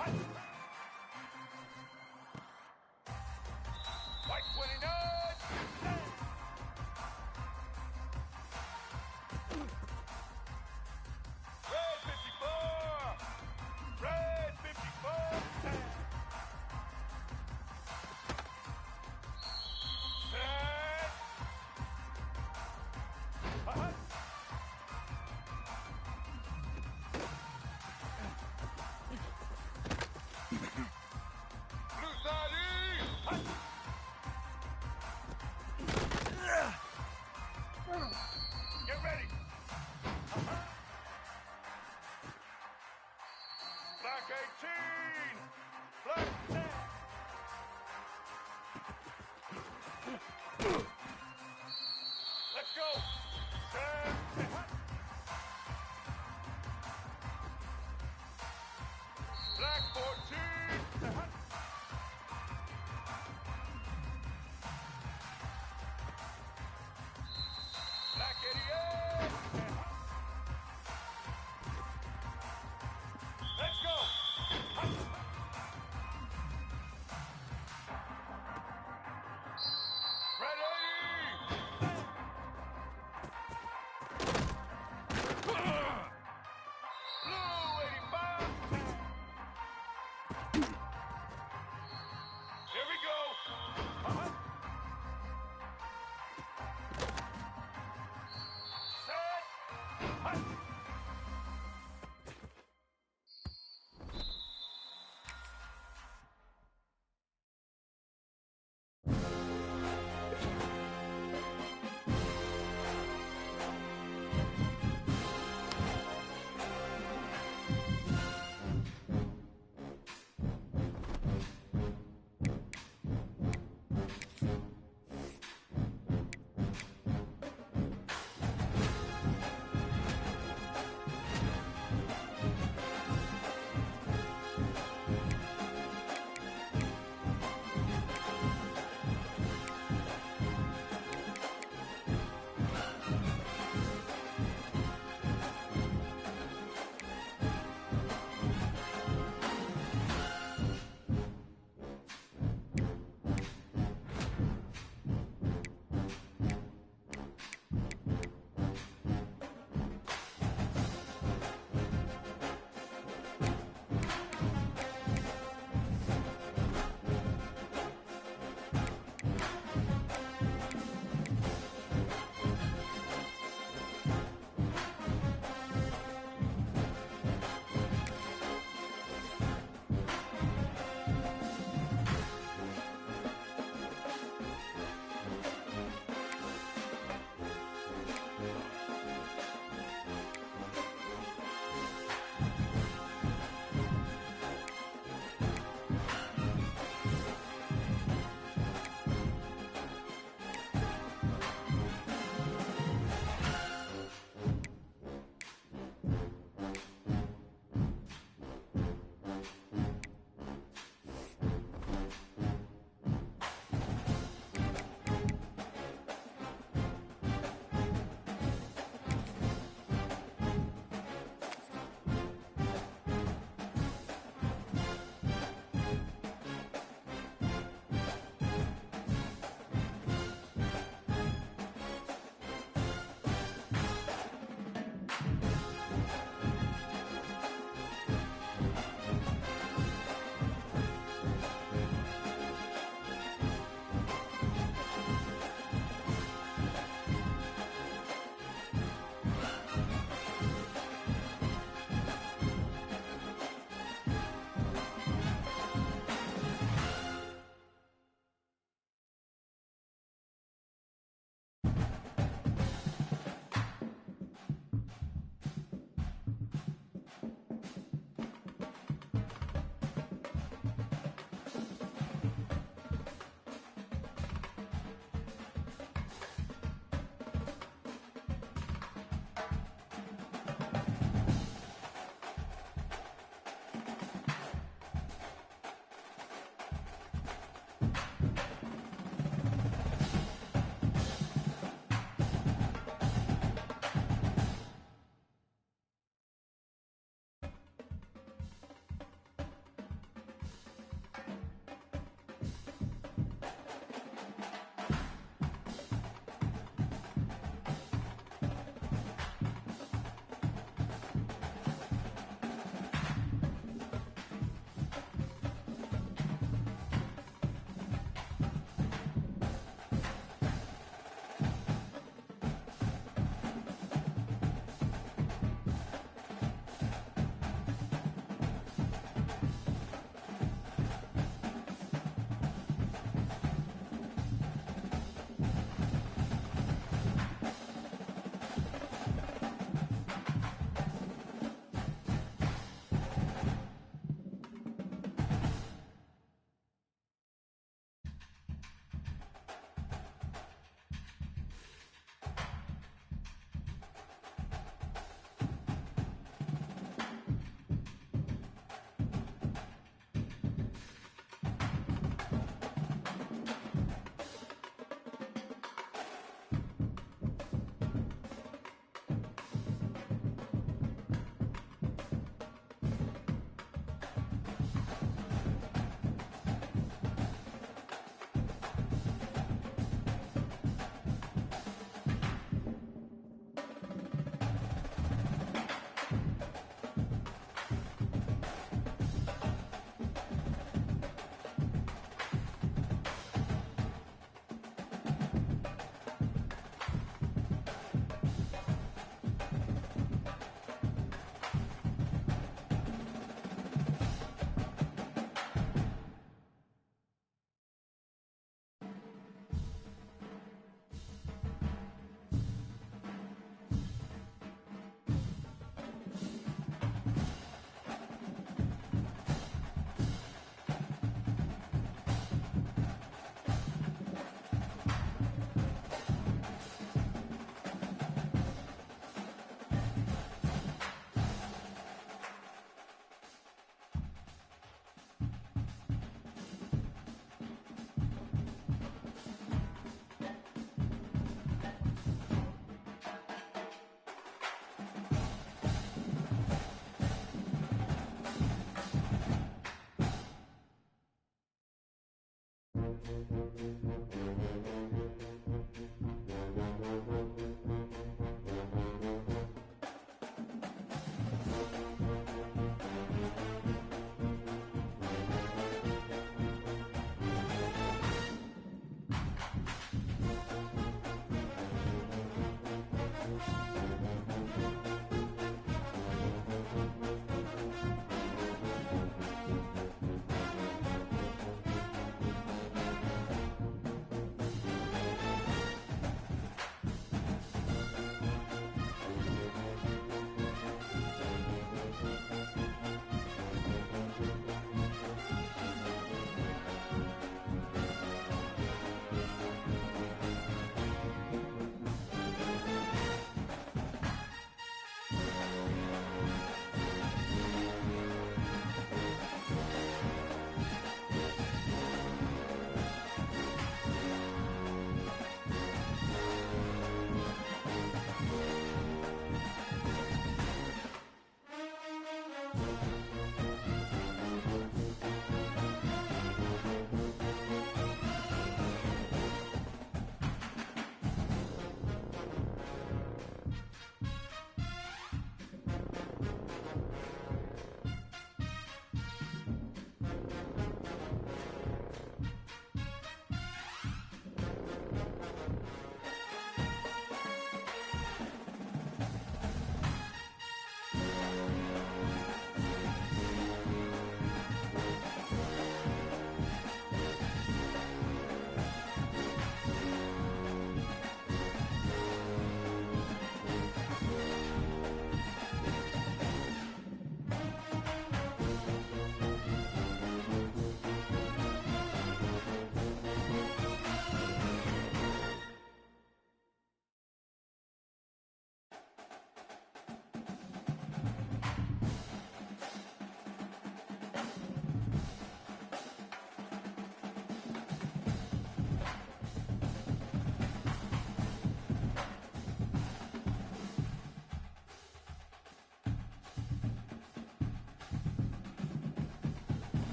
White 29. Red 54. Red 54. Set. Blue side east. Get ready. Black 18. Black 10. Let's go. 10. Black 14. Black 88. Let's go.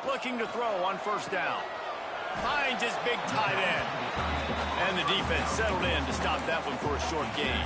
Looking to throw on first down. Finds his big tight end. And the defense settled in to stop that one for a short gain.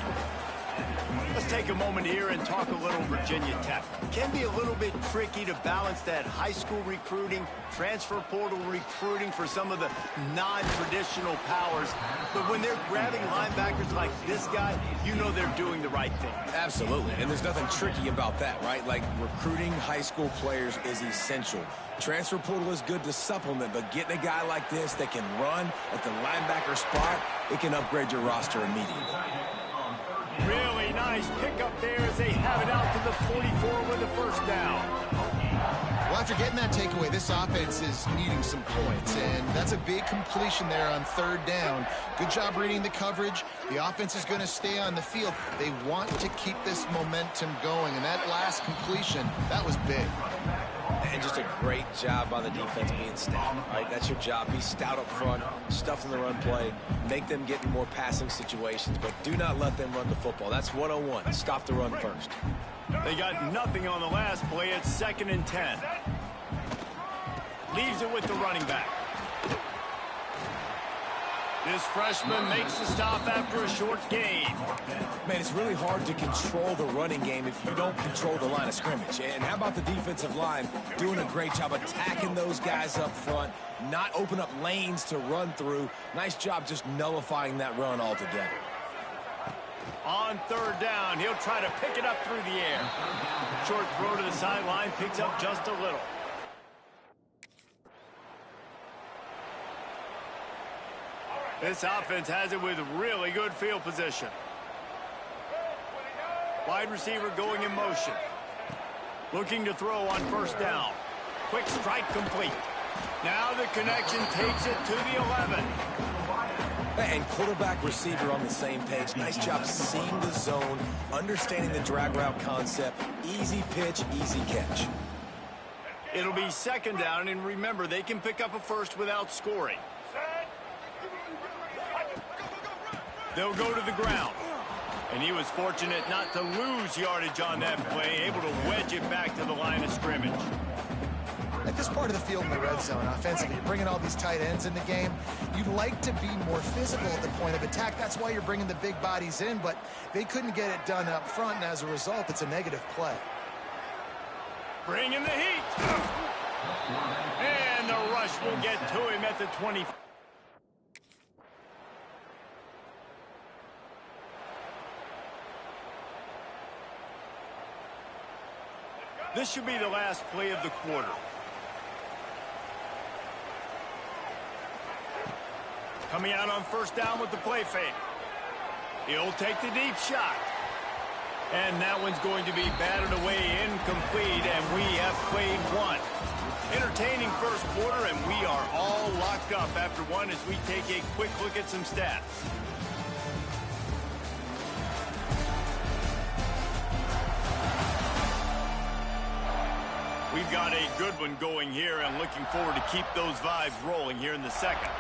Let's take a moment here and talk a little Virginia Tech. Can be a little bit tricky to balance that high school recruiting, transfer portal recruiting for some of the non-traditional powers. But when they're grabbing linebackers like this guy, you know they're doing the right thing. Absolutely, and there's nothing tricky about that, right? Like, recruiting high school players is essential. Transfer portal is good to supplement, but getting a guy like this that can run at the linebacker spot, it can upgrade your roster immediately. Really nice pickup there as they have it out to the 44 with the first down. Well, after getting that takeaway, this offense is needing some points, and that's a big completion there on third down. Good job reading the coverage. The offense is going to stay on the field. They want to keep this momentum going, and that last completion, that was big. And just a great job by the defense being stout, right? That's your job. Be stout up front, stuff in the run play, make them get in more passing situations, but do not let them run the football. That's 101. Stop the run first. They got nothing on the last play. It's 2nd and 10. Leaves it with the running back. This freshman makes the stop after a short gain. Man, it's really hard to control the running game if you don't control the line of scrimmage. And how about the defensive line doing a great job attacking those guys up front, not open up lanes to run through. Nice job just nullifying that run altogether. On third down, he'll try to pick it up through the air. Short throw to the sideline, picks up just a little. This offense has it with really good field position. Wide receiver going in motion. Looking to throw on first down. Quick strike complete. Now the connection takes it to the 11. And quarterback receiver on the same page. Nice job seeing the zone, understanding the drag route concept. Easy pitch, easy catch. It'll be 2nd down, and remember, they can pick up a first without scoring. They'll go to the ground. And he was fortunate not to lose yardage on that play, able to wedge it back to the line of scrimmage. At this part of the field in the red zone, offensively, you're bringing all these tight ends in the game. You'd like to be more physical at the point of attack. That's why you're bringing the big bodies in, but they couldn't get it done up front, and as a result, it's a negative play. Bringing the heat. And the rush will get to him at the 20. This should be the last play of the quarter. Coming out on first down with the play fake. He'll take the deep shot. And that one's going to be batted away incomplete, and we have played one. Entertaining first quarter, and we are all locked up after one as we take a quick look at some stats. We've got a good one going here and looking forward to keep those vibes rolling here in the second.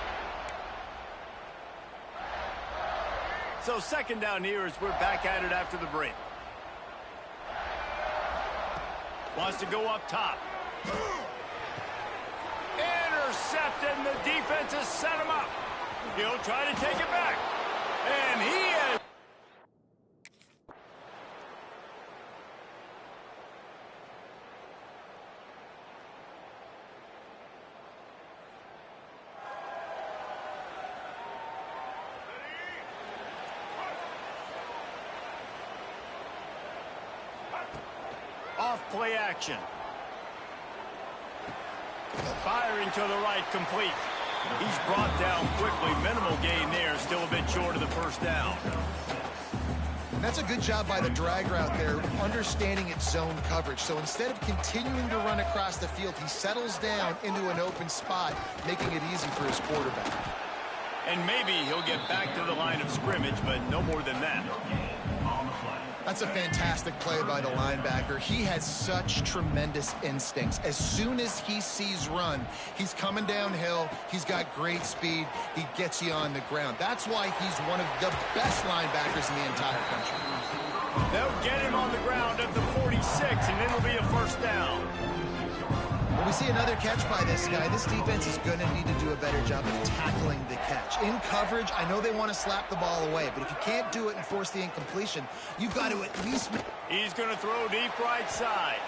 So 2nd down here as we're back at it after the break. Wants to go up top. Intercepted, and the defense has set him up. He'll try to take it back. And he is. Off play action. Firing to the right, complete. He's brought down quickly. Minimal gain there, still a bit short of the first down. That's a good job by the drag route there, understanding its zone coverage. So instead of continuing to run across the field, he settles down into an open spot, making it easy for his quarterback. And maybe he'll get back to the line of scrimmage, but no more than that. That's a fantastic play by the linebacker. He has such tremendous instincts. As soon as he sees run, he's coming downhill. He's got great speed. He gets you on the ground. That's why he's one of the best linebackers in the entire country. They'll get him on the ground at the 46, and it'll be a first down. We see another catch by this guy. This defense is going to need to do a better job of tackling the catch. In coverage, I know they want to slap the ball away, but if you can't do it and force the incompletion, you've got to at least... He's going to throw deep right side.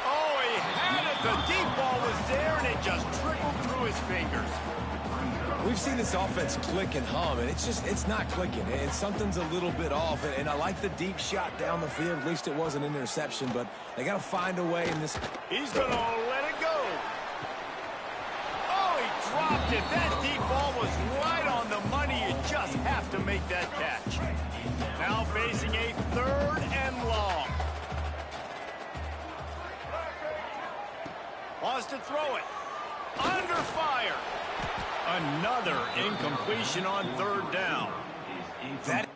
Oh, he had it. The deep ball was there, and it just trickled through his fingers. We've seen this offense click and hum, and it's not clicking. And something's a little bit off. And I like the deep shot down the field. At least it wasn't an interception, but they got to find a way in this. He's going to let it go. Oh, he dropped it. That deep ball was right on the money. You just have to make that catch. Now facing a 3rd and long. Wants to throw it. Under fire. Another incompletion on 3rd down. That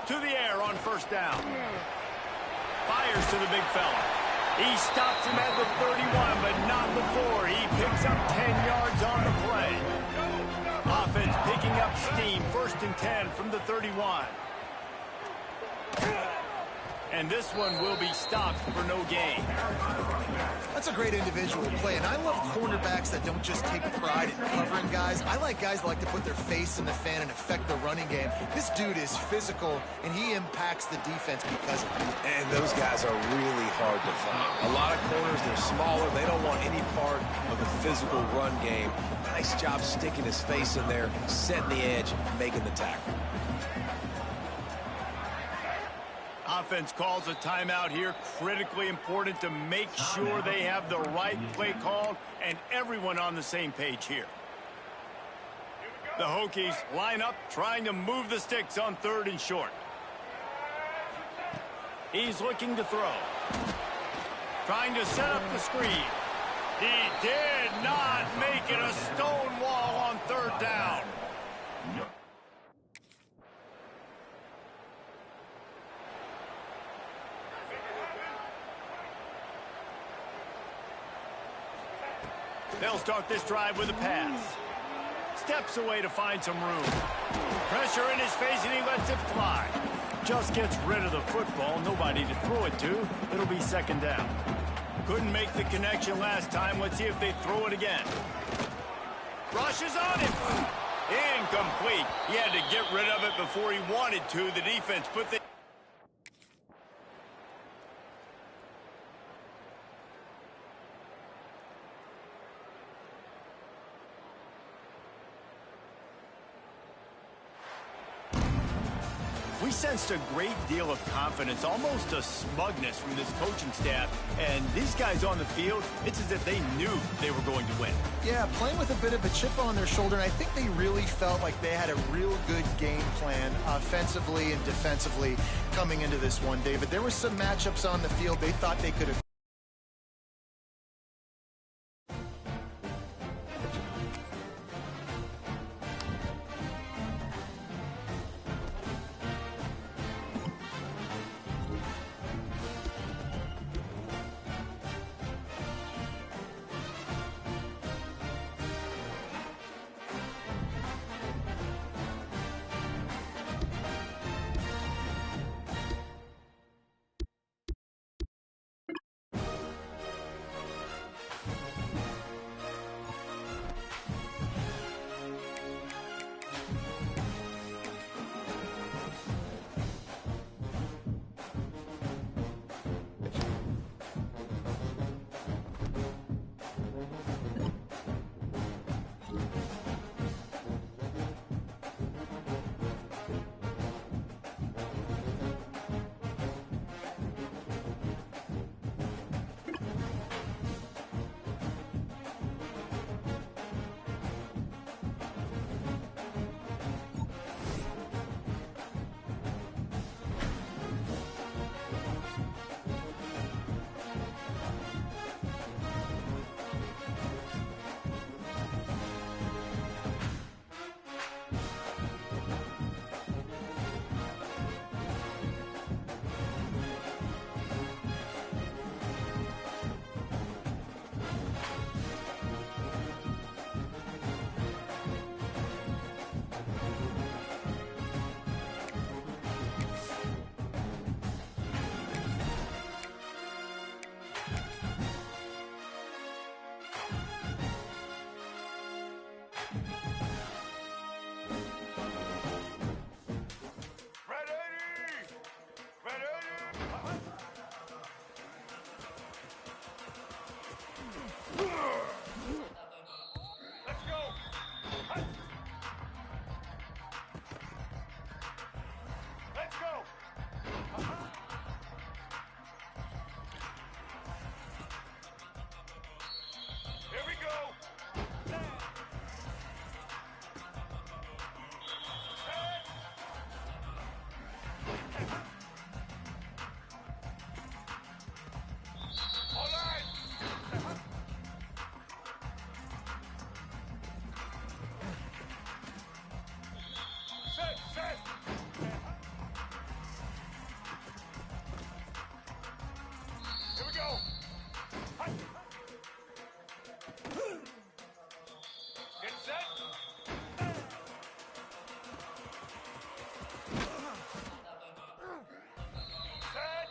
to the air on 1st down. Fires to the big fella. He stops him at the 31, but not before. He picks up 10 yards on the play. Offense picking up steam. 1st and 10 from the 31. And this one will be stopped for no gain. That's a great individual play, and I love cornerbacks that don't just take pride in covering guys. I like guys that like to put their face in the fan and affect the running game. This dude is physical, and he impacts the defense because of it. And those guys are really hard to find. A lot of corners, they're smaller. They don't want any part of the physical run game. Nice job sticking his face in there, setting the edge, making the tackle. Offense calls a timeout here. Critically important to make sure they have the right play called and everyone on the same page here. The Hokies line up, trying to move the sticks on 3rd and short. He's looking to throw. Trying to set up the screen. He did not make it a stone wall on 3rd down. They'll start this drive with a pass. Steps away to find some room. Pressure in his face, and he lets it fly. Just gets rid of the football. Nobody to throw it to. It'll be 2nd down. Couldn't make the connection last time. Let's see if they throw it again. Rushes on him. Incomplete. He had to get rid of it before he wanted to. The defense put the... We sensed a great deal of confidence, almost a smugness from this coaching staff. And these guys on the field, it's as if they knew they were going to win. Yeah, playing with a bit of a chip on their shoulder, and I think they really felt like they had a real good game plan offensively and defensively coming into this one, David. There were some matchups on the field they thought they could have Set. Here we go. Hi. Get set. Set.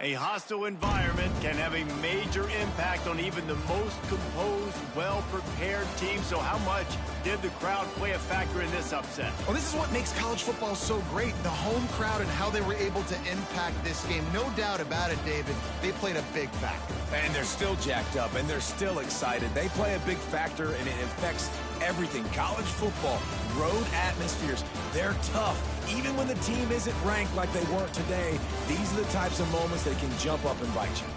A hostile environment can have a major impact on even the most composed, well-prepared team. So how much did the crowd play a factor in this upset? Well, this is what makes college football so great, the home crowd and how they were able to impact this game. No doubt about it, David, they played a big factor. And they're still jacked up, and they're still excited. They play a big factor, and it affects everything. College football, road atmospheres, they're tough. Even when the team isn't ranked like they weren't today, these are the types of moments that can jump up and bite you.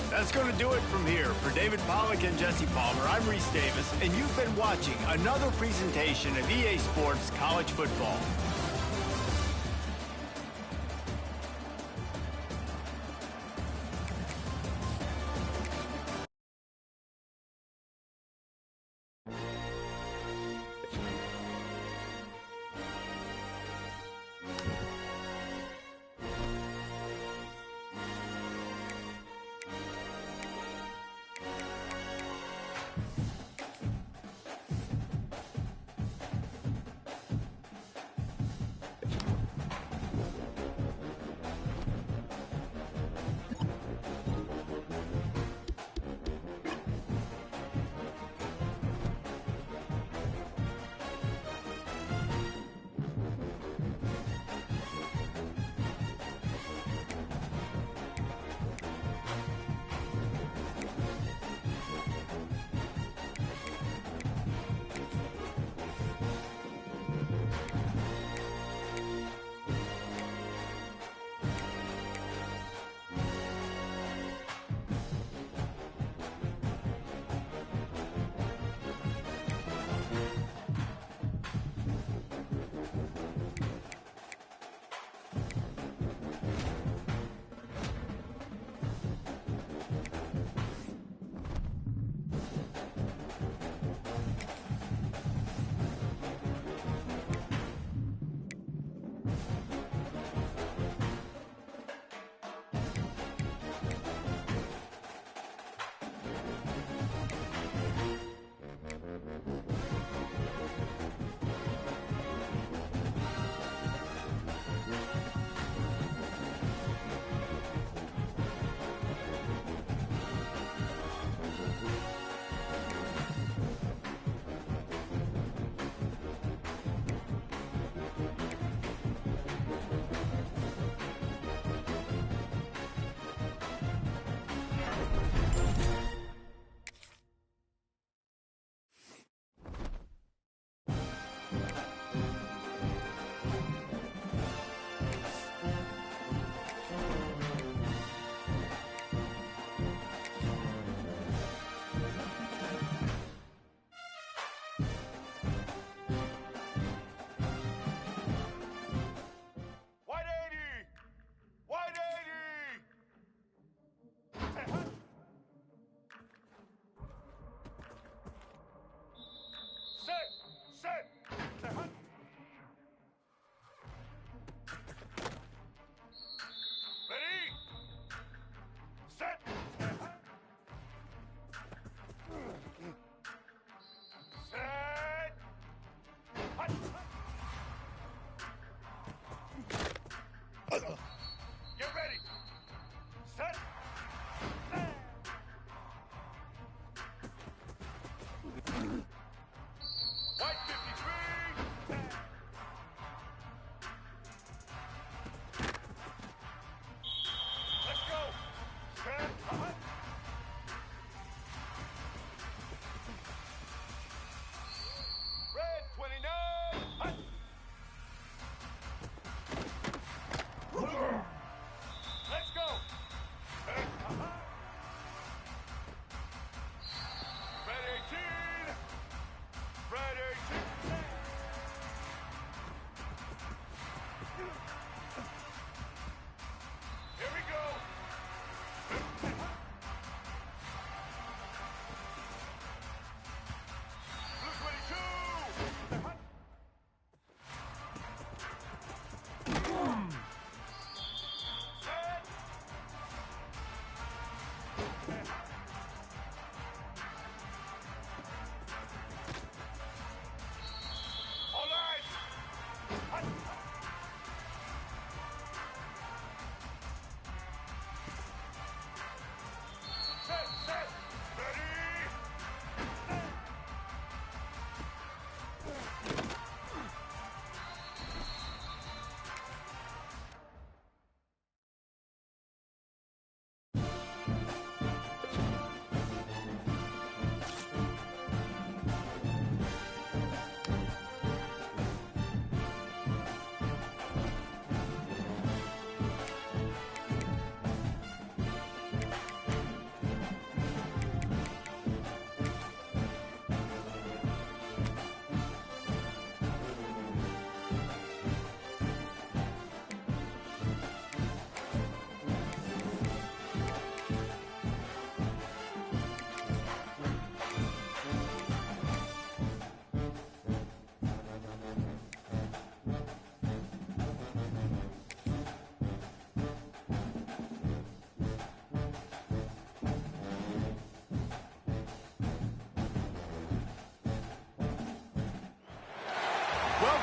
That's going to do it from here. For David Pollack and Jesse Palmer, I'm Reese Davis, and you've been watching another presentation of EA Sports College Football.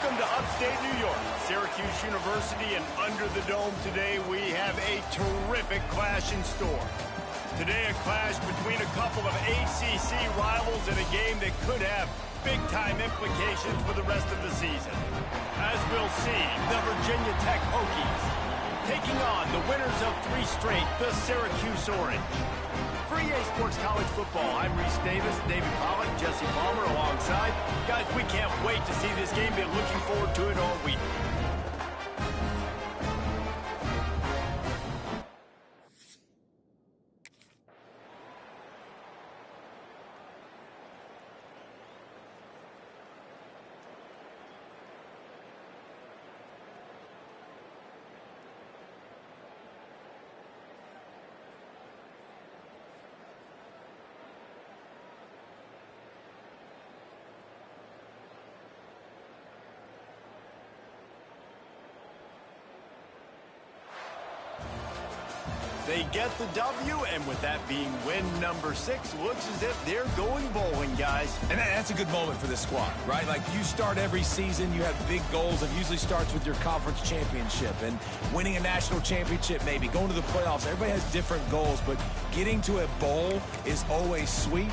Welcome to upstate New York, Syracuse University, and under the dome today we have a terrific clash in store. Today a clash between a couple of ACC rivals in a game that could have big-time implications for the rest of the season. As we'll see, the Virginia Tech Hokies taking on the winners of 3 straight, the Syracuse Orange. For EA Sports College Football, I'm Reese Davis, David Pollack, Jesse Palmer alongside. Guys, we can't wait to see this game. Been looking forward to it all week. They get the W, and with that being win number 6, looks as if they're going bowling, guys. And that's a good moment for this squad, right? Like, you start every season, you have big goals. It usually starts with your conference championship and winning a national championship, maybe going to the playoffs. Everybody has different goals, but getting to a bowl is always sweet.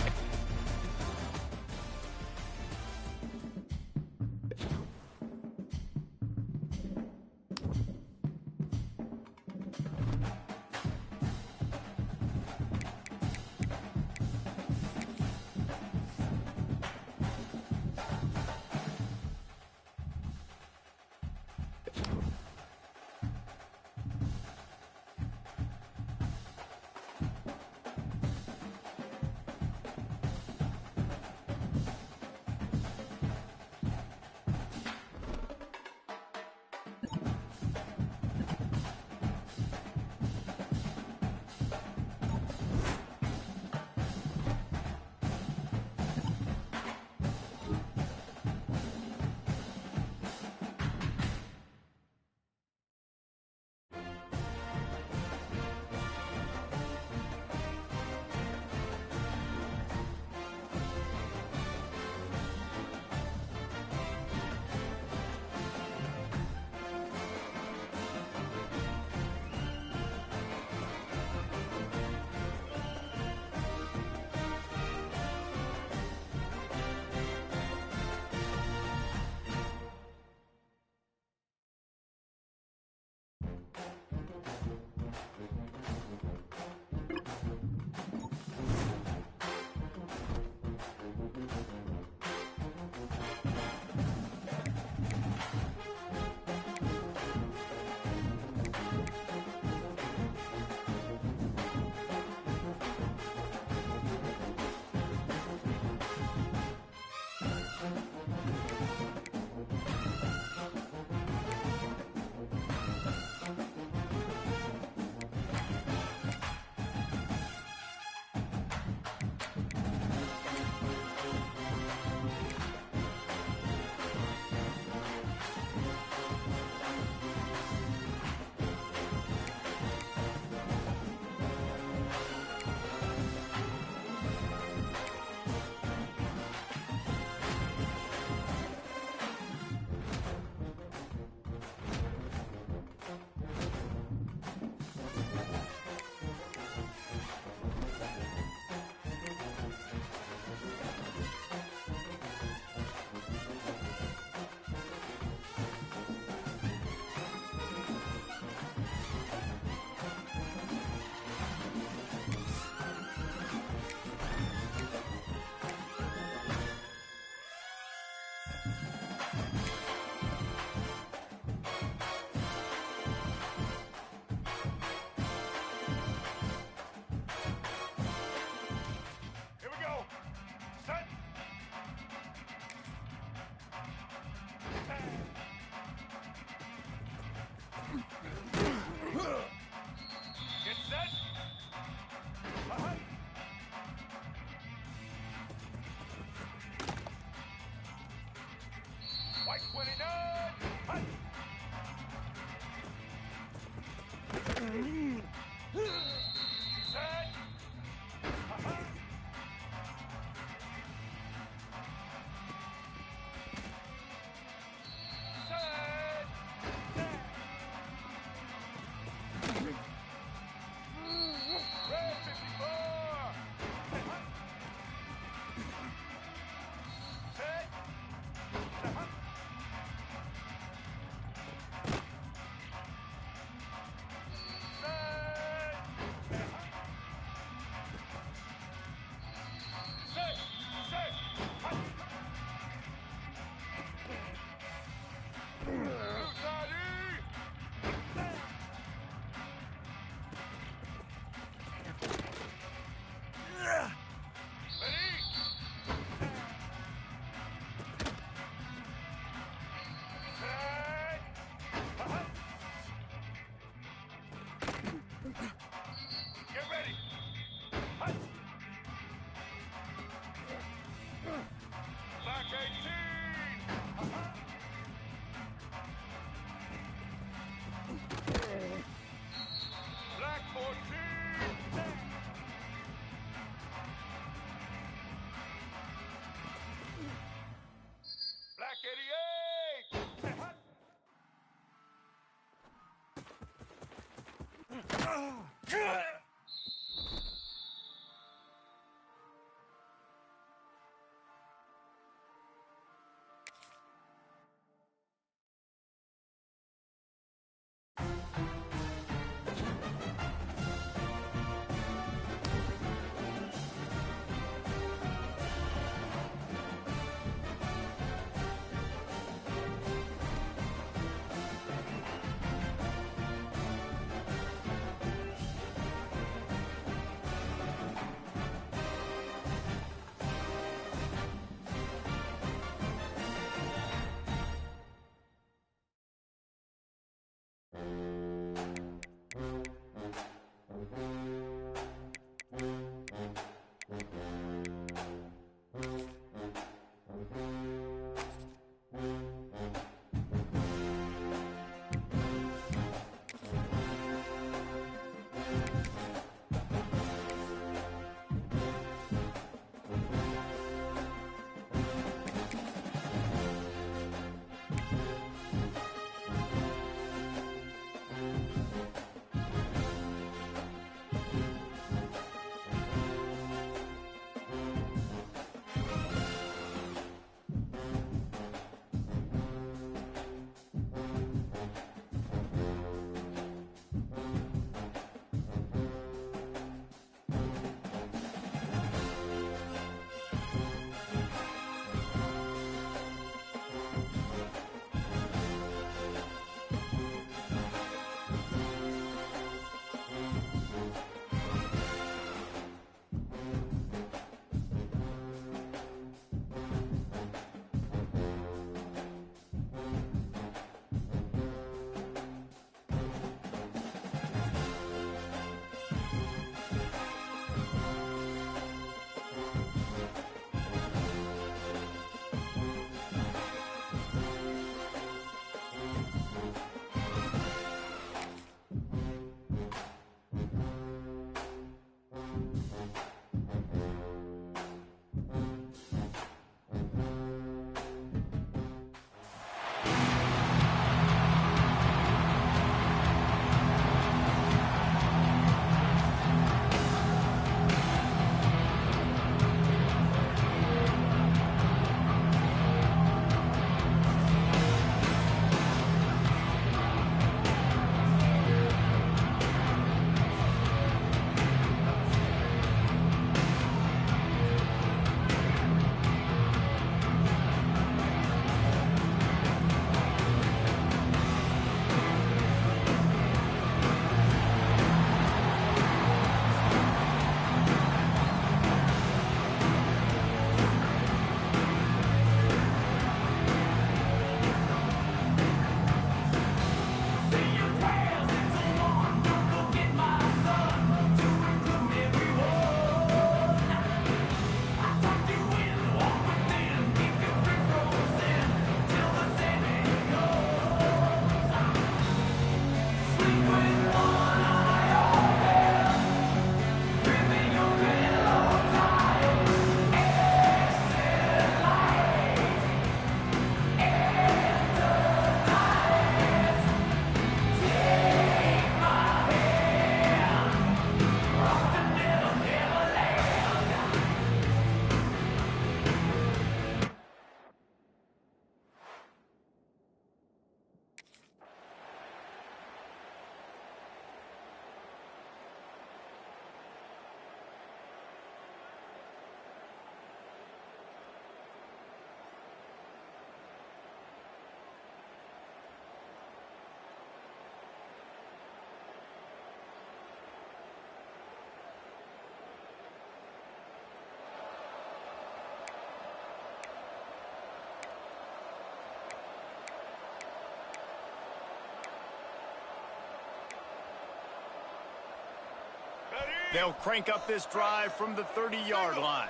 They'll crank up this drive from the 30-yard line.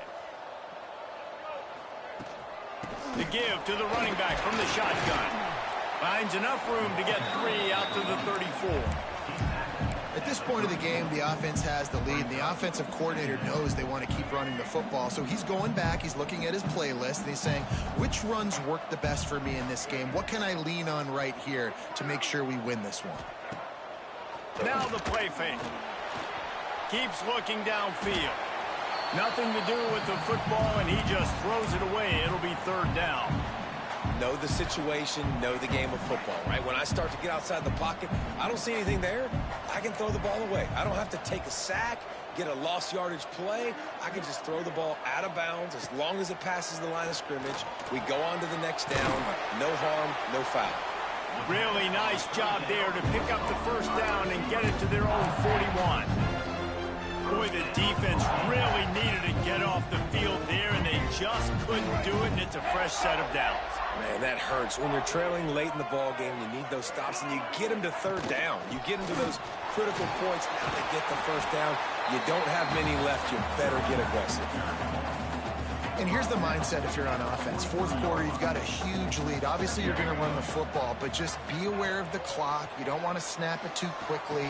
The give to the running back from the shotgun. Finds enough room to get 3 out to the 34. At this point of the game, the offense has the lead, and the offensive coordinator knows they want to keep running the football. So he's going back, he's looking at his playlist, and he's saying, which runs work the best for me in this game? What can I lean on right here to make sure we win this one? Now the play fake. Keeps looking downfield. Nothing to do with the football, and he just throws it away. It'll be third down. Know the situation, know the game of football, right? When I start to get outside the pocket, I don't see anything there, I can throw the ball away. I don't have to take a sack, get a lost yardage play. I can just throw the ball out of bounds as long as it passes the line of scrimmage. We go on to the next down. No harm, no foul. Really nice job there to pick up the first down and get it to their own 41. Boy, the defense really needed to get off the field there, and they just couldn't do it, and it's a fresh set of downs. Man, that hurts. When you're trailing late in the ball game, you need those stops, and you get them to third down. You get them to those critical points. Now they get the first down. You don't have many left. You better get aggressive. And here's the mindset if you're on offense. Fourth quarter, you've got a huge lead. Obviously, you're going to run the football, but just be aware of the clock. You don't want to snap it too quickly.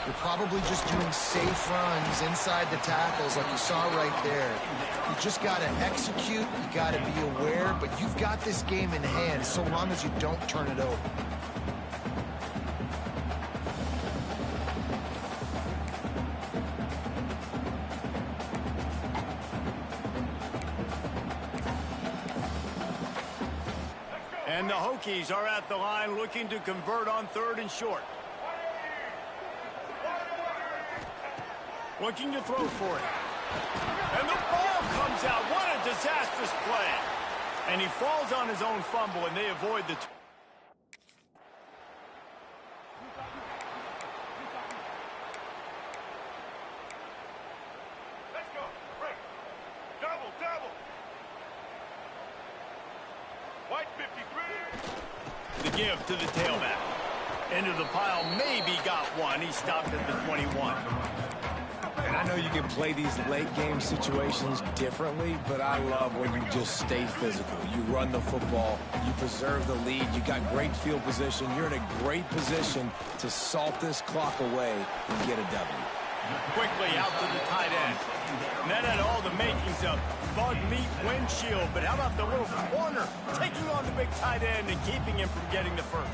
You're probably just doing safe runs inside the tackles like you saw right there. You just got to execute. You got to be aware, but you've got this game in hand so long as you don't turn it over. And the Hokies are at the line looking to convert on third and short. Looking to throw for it. And the ball comes out. What a disastrous play. And he falls on his own fumble, and they avoid the... Let's go. Break. Double, double. White 53. The give to the tailback. Into the pile, maybe got one. He stopped at the 21. And I know you can play these late game situations differently, but I love when you just stay physical. You run the football, you preserve the lead, you got great field position, you're in a great position to salt this clock away and get a W. Quickly out to the tight end. And that had all the makings of bug meat windshield, but how about the little corner taking on the big tight end and keeping him from getting the first?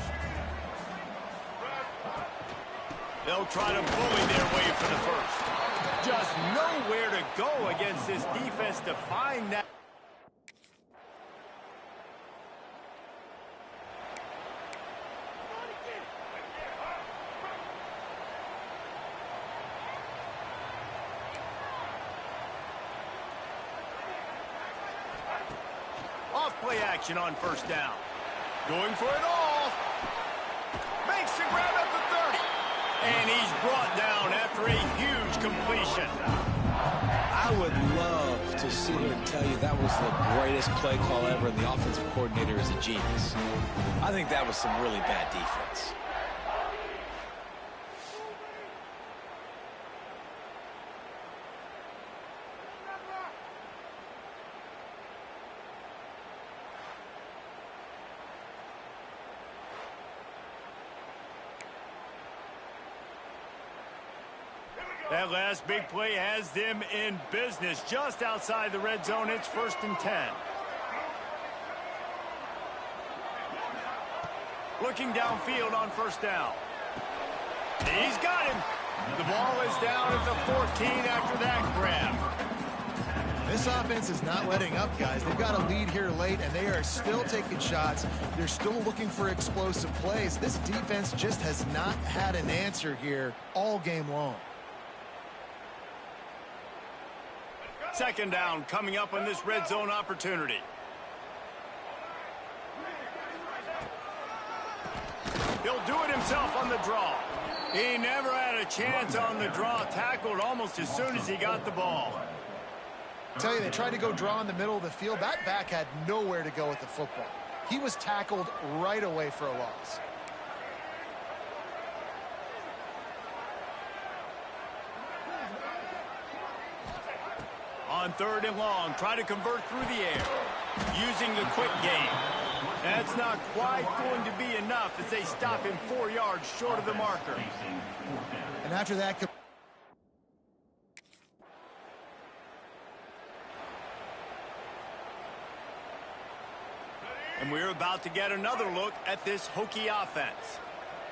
They'll try to bully their way for the first. Just nowhere to go against this defense to find that. Off-play action on first down. Going for it all. Makes the grab at the 30. And he's brought down after a huge completion. I would love to sit here and tell you that was the greatest play call ever, and the offensive coordinator is a genius. I think that was some really bad defense. That last big play has them in business just outside the red zone. It's 1st and 10. Looking downfield on first down. He's got him. The ball is down at the 14 after that grab. This offense is not letting up, guys. They've got a lead here late, and they are still taking shots. They're still looking for explosive plays. This defense just has not had an answer here all game long. Second down coming up on this red zone opportunity. He'll do it himself on the draw. He never had a chance on the draw. Tackled almost as soon as he got the ball. I tell you, they tried to go draw in the middle of the field. That back had nowhere to go with the football. He was tackled right away for a loss. On third and long, try to convert through the air. Using the quick game. That's not quite going to be enough as they stop him 4 yards short of the marker. And after that... And we're about to get another look at this Hokie offense.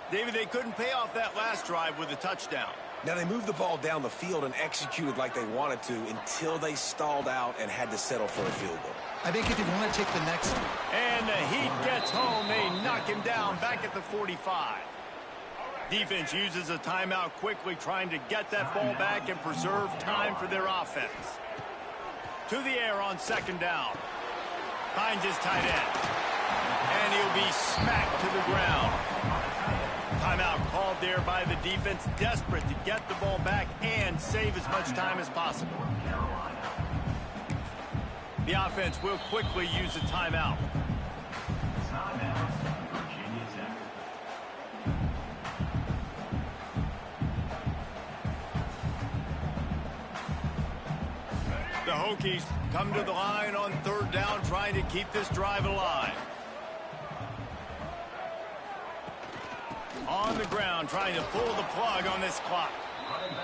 David, they couldn't pay off that last drive with a touchdown. Now, they moved the ball down the field and executed like they wanted to until they stalled out and had to settle for a field goal. I think if you want to take the next... And the Heat gets home. They knock him down back at the 45. Defense uses a timeout quickly, trying to get that ball back and preserve time for their offense. To the air on second down. Finds his tight end. And he'll be smacked to the ground. Timeout called there by the defense, desperate to get the ball back and save as much time as possible. The offense will quickly use a timeout. The Hokies come to the line on third down, trying to keep this drive alive. On the ground, trying to pull the plug on this clock.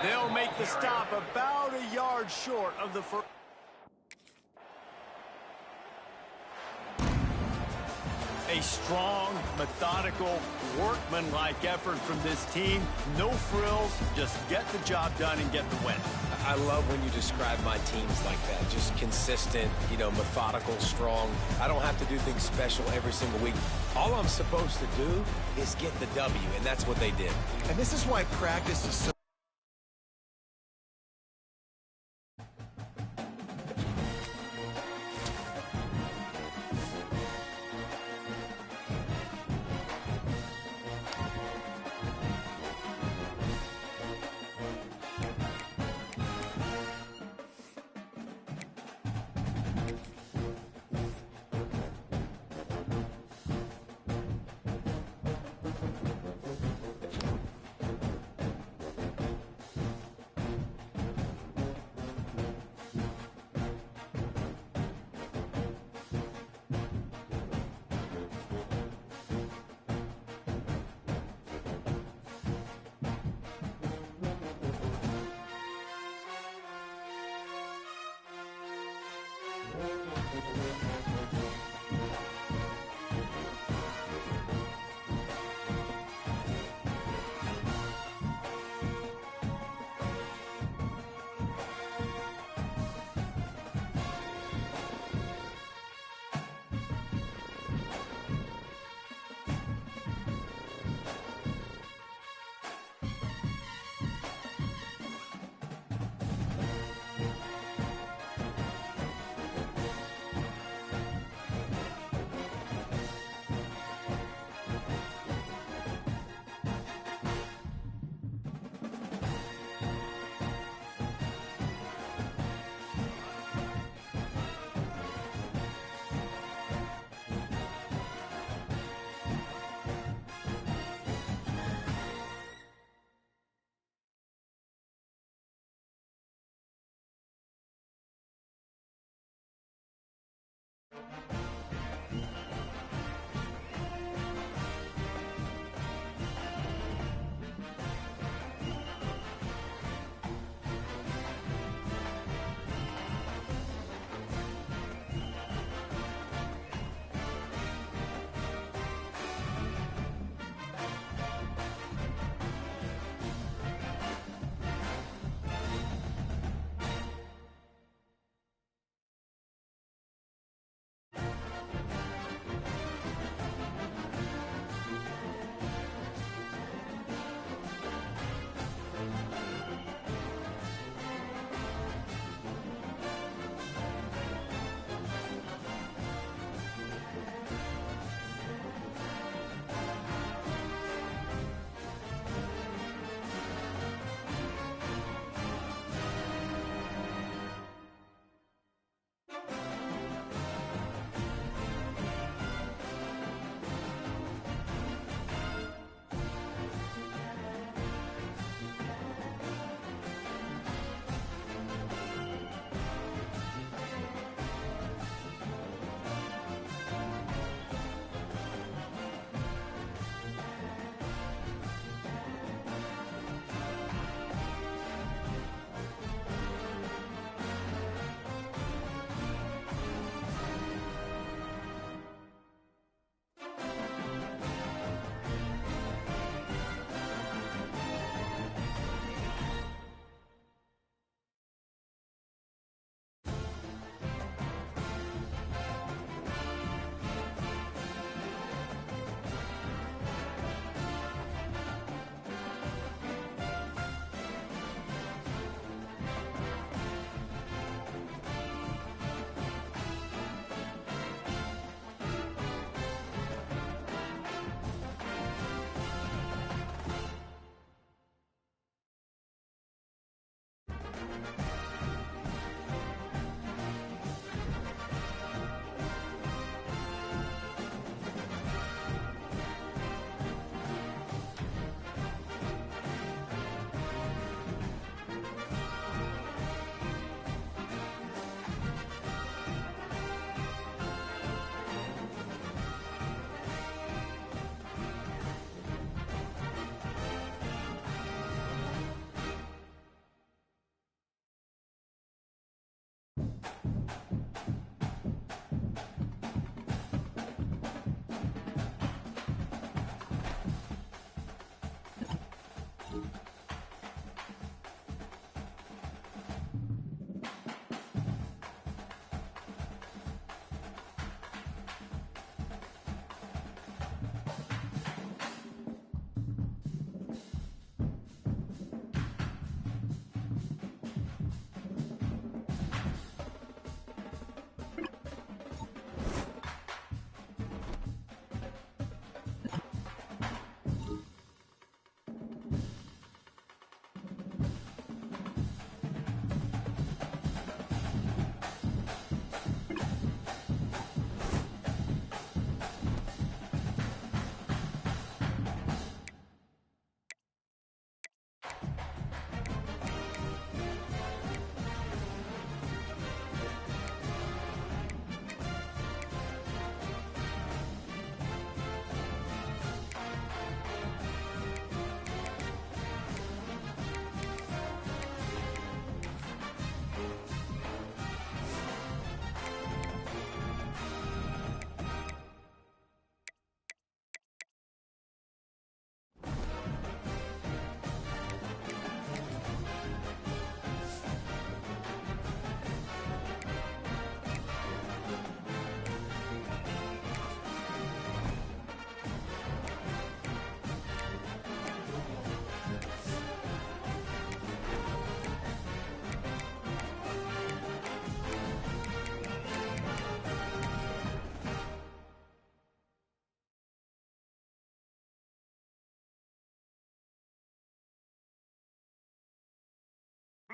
They'll make the stop about a yard short of the first. A strong, methodical, workmanlike effort from this team. No frills, just get the job done and get the win. I love when you describe my teams like that. Just consistent, methodical, strong. I don't have to do things special every single week. All I'm supposed to do is get the W, and that's what they did. And this is why practice is so...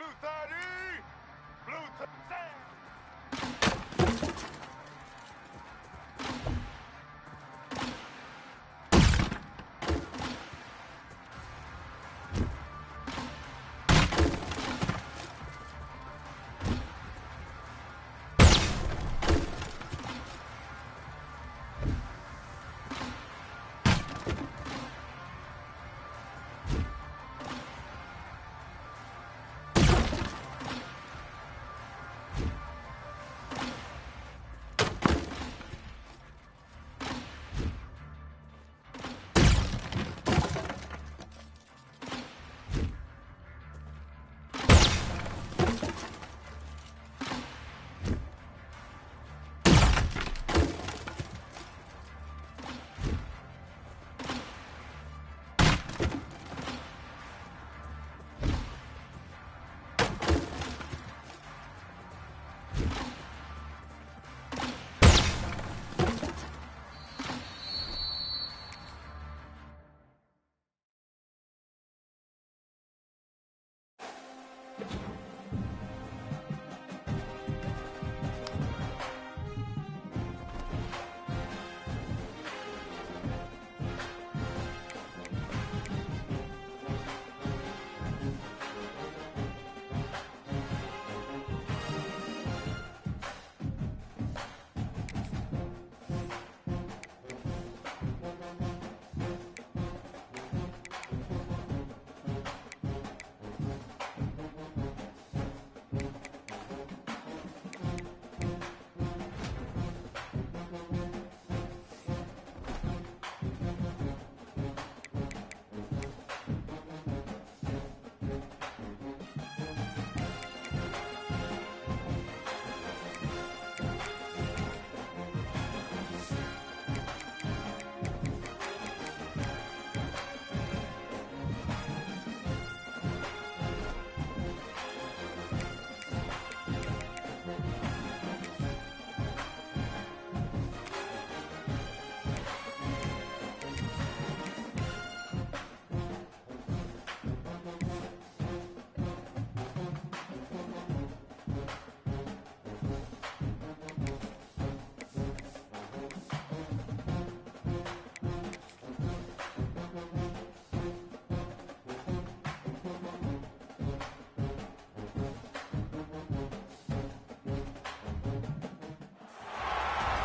Blue 30. Blue 30.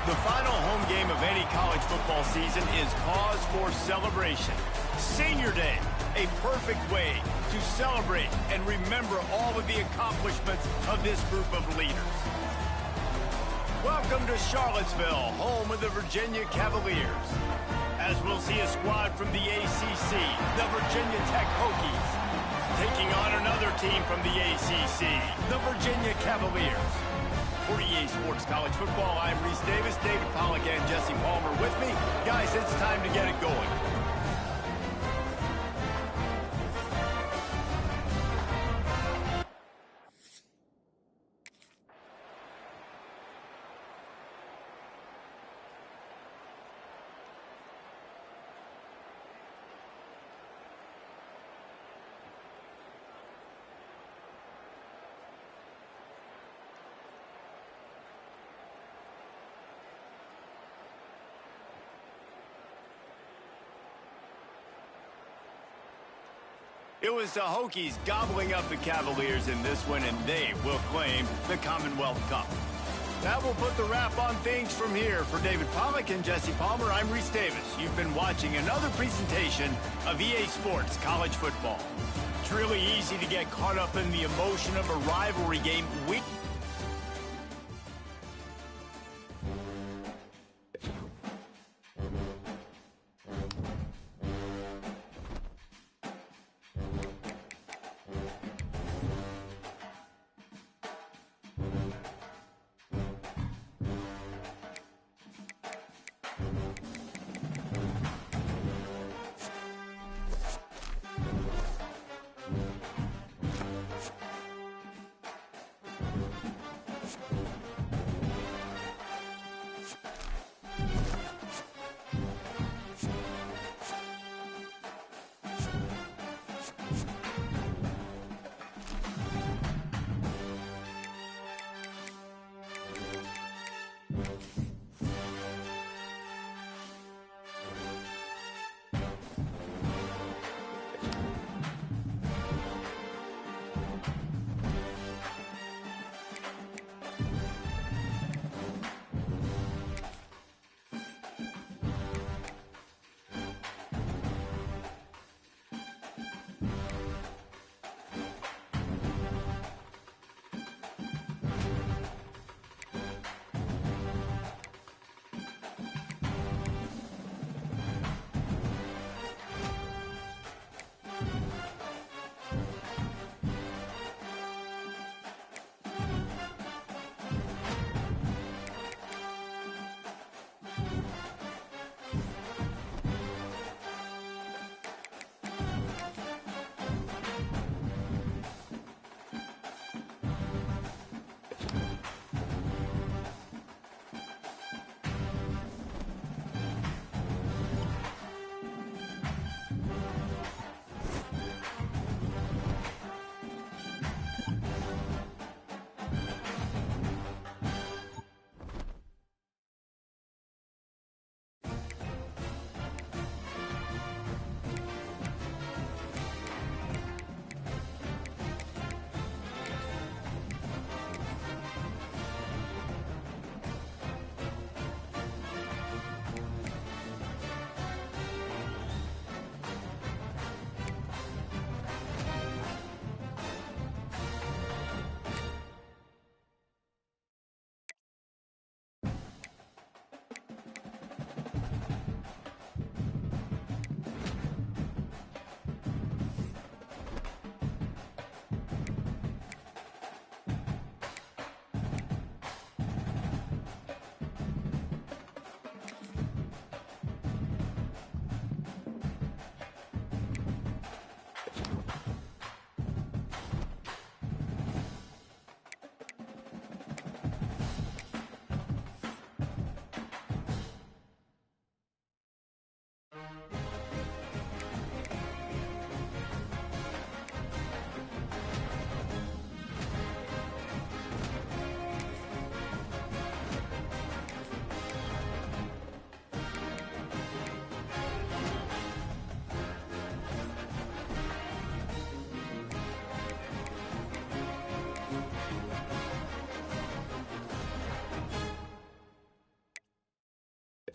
The final home game of any college football season is cause for celebration. Senior Day, a perfect way to celebrate and remember all of the accomplishments of this group of leaders. Welcome to Charlottesville, home of the Virginia Cavaliers. As we'll see a squad from the ACC, the Virginia Tech Hokies, taking on another team from the ACC, the Virginia Cavaliers. For EA Sports College Football, I'm Reese Davis, David Pollack, and Jesse Palmer with me. Guys, it's time to get it going. It was the Hokies gobbling up the Cavaliers in this one, and they will claim the Commonwealth Cup. That will put the wrap on things from here. For David Pollack and Jesse Palmer, I'm Reese Davis. You've been watching another presentation of EA Sports College Football. It's really easy to get caught up in the emotion of a rivalry game week.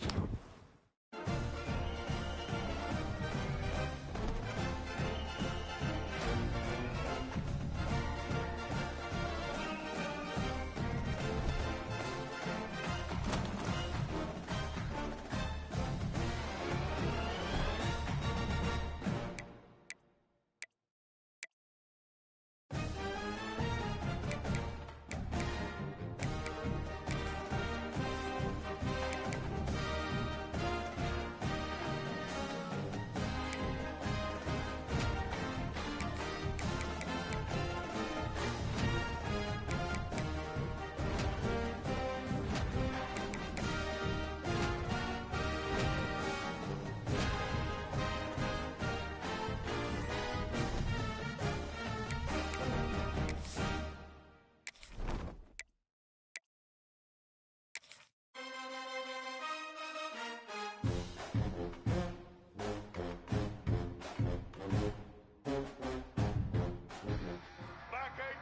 Black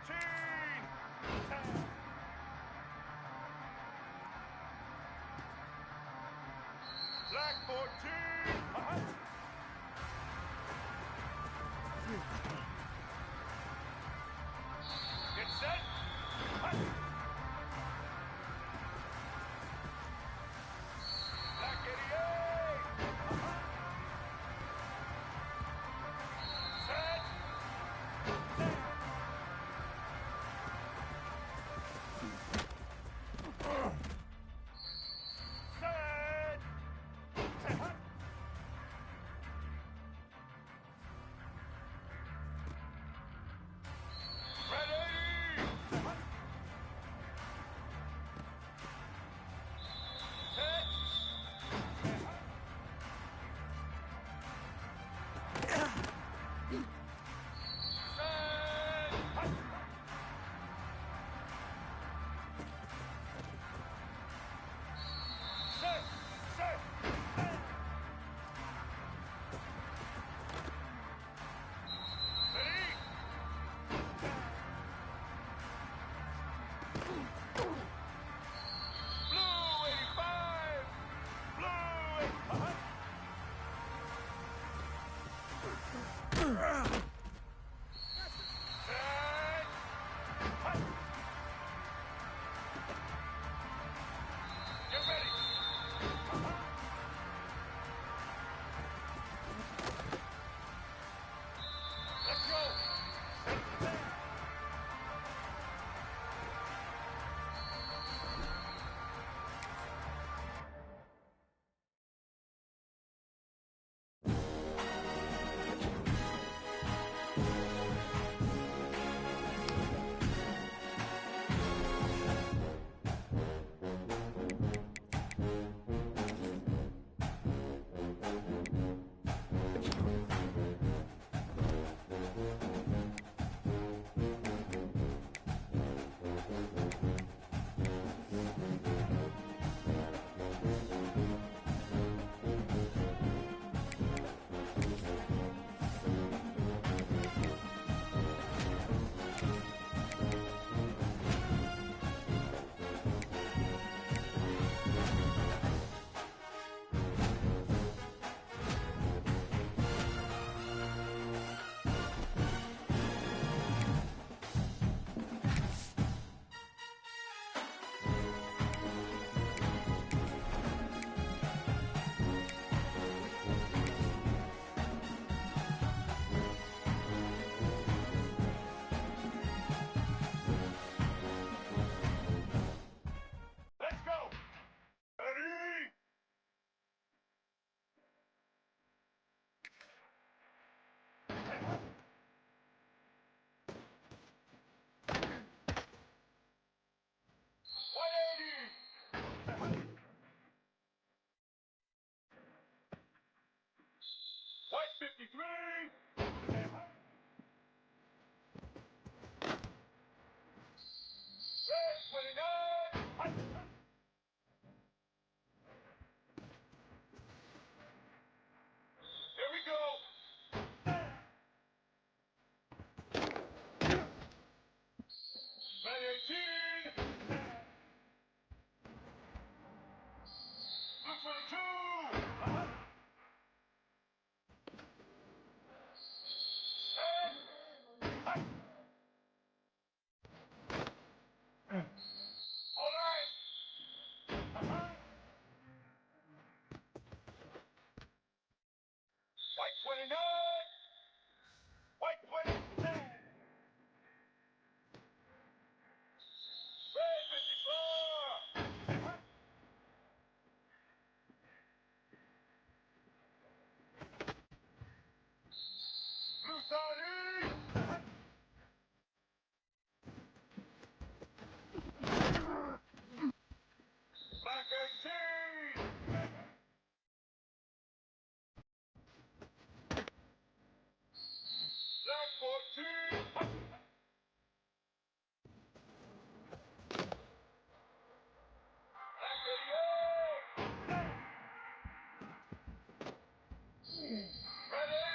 18! Black 14! Get set! Black 88! Set! Set! Ready! White 53! Red 29! Here we go! Red 18! Blue 22! Starting. Back 18. Left 14. Back 88. Ready.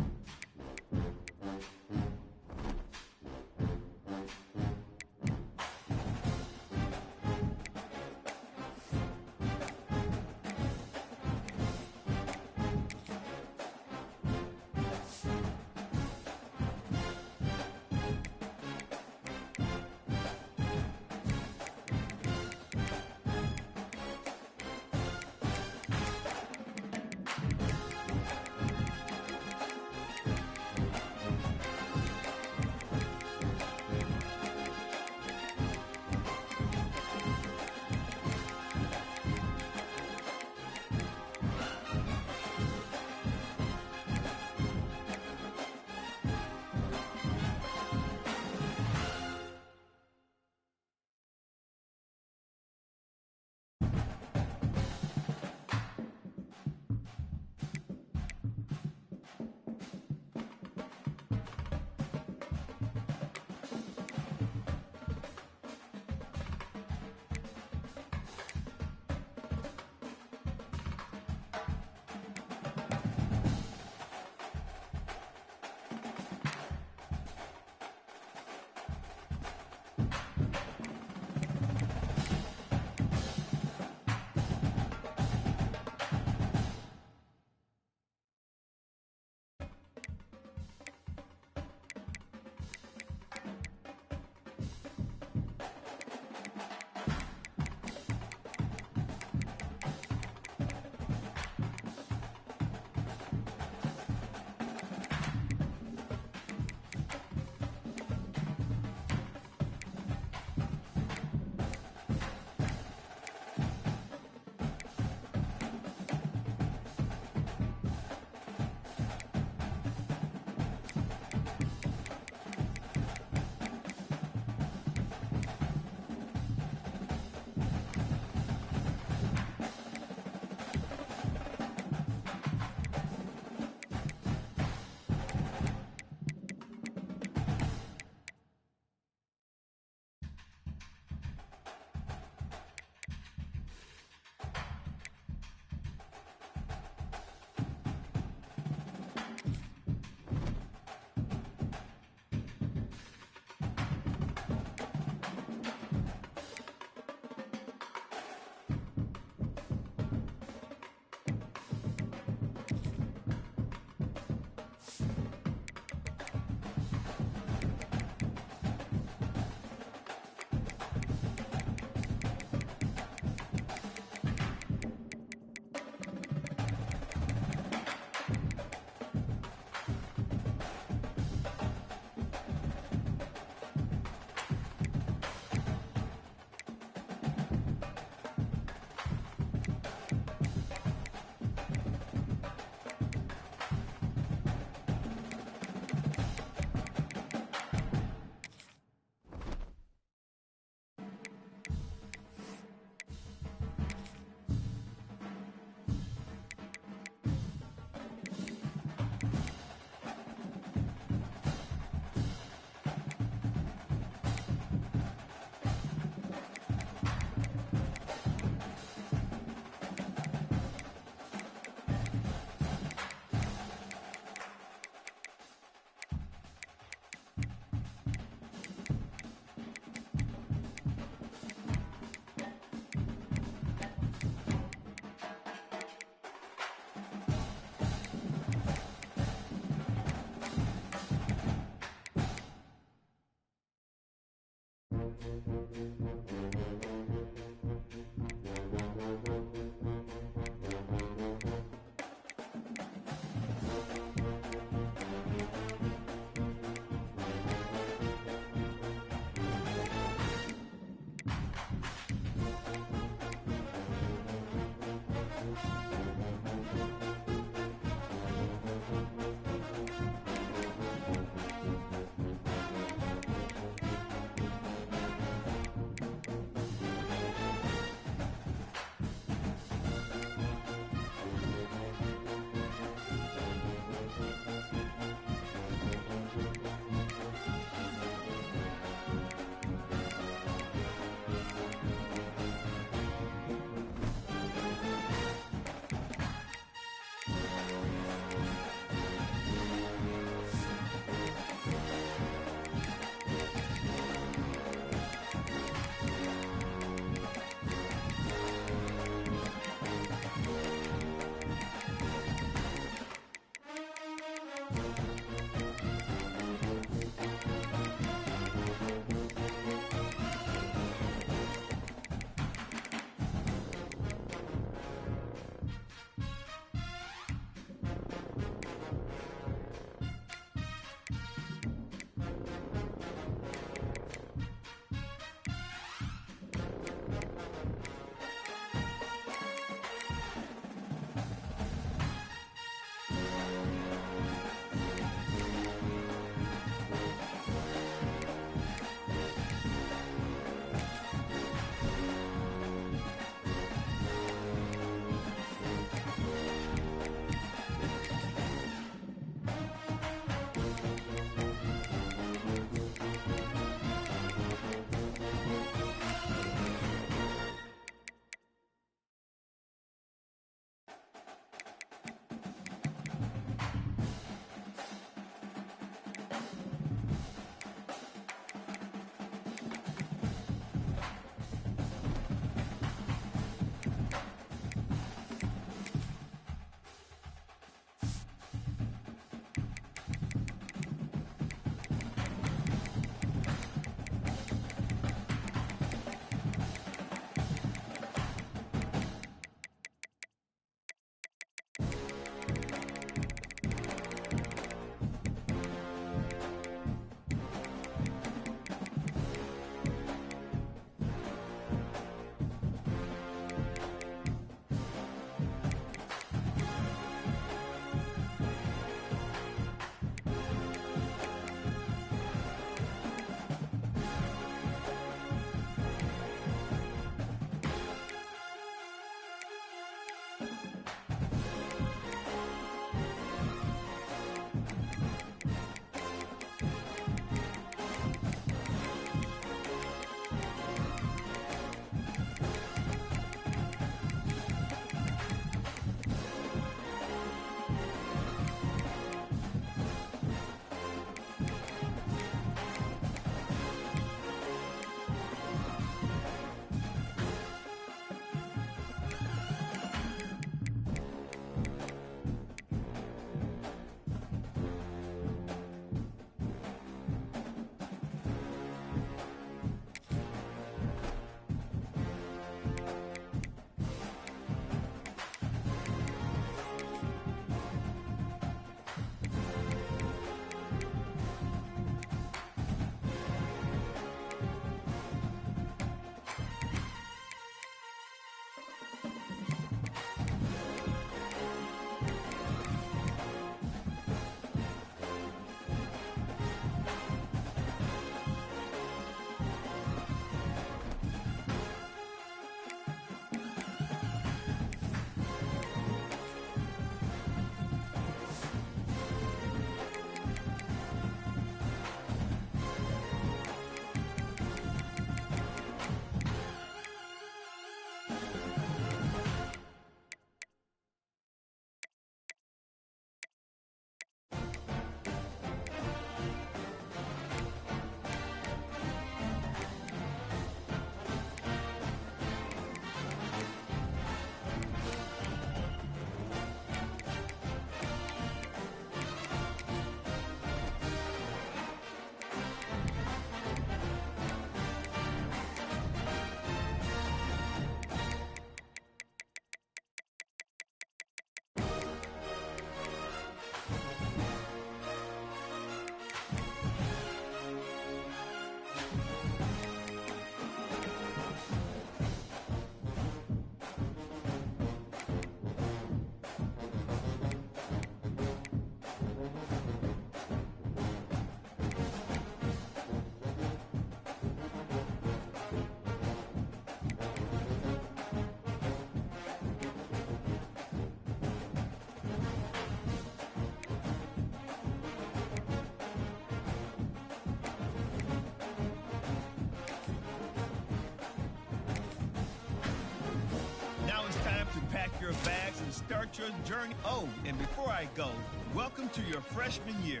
your bags and start your journey. Oh, and before I go, welcome to your freshman year.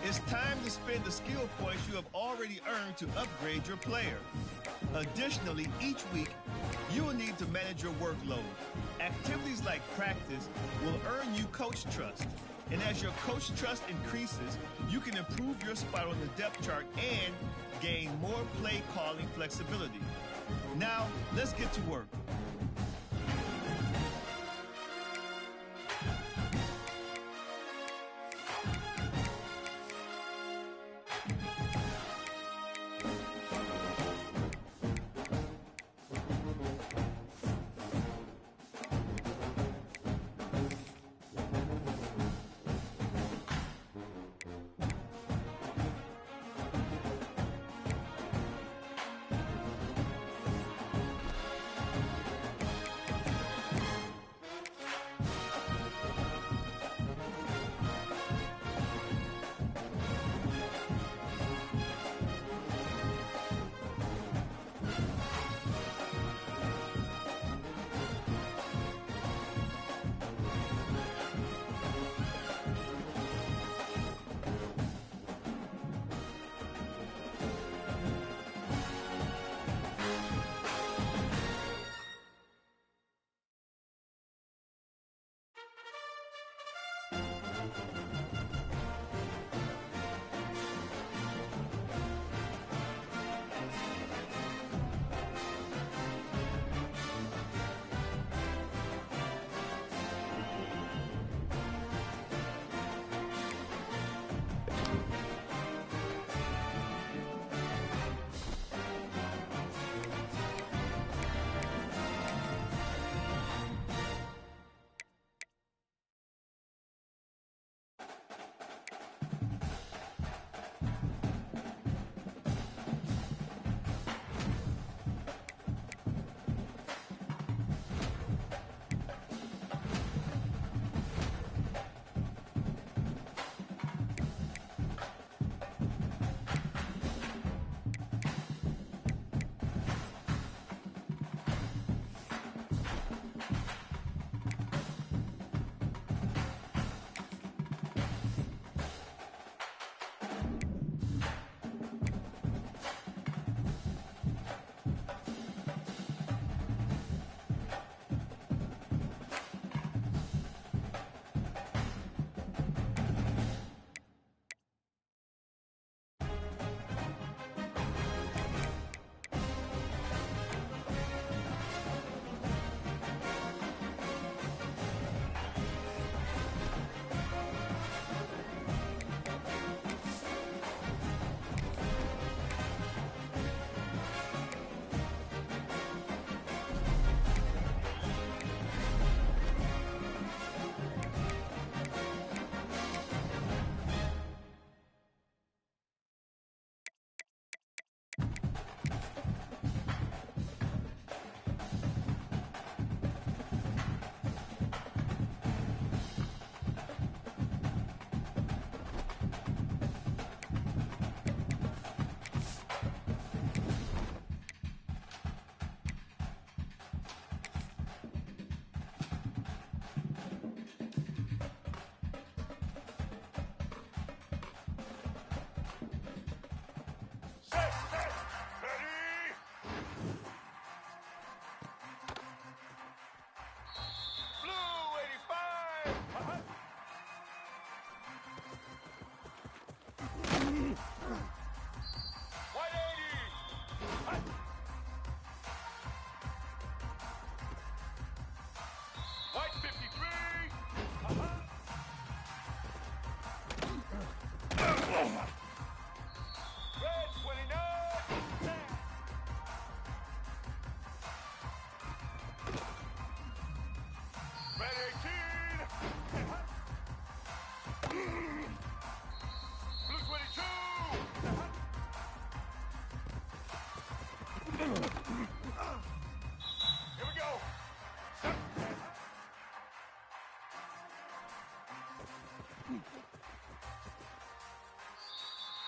It's time to spend the skill points you have already earned to upgrade your player. Additionally, each week, you will need to manage your workload. Activities like practice will earn you coach trust. And as your coach trust increases, you can improve your spot on the depth chart and gain more play calling flexibility. Now, let's get to work.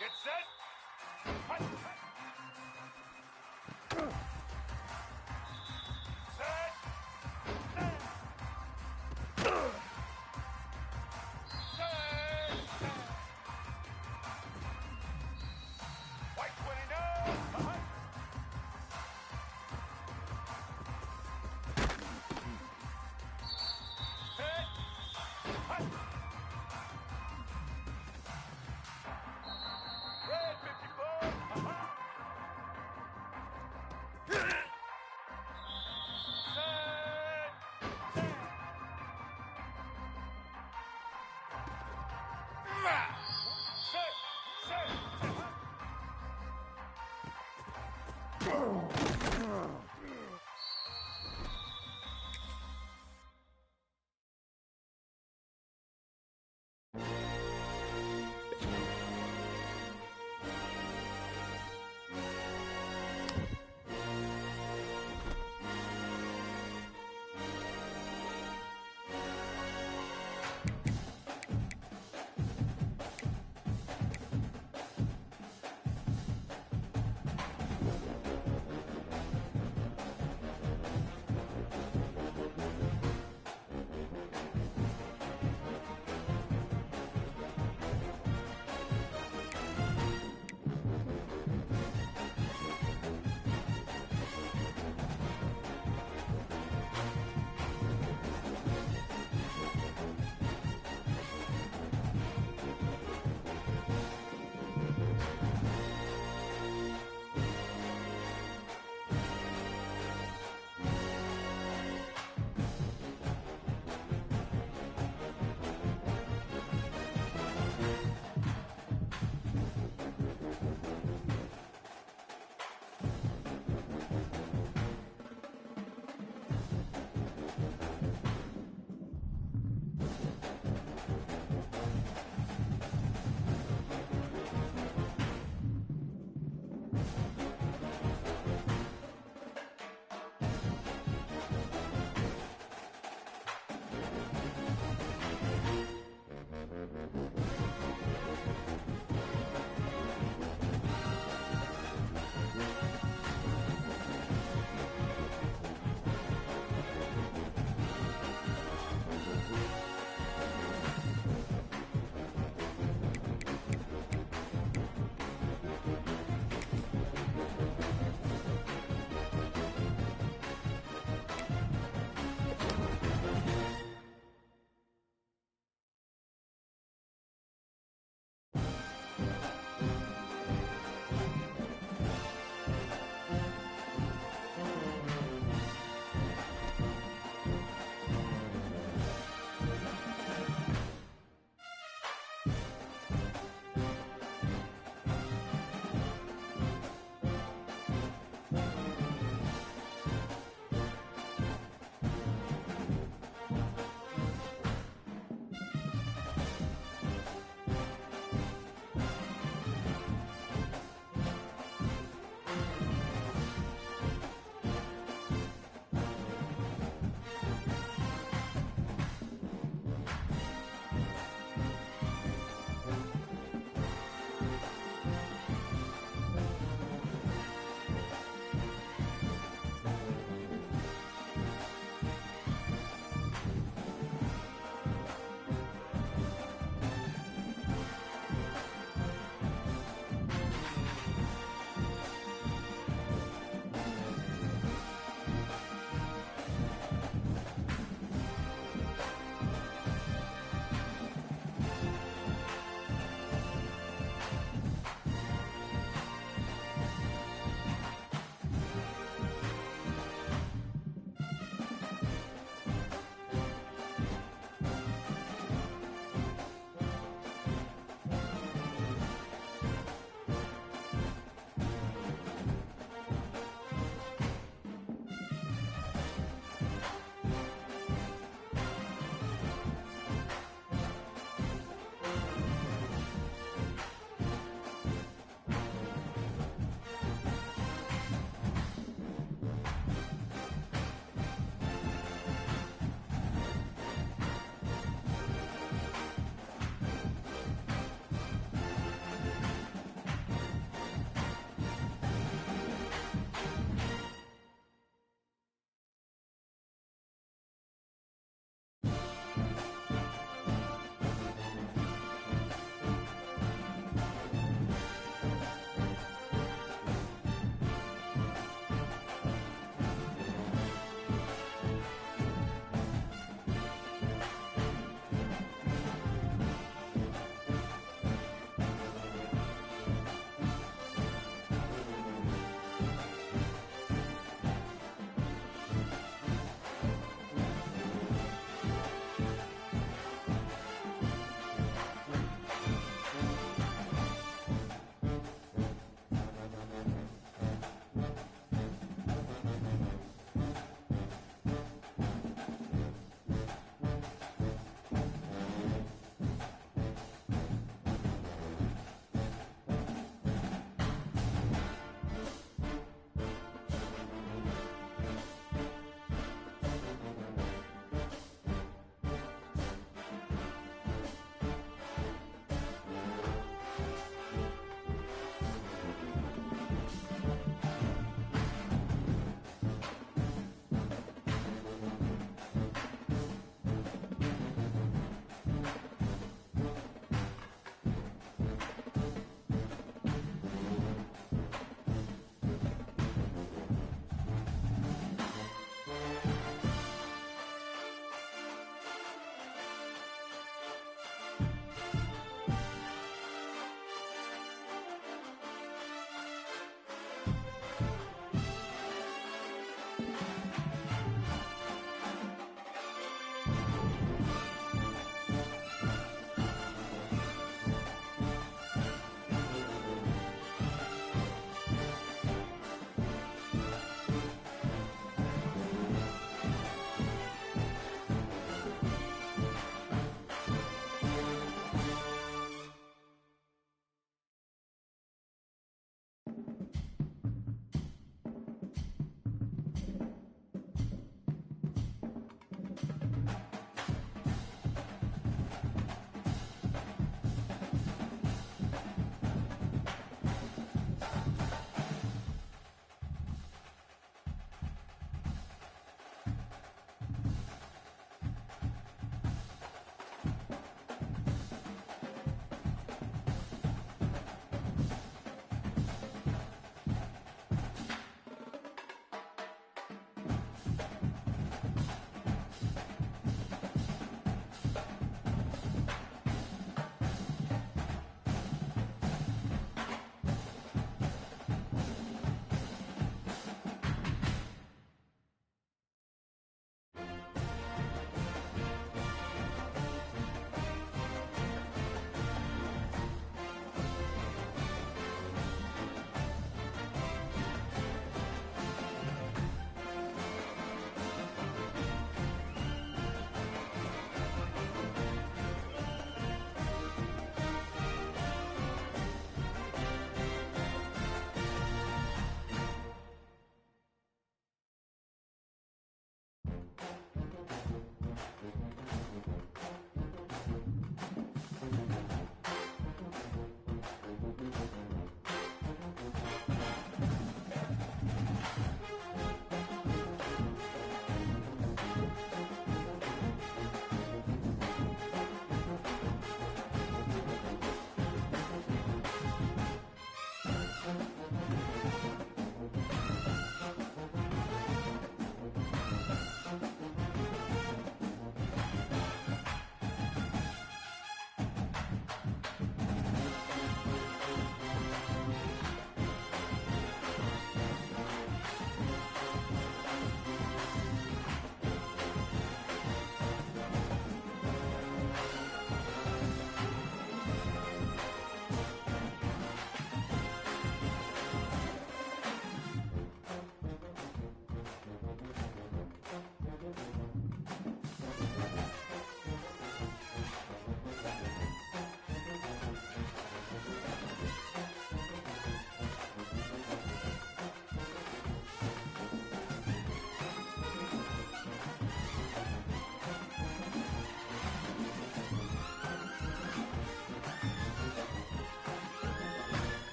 Get set. Set.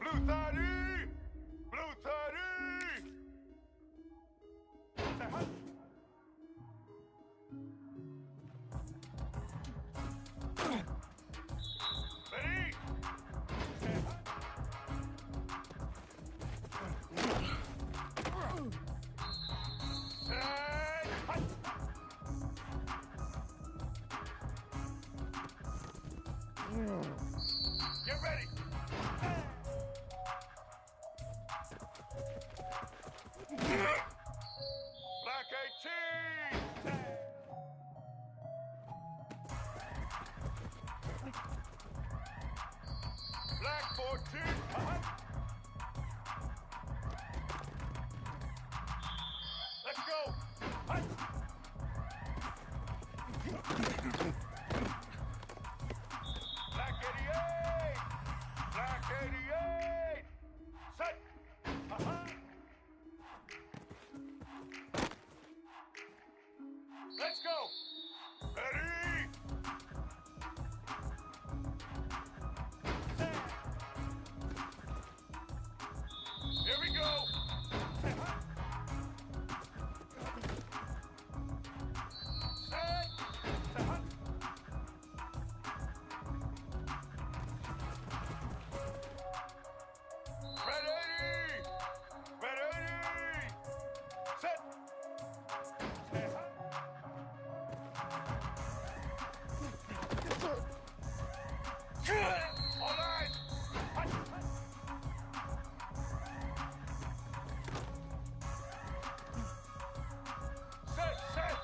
Blue 30! Blue 30! Say hi. Ready? Say hi. Say hi. Get ready. Black 18. Black 14. Let's go. Black 88. Black 88. Set. Let's go. Ready? Set. Here we go. Set. Set. Ready! Ready! Set! All right! Set! Set!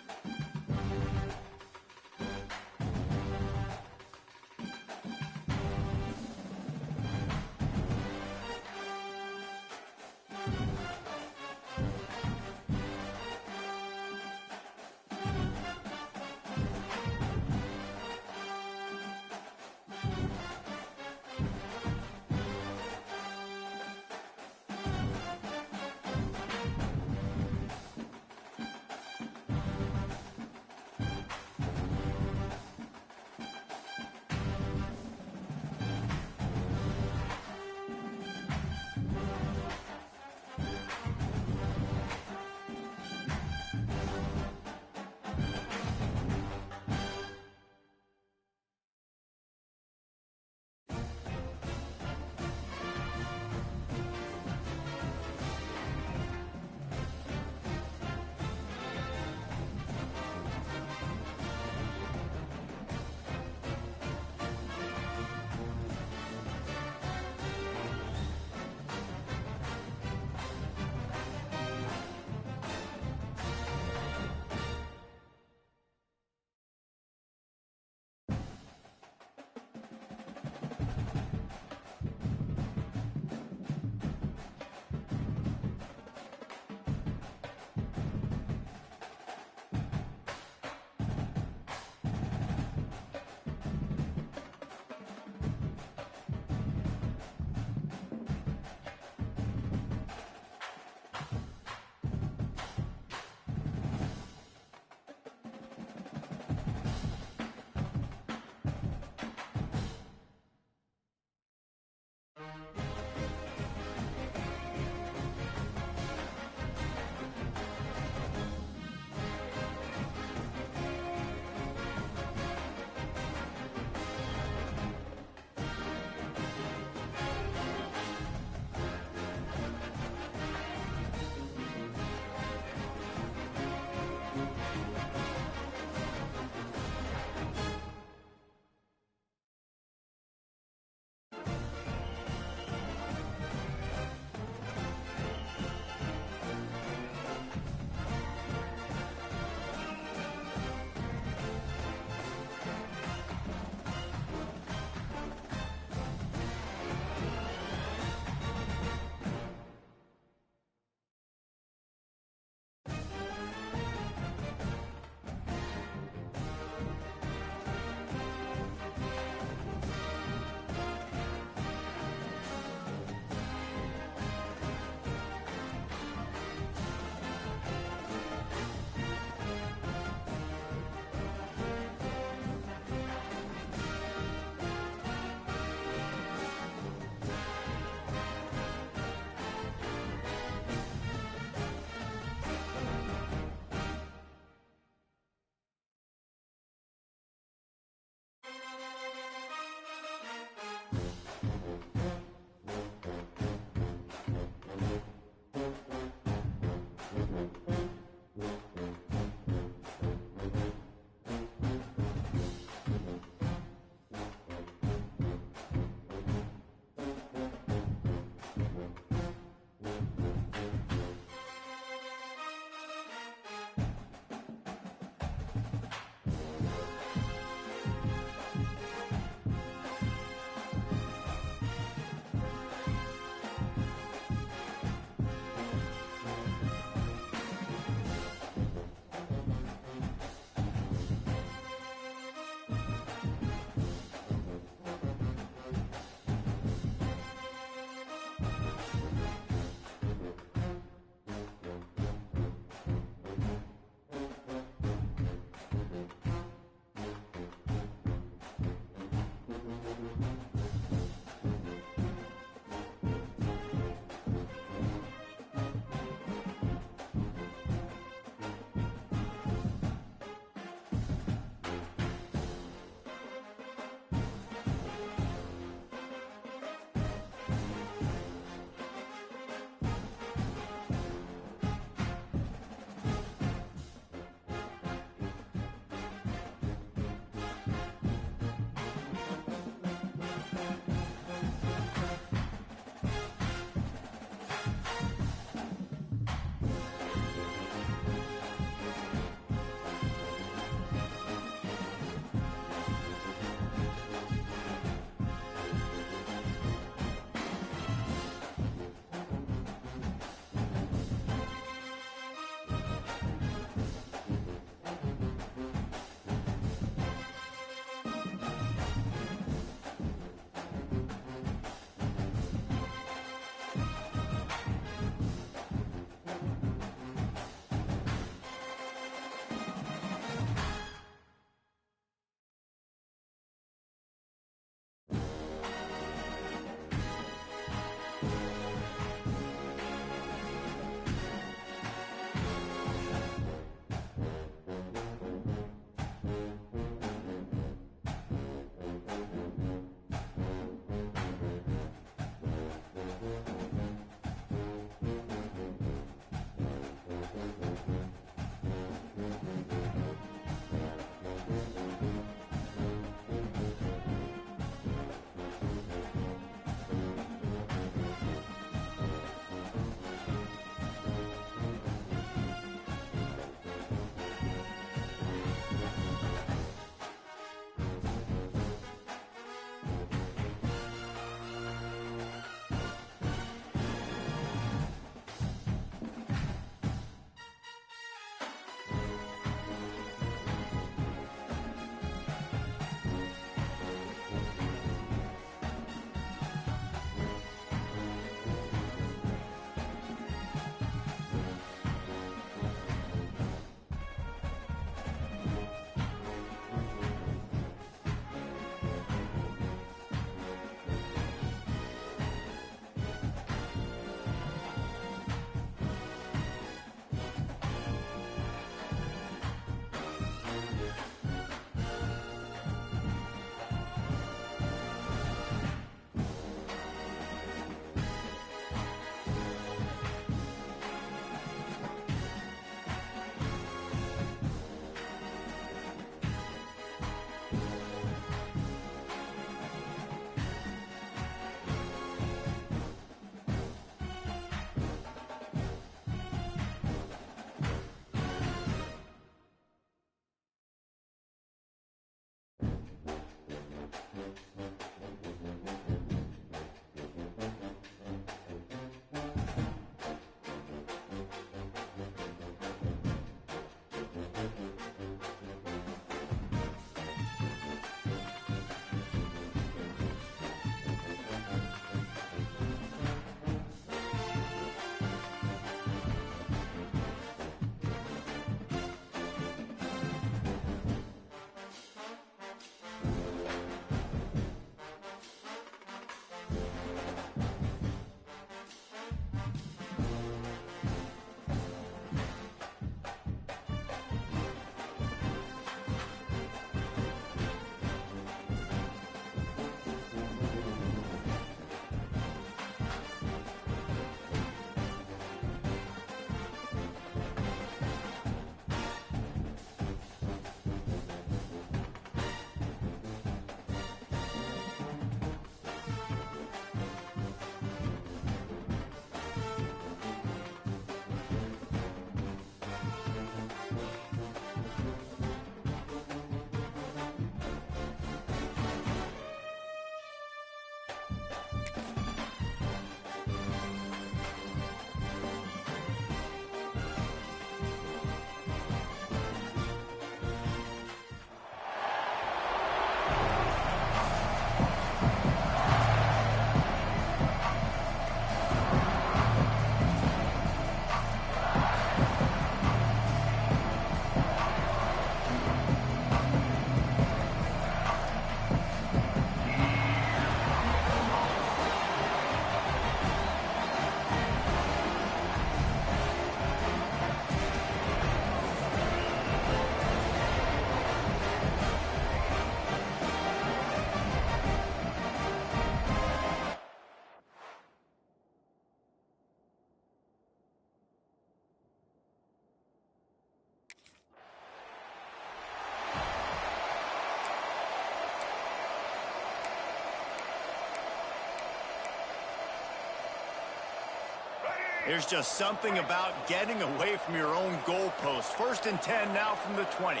There's just something about getting away from your own goalpost. 1st and 10 now from the 20.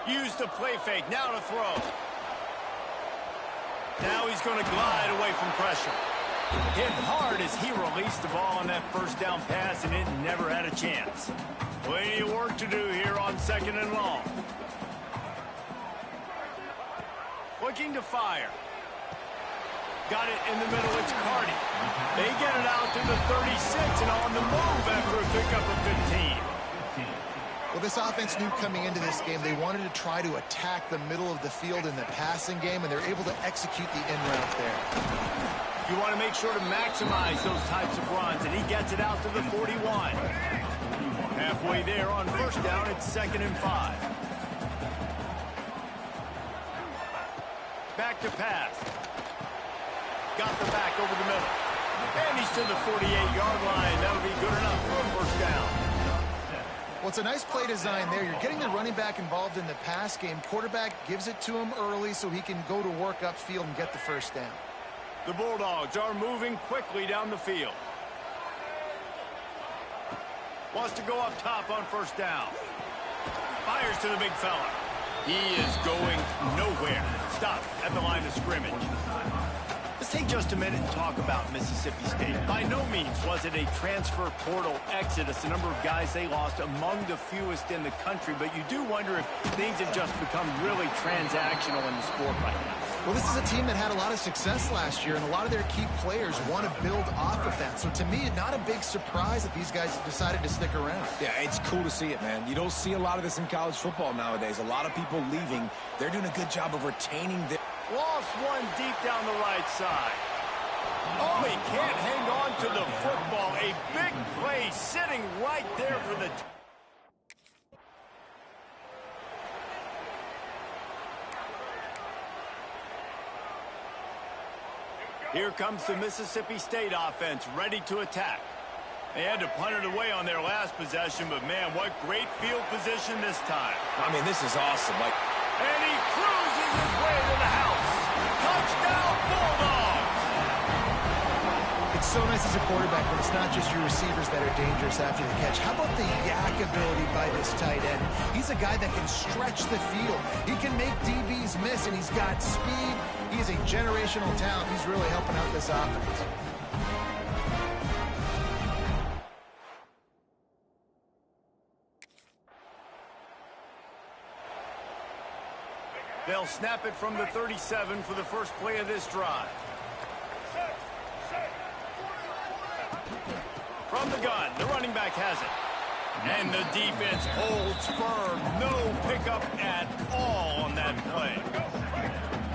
Use the play fake. Now to throw. Now he's going to glide away from pressure. Hit hard as he released the ball on that 1st down pass, and it never had a chance. Plenty of work to do here on 2nd and long. Looking to fire. Got it in the middle. It's Cardi. They get it out to the 36 and on the move after a pickup of 15. Well, this offense knew coming into this game they wanted to try to attack the middle of the field in the passing game, and they're able to execute the in route there. You want to make sure to maximize those types of runs, and he gets it out to the 41. Halfway there on 1st down, it's 2nd and 5. Back to pass. Got the back over the middle. And he's to the 48-yard line. That'll be good enough for a 1st down. Well, it's a nice play design there. You're getting the running back involved in the pass game. Quarterback gives it to him early so he can go to work upfield and get the 1st down. The Bulldogs are moving quickly down the field. Wants to go up top on 1st down. Fires to the big fella. He is going nowhere. Stop at the line of scrimmage. Let's take just a minute and talk about Mississippi State. By no means was it a transfer portal exodus. The number of guys they lost among the fewest in the country, but you do wonder if things have just become really transactional in the sport right now. Well, this is a team that had a lot of success last year, and a lot of their key players want to build off of that. So to me, not a big surprise that these guys decided to stick around. Yeah, it's cool to see it, man. You don't see a lot of this in college football nowadays. A lot of people leaving. They're doing a good job of retaining their... Lost one deep down the right side. Oh, he can't hang on to the football. A big play sitting right there for the... Here comes the Mississippi State offense, ready to attack. They had to punt it away on their last possession, but man, what great field position this time. I mean, this is awesome. And he cruises his way to the house. Touchdown, Bulldogs! It's so nice as a quarterback when it's not just your receivers that are dangerous after the catch. How about the yak ability by this tight end? He's a guy that can stretch the field. He can make DBs miss, and he's got speed. He is a generational talent. He's really helping out this offense. They'll snap it from the 37 for the first play of this drive. From the gun, the running back has it. And the defense holds firm. No pickup at all on that play.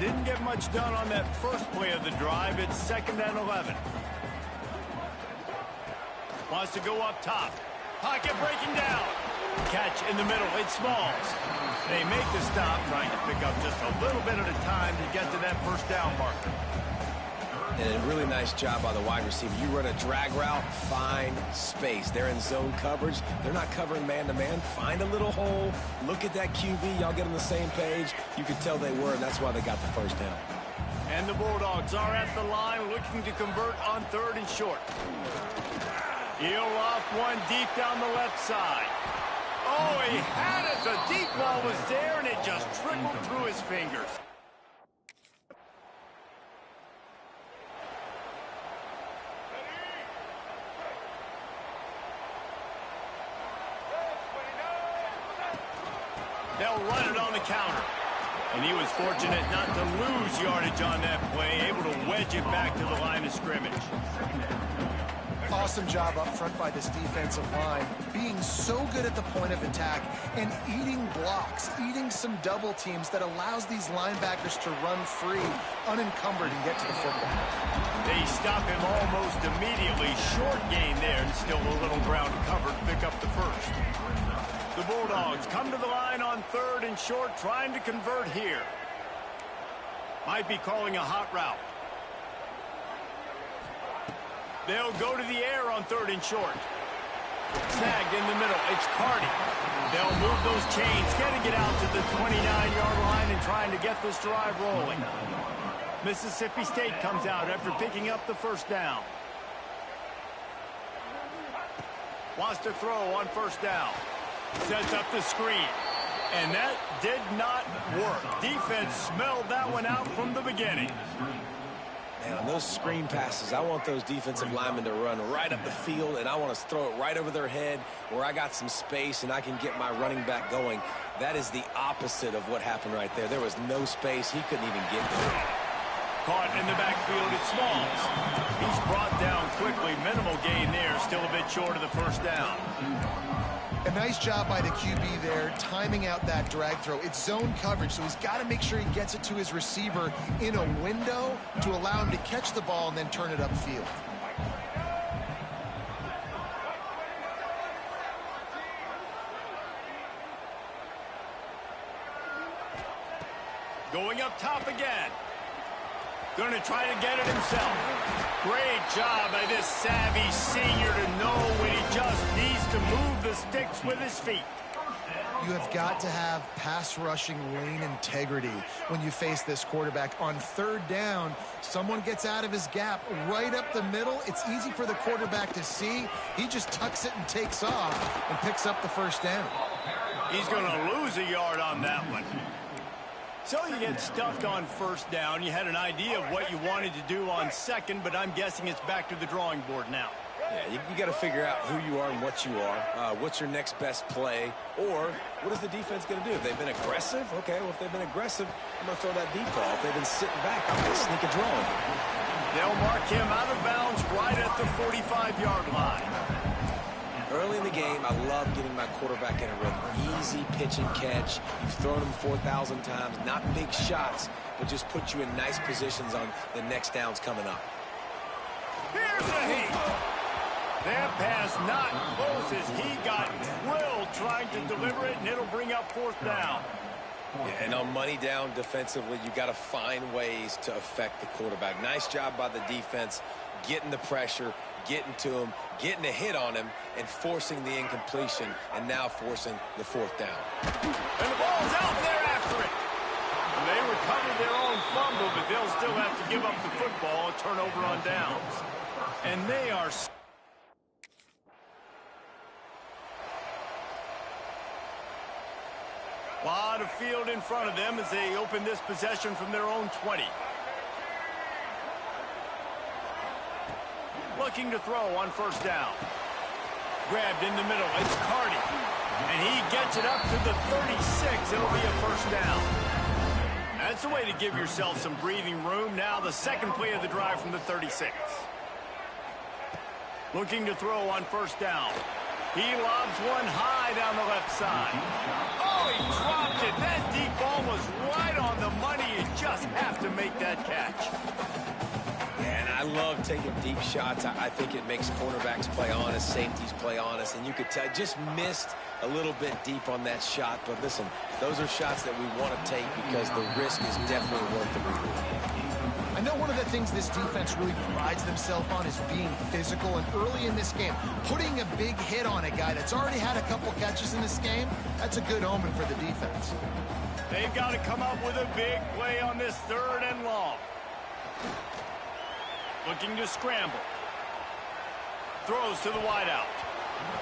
Didn't get much done on that first play of the drive. It's 2nd and 11. Wants to go up top. Pocket breaking down. Catch in the middle. It's Smalls. They make the stop, trying to pick up just a little bit at a time to get to that 1st down marker. And a really nice job by the wide receiver. You run a drag route, find space. They're in zone coverage. They're not covering man-to-man. Find a little hole. Look at that QB. Y'all get on the same page. You could tell they were, and that's why they got the 1st down. And the Bulldogs are at the line looking to convert on 3rd and short. He'll off one deep down the left side. Oh, he had it. The deep ball was there, and it just trickled through his fingers. They'll run it on the counter. And he was fortunate not to lose yardage on that play, able to wedge it back to the line of scrimmage. Awesome job up front by this defensive line, being so good at the point of attack and eating blocks, eating some double teams that allows these linebackers to run free, unencumbered, and get to the football. They stop him almost immediately. Short gain there, and still a little ground covered to pick up the 1st. The Bulldogs come to the line on 3rd and short, trying to convert here. Might be calling a hot route. They'll go to the air on 3rd and short. Snagged in the middle. It's Cardi. They'll move those chains, getting it out to the 29-yard line and trying to get this drive rolling. Mississippi State comes out after picking up the first down. Wants to throw on first down. Sets up the screen. And that did not work. Defense smelled that one out from the beginning. Man, on those screen passes, I want those defensive linemen to run right up the field, and I want to throw it right over their head where I got some space and I can get my running back going. That is the opposite of what happened right there. There was no space. He couldn't even get there. Caught in the backfield, it's Smalls. He's brought down quickly. Minimal gain there, still a bit short of the first down. A nice job by the QB there, timing out that drag throw. It's zone coverage, so he's got to make sure he gets it to his receiver in a window to allow him to catch the ball and then turn it upfield. Going up top again. Going to try to get it himself. Great job by this savvy senior to know when he just needs to move the sticks with his feet. You have got to have pass rushing lane integrity when you face this quarterback. On third down, someone gets out of his gap right up the middle. It's easy for the quarterback to see. He just tucks it and takes off and picks up the first down. He's going to lose a yard on that one. So you get stuffed on first down. You had an idea of what you wanted to do on second, but I'm guessing it's back to the drawing board now. Yeah, you got to figure out who you are and what you are. What's your next best play? Or what is the defense going to do? If they've been aggressive, okay, well, if they've been aggressive, I'm going to throw that deep ball. If they've been sitting back, I'm going to sneak a draw in. They'll mark him out of bounds right at the 45-yard line. Early in the game, I love getting my quarterback in a rhythm. Easy pitch and catch. You've thrown him 4,000 times. Not big shots, but just put you in nice positions on the next downs coming up. Here's a heat. That pass not close as he got drilled trying to deliver it, and it'll bring up fourth down. Yeah, and on money down defensively, you got to find ways to affect the quarterback. Nice job by the defense, getting the pressure, getting to him, getting a hit on him, and forcing the incompletion, and now forcing the fourth down. And the ball's out there after it. They recovered their own fumble, but they'll still have to give up the football, a turnover on downs. And they are... lot of field in front of them as they open this possession from their own 20. Looking to throw on first down. Grabbed in the middle. It's Cardi. And he gets it up to the 36. It'll be a first down. That's a way to give yourself some breathing room. Now the second play of the drive from the 36. Looking to throw on first down. He lobs one high down the left side. Oh, he dropped it. That deep ball was right on the money. You just have to make that catch. And I love taking deep shots. I think it makes cornerbacks play honest, safeties play honest, and you could tell just missed a little bit deep on that shot. But listen, those are shots that we want to take because the risk is definitely worth the reward. I know one of the things this defense really prides themselves on is being physical, and early in this game, putting a big hit on a guy that's already had a couple catches in this game, that's a good omen for the defense. They've got to come up with a big play on this third and long. Looking to scramble. Throws to the wideout.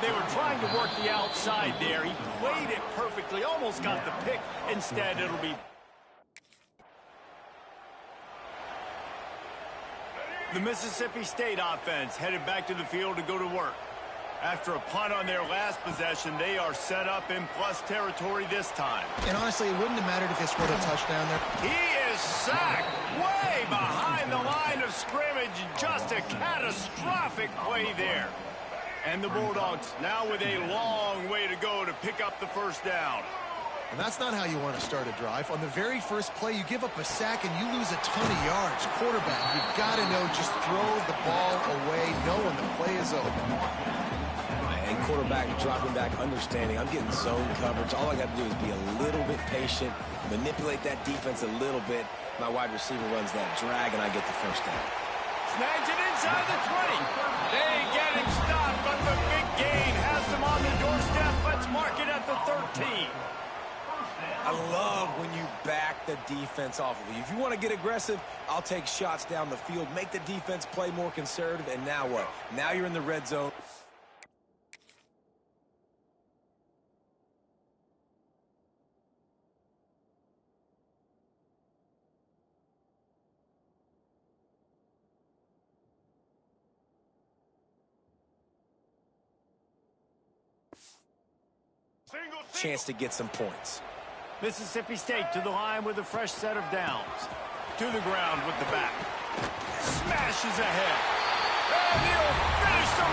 They were trying to work the outside there. He played it perfectly, almost got the pick. Instead, it'll be... The Mississippi State offense headed back to the field to go to work. After a punt on their last possession, they are set up in plus territory this time. And honestly, it wouldn't have mattered if they scored a touchdown there. He is sacked way behind the line of scrimmage. Just a catastrophic play there. And the Bulldogs now with a long way to go to pick up the first down. And that's not how you want to start a drive. On the very first play, you give up a sack and you lose a ton of yards. Quarterback, you've got to know, just throw the ball away, knowing the play is over. And quarterback dropping back, understanding, I'm getting zone coverage. All I got to do is be a little bit patient, manipulate that defense a little bit. My wide receiver runs that drag, and I get the first down. Snags it inside the 20. They get him stopped, but the big gain has back the defense off of you. If you want to get aggressive, I'll take shots down the field, make the defense play more conservative, and now what? Now you're in the red zone. Chance to get some points. Mississippi State to the line with a fresh set of downs. To the ground with the back. Smashes ahead. And he'll finish the...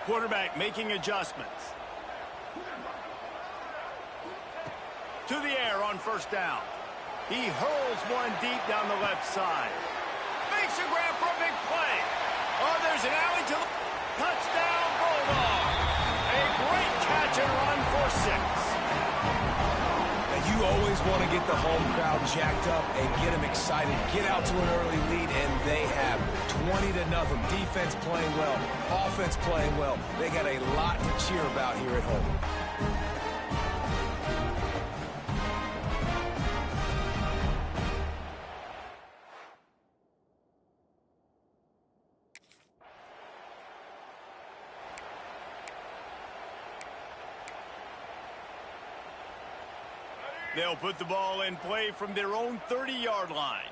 Quarterback making adjustments. To the air on first down. He hurls one deep down the left side. Makes a grab for a big play. Oh, there's an alley to the... Touchdown, Bulldog. A great catch and run for 6. And you always want to get the home crowd jacked up and get them excited. Get out to an early lead, and they have 20-0. Defense playing well. Offense playing well. They got a lot to cheer about here at home. They'll put the ball in play from their own 30-yard line.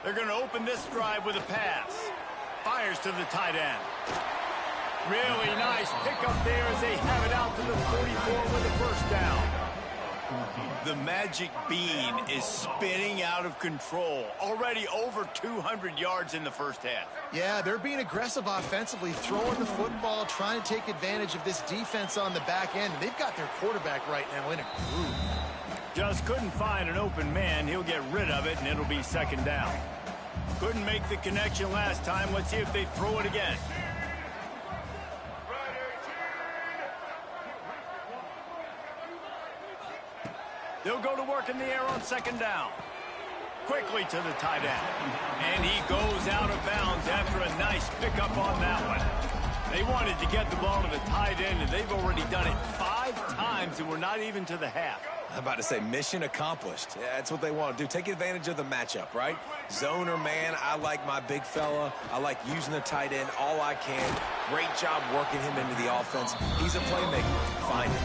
They're going to open this drive with a pass. Fires to the tight end. Really nice pickup there as they have it out to the 44 with a first down. The magic bean is spinning out of control. Already over 200 yards in the first half. Yeah, they're being aggressive offensively, throwing the football, trying to take advantage of this defense on the back end. They've got their quarterback right now in a groove. Just couldn't find an open man. He'll get rid of it, and it'll be second down. Couldn't make the connection last time. Let's see if they throw it again. They'll go to work in the air on second down. Quickly to the tight end. And he goes out of bounds after a nice pickup on that one. They wanted to get the ball to the tight end, and they've already done it 5 times, and we're not even to the half. I'm about to say mission accomplished. Yeah, that's what they want to do. Take advantage of the matchup, right? Zone or man, I like my big fella. I like using the tight end all I can. Great job working him into the offense. He's a playmaker. Find him.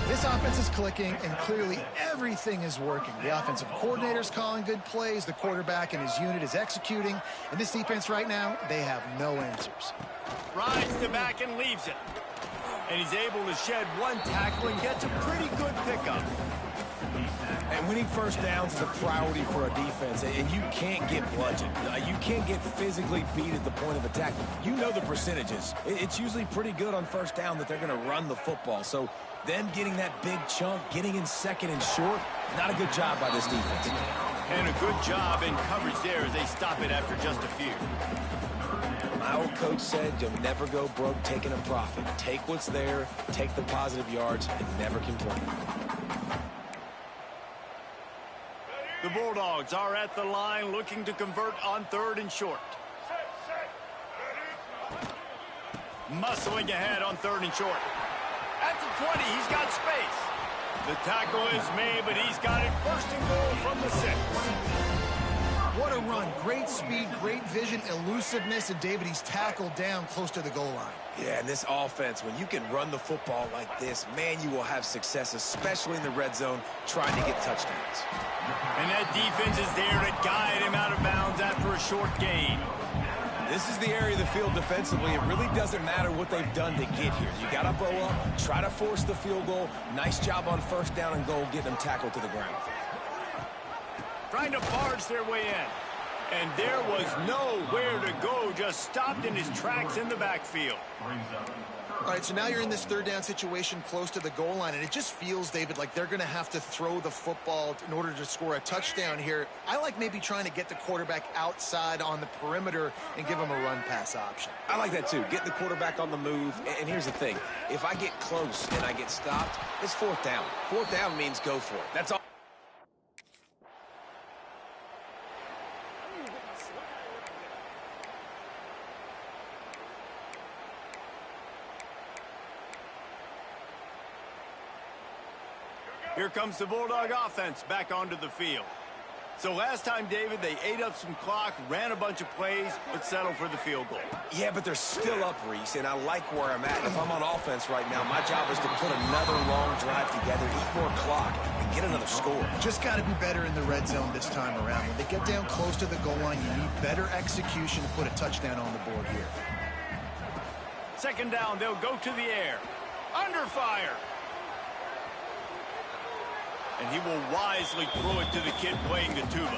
This offense is clicking, and clearly everything is working. The offensive coordinator's calling good plays. The quarterback and his unit is executing. And this defense right now, they have no answers. Rides the back and leaves it. And he's able to shed one tackle and gets a pretty good pickup. And winning first downs is a priority for a defense, and you can't get bludgeoned. You can't get physically beat at the point of attack. You know the percentages. It's usually pretty good on first down that they're going to run the football. So them getting that big chunk, getting in second and short, not a good job by this defense. And a good job in coverage there as they stop it after just a few. My old coach said you'll never go broke taking a profit. Take what's there, take the positive yards, and never complain. The Bulldogs are at the line looking to convert on 3rd and short. Muscling ahead on 3rd and short. At the 20, he's got space. The tackle is made, but he's got it first and goal from the 6. What a run. Great speed, great vision, elusiveness, and David, he's tackled down close to the goal line. Yeah, and this offense, when you can run the football like this, man, you will have success, especially in the red zone, trying to get touchdowns. And that defense is there to guide him out of bounds after a short gain. This is the area of the field defensively. It really doesn't matter what they've done to get here. You got to bow up, try to force the field goal. Nice job on first down and goal, getting them tackled to the ground. Trying to barge their way in. And there was nowhere to go, just stopped in his tracks in the backfield. All right, so now you're in this third down situation close to the goal line, and it just feels, David, like they're going to have to throw the football in order to score a touchdown here. I like maybe trying to get the quarterback outside on the perimeter and give him a run-pass option. I like that too. Get the quarterback on the move. And here's the thing. If I get close and I get stopped, it's fourth down. Fourth down means go for it. That's all. Here comes the Bulldog offense back onto the field. So last time, David, they ate up some clock, ran a bunch of plays, but settled for the field goal. Yeah, but they're still up, Reese, and I like where I'm at. If I'm on offense right now, my job is to put another long drive together, eat more clock, and get another score. Just got to be better in the red zone this time around. When they get down close to the goal line, you need better execution to put a touchdown on the board here. Second down, they'll go to the air. Under fire. And he will wisely throw it to the kid playing the tuba.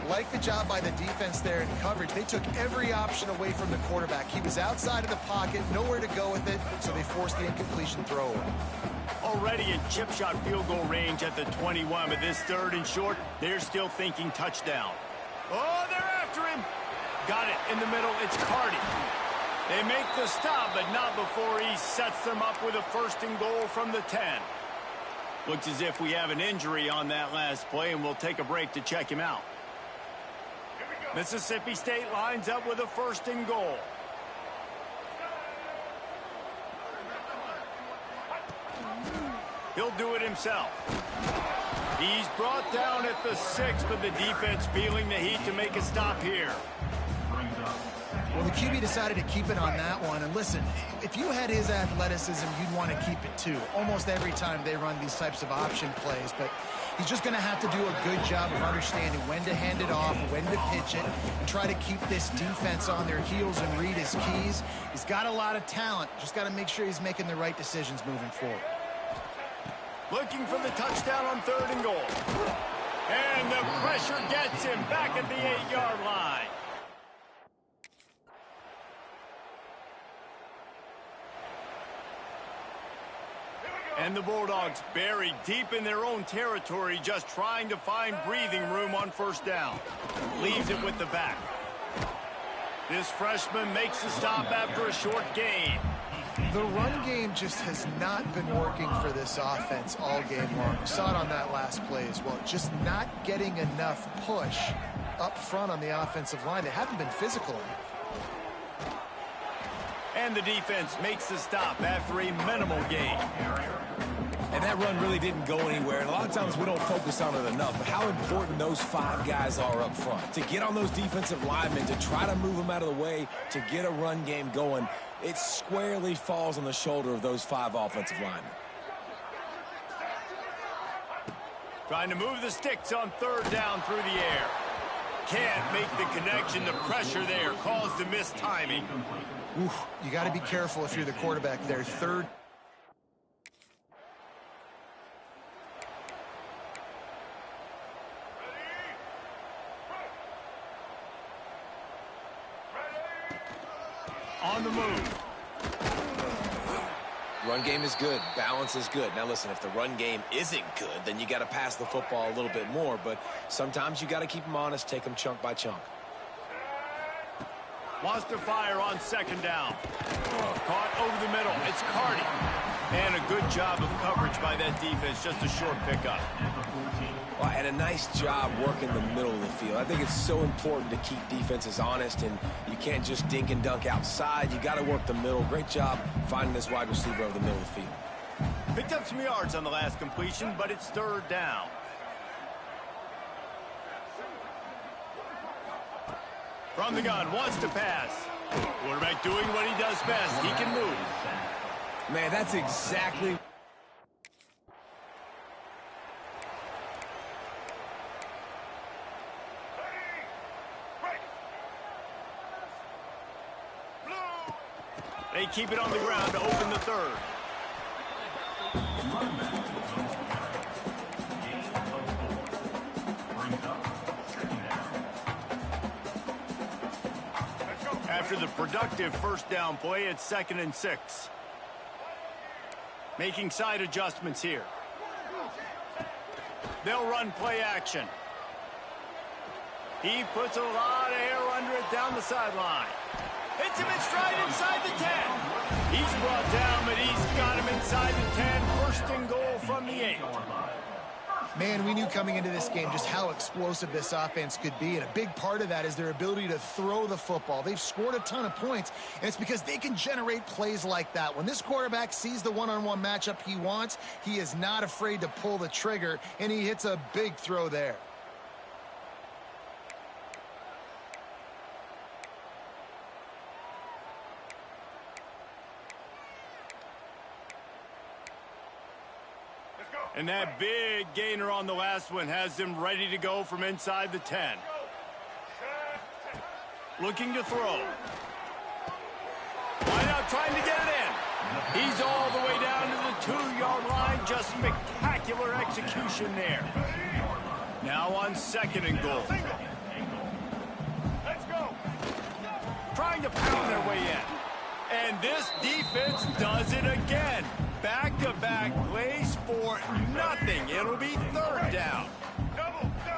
Like the job by the defense there in coverage. They took every option away from the quarterback. He was outside of the pocket, nowhere to go with it, so they forced the incompletion throw. Already in chip shot field goal range at the 21, but this third and short, they're still thinking touchdown. Oh, they're after him. Got it in the middle. It's Cardi. They make the stop, but not before he sets them up with a first and goal from the 10. Looks as if we have an injury on that last play, and we'll take a break to check him out. Mississippi State lines up with a first and goal. He'll do it himself. He's brought down at the 6, but the defense feeling the heat to make a stop here. Well, the QB decided to keep it on that one. And listen, if you had his athleticism, you'd want to keep it too. Almost every time they run these types of option plays. But he's just going to have to do a good job of understanding when to hand it off, when to pitch it, and try to keep this defense on their heels and read his keys. He's got a lot of talent. Just got to make sure he's making the right decisions moving forward. Looking for the touchdown on third and goal. And the pressure gets him back at the 8-yard line. And the Bulldogs buried deep in their own territory, just trying to find breathing room on first down. Leaves it with the back. This freshman makes the stop after a short gain. The run game just has not been working for this offense all game long. We saw it on that last play as well. Just not getting enough push up front on the offensive line. They haven't been physical enough. And the defense makes the stop after a minimal gain. And that run really didn't go anywhere. And a lot of times we don't focus on it enough. But how important those 5 guys are up front. To get on those defensive linemen, to try to move them out of the way, to get a run game going, it squarely falls on the shoulder of those 5 offensive linemen. Trying to move the sticks on third down through the air. Can't make the connection. The pressure there caused the missed timing. Oof, you got to be careful if you're the quarterback there. Third. On the move. Run game is good. Balance is good. Now listen, if the run game isn't good, then you got to pass the football a little bit more. But sometimes you got to keep them honest, take them chunk by chunk. Wants to fire on second down. Caught over the middle. It's Cardi. And a good job of coverage by that defense. Just a short pickup. Well, and a nice job working the middle of the field. I think it's so important to keep defenses honest, and you can't just dink and dunk outside. You got to work the middle. Great job finding this wide receiver over the middle of the field. Picked up some yards on the last completion, but it's third down. From the gun, wants to pass. Quarterback doing what he does best. He can move. Man, that's exactly... They keep it on the ground to open the third. After the productive first down play, it's 2nd and 6. Making side adjustments here. They'll run play action. He puts a lot of air under it down the sideline. Hits him in stride inside the 10. He's brought down, but he's got him inside the 10. First and goal from the 8. Man, we knew coming into this game just how explosive this offense could be, and a big part of that is their ability to throw the football. They've scored a ton of points, and it's because they can generate plays like that. When this quarterback sees the one-on-one matchup he wants, he is not afraid to pull the trigger, and he hits a big throw there. And that big gainer on the last one has him ready to go from inside the 10. Looking to throw. Line out trying to get it in. He's all the way down to the 2-yard line. Just spectacular execution there. Now on second and goal. Let's go. Trying to pound their way in. And this defense does it again. Back-to-back plays for nothing. It'll be third down.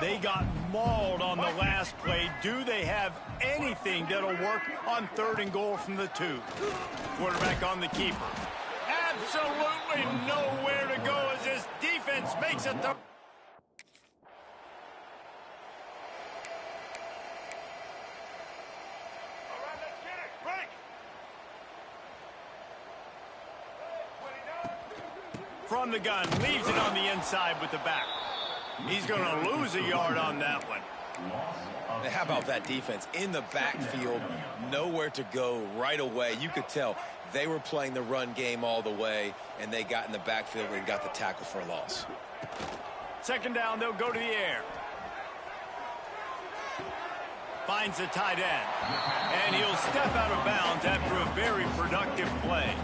They got mauled on the last play. Do they have anything that'll work on third and goal from the 2? Quarterback on the keeper. Absolutely nowhere to go as this defense makes it the... From the gun, leaves it on the inside with the back. He's going to lose a yard on that one. How about that defense? In the backfield, nowhere to go right away. You could tell they were playing the run game all the way, and they got in the backfield and got the tackle for a loss. Second down, they'll go to the air. Finds the tight end. And he'll step out of bounds after a very productive play.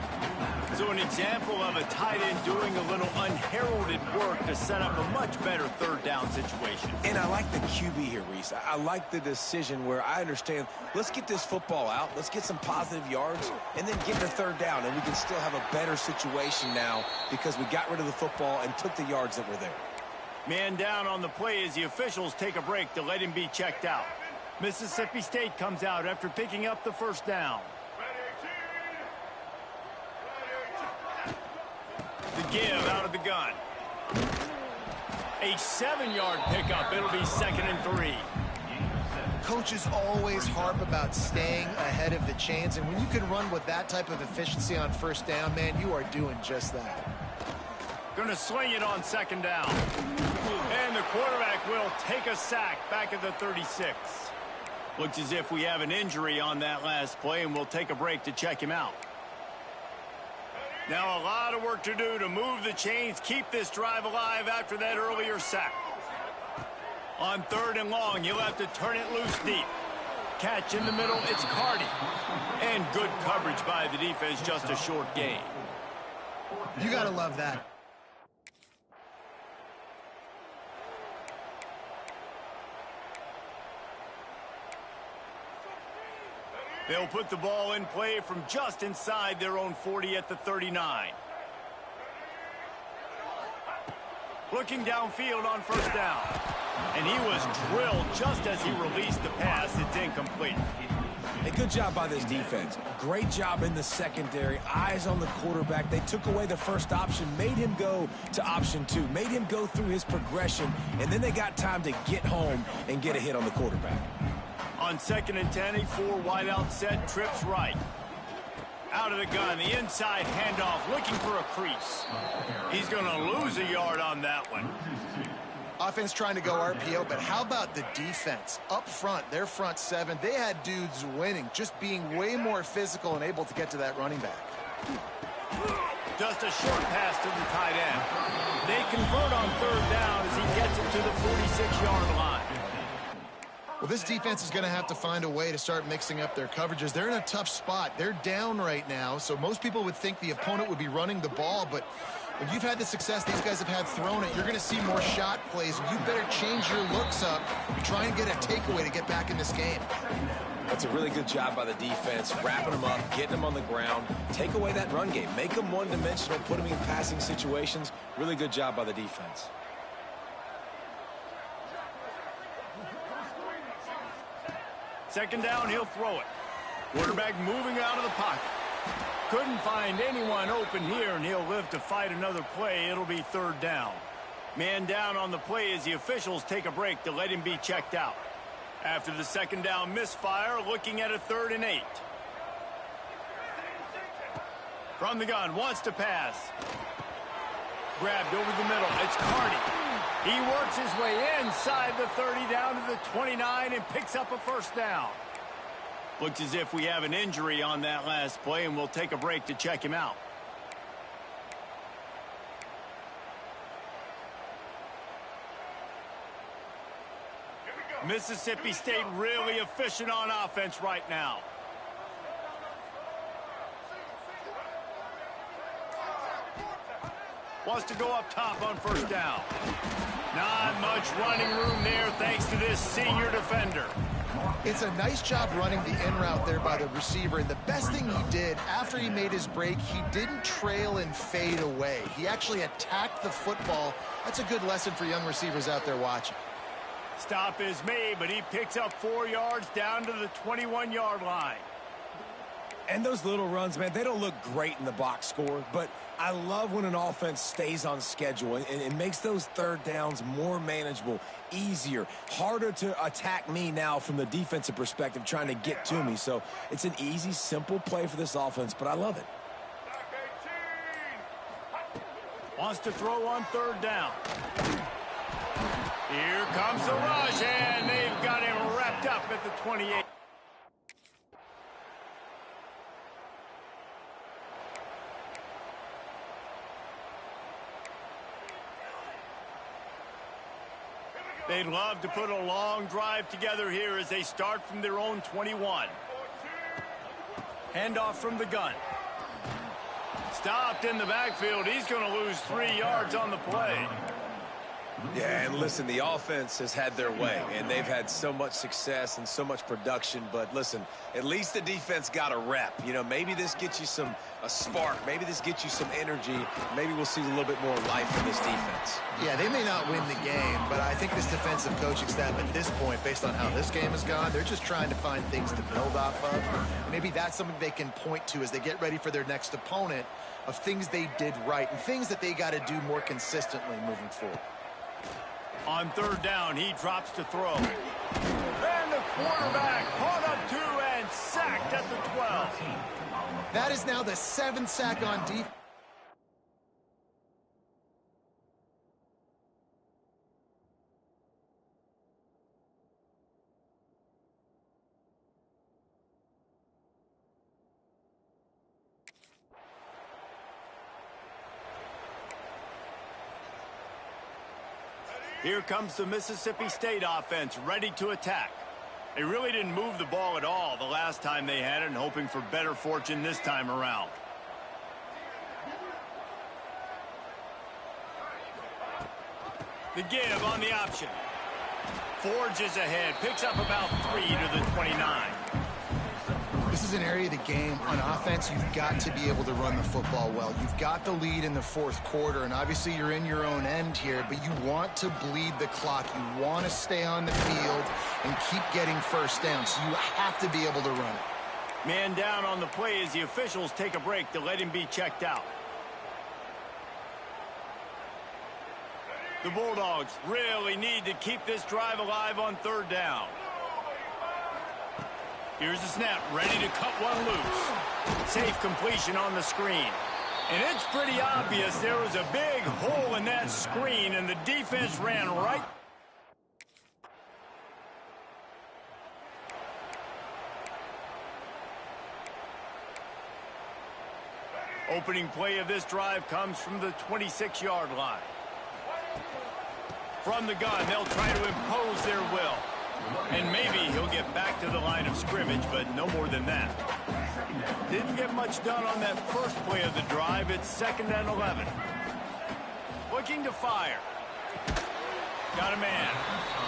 So an example of a tight end doing a little unheralded work to set up a much better third down situation. And I like the QB here, Reese. I like the decision where I understand, let's get this football out, let's get some positive yards, and then get the third down, and we can still have a better situation now because we got rid of the football and took the yards that were there. Man down on the play as the officials take a break to let him be checked out. Mississippi State comes out after picking up the first down. The give out of the gun. A 7-yard pickup. It'll be 2nd and 3. Coaches always harp about staying ahead of the chains, and when you can run with that type of efficiency on first down, man, you are doing just that. Going to swing it on second down. And the quarterback will take a sack back at the 36. Looks as if we have an injury on that last play, and we'll take a break to check him out. Now a lot of work to do to move the chains, keep this drive alive after that earlier sack. On third and long, you'll have to turn it loose deep. Catch in the middle, it's Cardi. And good coverage by the defense, just a short gain. You gotta love that. They'll put the ball in play from just inside their own 40 at the 39. Looking downfield on first down. And he was drilled just as he released the pass. It's incomplete. A good job by this defense. Great job in the secondary. Eyes on the quarterback. They took away the first option, made him go to option 2, made him go through his progression, and then they got time to get home and get a hit on the quarterback. On 2nd and 10, a 4 wide out set, trips right. Out of the gun, the inside handoff, looking for a crease. He's going to lose a yard on that one. Offense trying to go RPO, but how about the defense? Up front, their front 7, they had dudes winning, just being way more physical and able to get to that running back. Just a short pass to the tight end. They convert on third down as he gets it to the 46-yard line. Well, this defense is going to have to find a way to start mixing up their coverages. They're in a tough spot. They're down right now, so most people would think the opponent would be running the ball, but when you've had the success these guys have had throwing it, you're going to see more shot plays. You better change your looks up and try and get a takeaway to get back in this game. That's a really good job by the defense, wrapping them up, getting them on the ground, take away that run game, make them one-dimensional, put them in passing situations. Really good job by the defense. Second down, he'll throw it. Quarterback moving out of the pocket. Couldn't find anyone open here, and he'll live to fight another play. It'll be third down. Man down on the play as the officials take a break to let him be checked out. After the second down misfire, looking at a 3rd and 8. From the gun, wants to pass. Grabbed over the middle. It's Cardi. He works his way inside the 30 down to the 29 and picks up a first down. Looks as if we have an injury on that last play, and we'll take a break to check him out. Mississippi State really efficient on offense right now. Wants to go up top on first down. Not much running room there thanks to this senior defender. It's a nice job running the in route there by the receiver, and the best thing he did after he made his break, he didn't trail and fade away. He actually attacked the football. That's a good lesson for young receivers out there watching. Stop is made, but he picks up 4 yards down to the 21-yard line. And those little runs, man, they don't look great in the box score, but I love when an offense stays on schedule and it makes those third downs more manageable, easier, harder to attack me now from the defensive perspective trying to get to me. So it's an easy, simple play for this offense, but I love it. Wants to throw on third down. Here comes the rush, and they've got him wrapped up at the 28. They'd love to put a long drive together here as they start from their own 21. Handoff from the gun. Stopped in the backfield. He's going to lose 3 yards on the play. Yeah, and listen, the offense has had their way, and they've had so much success and so much production. But listen, at least the defense got a rep. You know, maybe this gets you a spark. Maybe this gets you some energy. Maybe we'll see a little bit more life from this defense. Yeah, they may not win the game, but I think this defensive coaching staff at this point, based on how this game has gone, they're just trying to find things to build off of. Maybe that's something they can point to as they get ready for their next opponent, of things they did right and things that they got to do more consistently moving forward. On third down, he drops to throw. And the quarterback caught up 2 and sacked at the 12. That is now the 7th sack on defense. Here comes the Mississippi State offense, ready to attack. They really didn't move the ball at all the last time they had it, and hoping for better fortune this time around. The give on the option. Forges ahead, picks up about 3 to the 29. This is an area of the game. On offense, you've got to be able to run the football well. You've got the lead in the 4th quarter, and obviously you're in your own end here, but you want to bleed the clock. You want to stay on the field and keep getting first down, so you have to be able to run it. Man down on the play as the officials take a break to let him be checked out. The Bulldogs really need to keep this drive alive on third down. Here's the snap, ready to cut one loose. Safe completion on the screen. And it's pretty obvious there was a big hole in that screen, and the defense ran right. Opening play of this drive comes from the 26-yard line. From the gun, they'll try to impose their will. And maybe he'll get back to the line of scrimmage, but no more than that. Didn't get much done on that first play of the drive. It's 2nd and 11. Looking to fire. Got a man.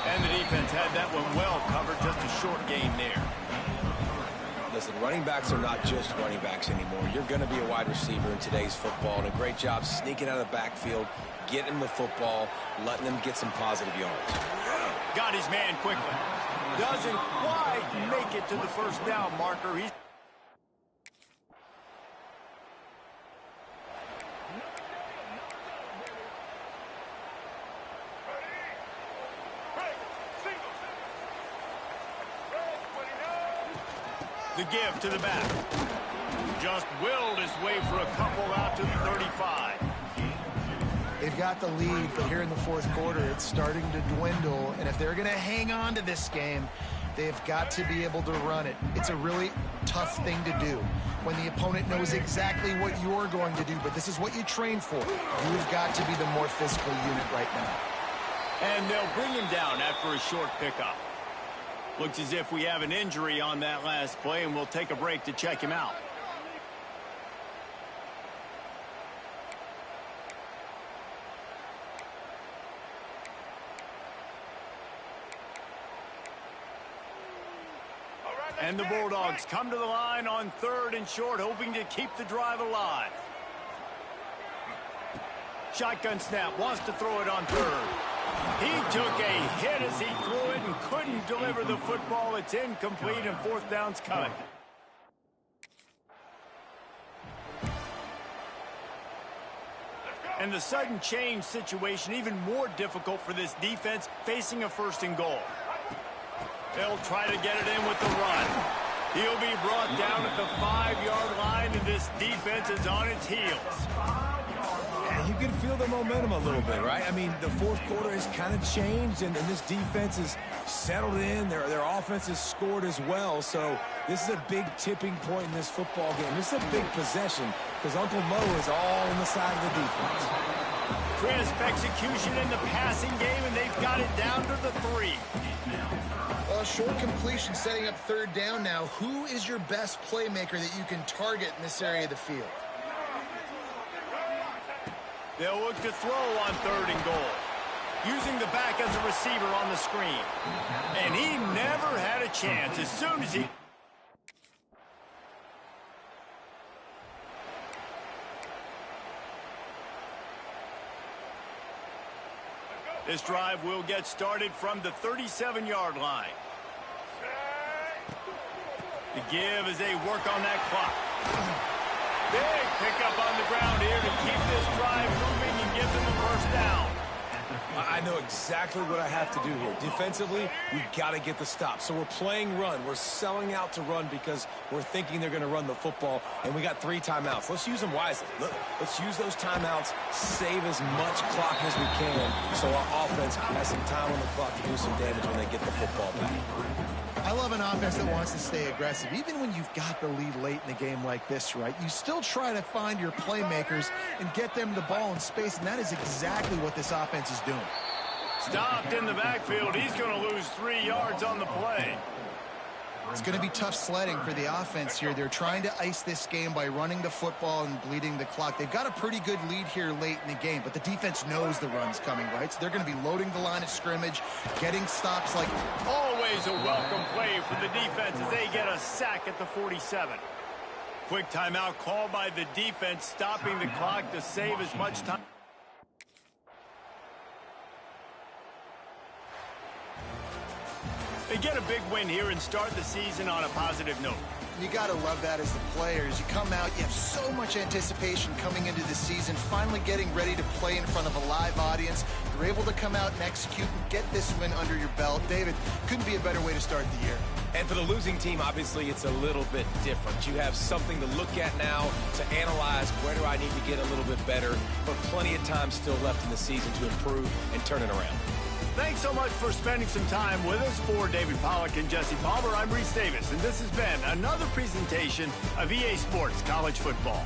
And the defense had that one well covered. Just a short gain there. Listen, running backs are not just running backs anymore. You're going to be a wide receiver in today's football, and a great job sneaking out of the backfield, getting him the football, letting them get some positive yards. Got his man quickly. Doesn't quite make it to the first down marker. He's the give to the back. Just willed his way for a couple out to the 35. They've got the lead, but here in the fourth quarter, it's starting to dwindle. And if they're going to hang on to this game, they've got to be able to run it. It's a really tough thing to do when the opponent knows exactly what you're going to do, but this is what you train for. You've got to be the more physical unit right now. And they'll bring him down after a short pickup. Looks as if we have an injury on that last play, and we'll take a break to check him out. And the Bulldogs come to the line on 3rd and short, hoping to keep the drive alive. Shotgun snap, wants to throw it on 3rd. He took a hit as he threw it and couldn't deliver the football. It's incomplete, and 4th down's coming. And the sudden change situation even more difficult for this defense facing a 1st and goal. They'll try to get it in with the run. He'll be brought down at the 5-yard line, and this defense is on its heels. You can feel the momentum a little bit, right? I mean, the fourth quarter has kind of changed, and this defense is settled in. Their offense has scored as well, so this is a big tipping point in this football game. This is a big possession because Uncle Mo is all on the side of the defense. Crisp execution in the passing game, and they've got it down to the 3. Short completion setting up 3rd down now. Who is your best playmaker that you can target in this area of the field? They'll look to throw on 3rd and goal. Using the back as a receiver on the screen. And he never had a chance as soon as he... This drive will get started from the 37-yard line. The give as they work on that clock. Big pickup on the ground here to keep this drive moving and give them the 1st down. I know exactly what I have to do here. Defensively, we've got to get the stop. So we're playing run. We're selling out to run because we're thinking they're going to run the football, and we got 3 timeouts. Let's use them wisely. Let's use those timeouts, save as much clock as we can so our offense has some time on the clock to do some damage when they get the football back. I love an offense that wants to stay aggressive. Even when you've got the lead late in the game like this, right, you still try to find your playmakers and get them the ball in space, and that is exactly what this offense is doing. Stopped in the backfield. He's going to lose 3 yards on the play. It's going to be tough sledding for the offense here. They're trying to ice this game by running the football and bleeding the clock. They've got a pretty good lead here late in the game, but the defense knows the run's coming, right? So they're going to be loading the line of scrimmage, getting stops like... Always a welcome play for the defense as they get a sack at the 47. Quick timeout called by the defense, stopping the clock to save as much time. They get a big win here and start the season on a positive note. You got to love that as the players. You come out, you have so much anticipation coming into the season, finally getting ready to play in front of a live audience. You're able to come out and execute and get this win under your belt. David, couldn't be a better way to start the year. And for the losing team, obviously, it's a little bit different. You have something to look at now to analyze where do I need to get a little bit better, but plenty of time still left in the season to improve and turn it around. Thanks so much for spending some time with us. For David Pollack and Jesse Palmer, I'm Reese Davis, and this has been another presentation of EA Sports College Football.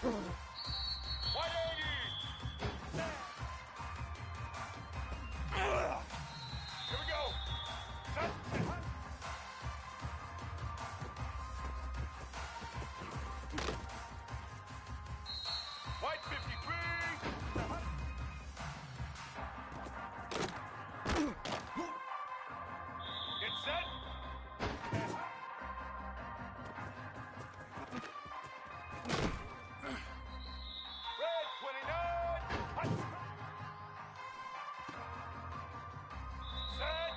Here we go. Set. White 53. Get set. Red 29. Hut. Set.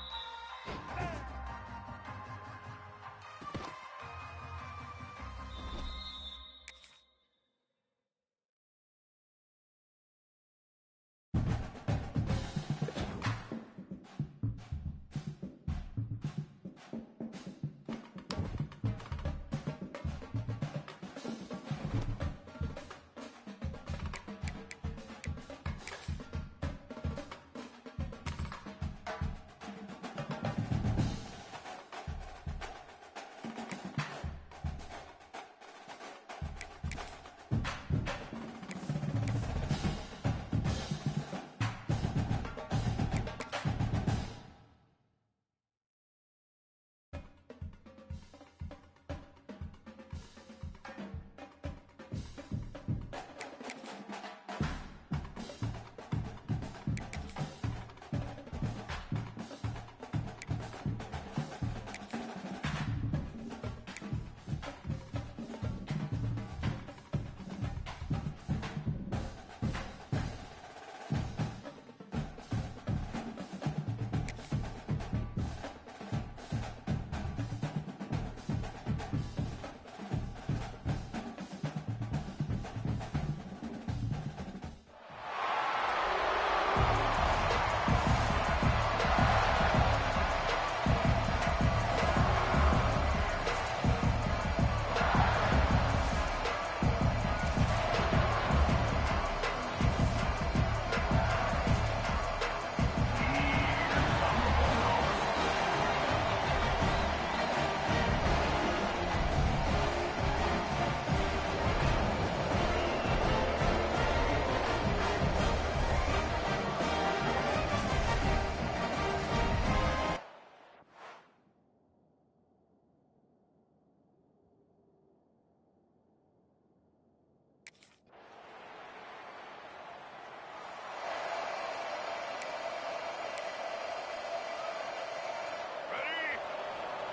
Ready?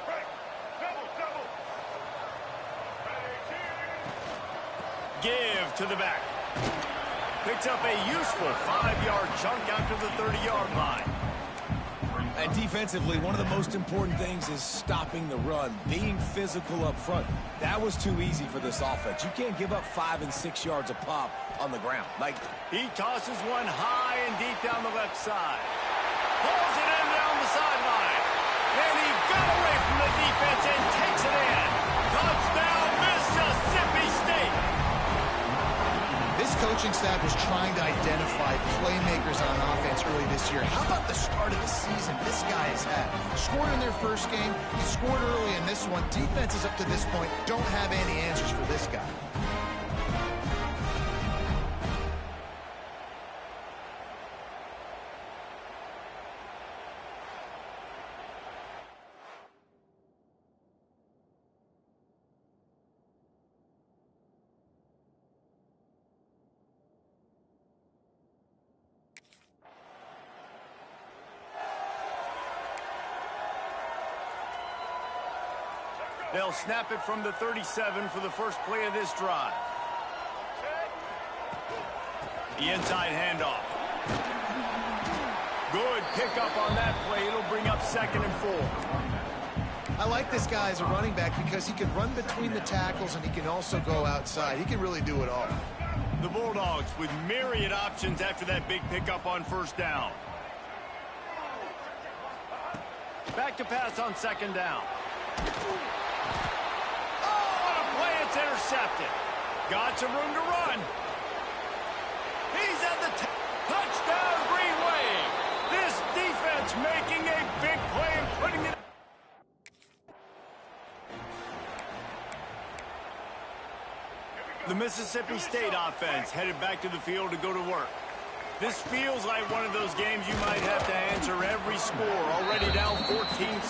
Break. Double, double. Ready, team. Give to the back. Picks up a useful 5-yard chunk after the 30-yard line. And defensively, one of the most important things is stopping the run, being physical up front. That was too easy for this offense. You can't give up 5 and 6 yards a pop on the ground. Like, he tosses one high and deep down the left side. Pulls it in down the sideline. And he got away from the defense and takes it in. Touchdown, Mississippi State. This coaching staff was trying to identify playmakers on offense early this year. How about the start of the season this guy has had? Scored in their first game. He scored early in this one. Defenses up to this point don't have any answers for this guy. They'll snap it from the 37 for the first play of this drive. The inside handoff. Good pickup on that play. It'll bring up 2nd and 4. I like this guy as a running back because he can run between the tackles and he can also go outside. He can really do it all. The Bulldogs with myriad options after that big pickup on 1st down. Back to pass on 2nd down. It's intercepted. Got some room to run. He's at the touchdown, Green Wave. This defense making a big play and putting it. Here we The Mississippi State offense headed back to the field to go to work. This feels like one of those games you might have to answer every score. Already down 14-7.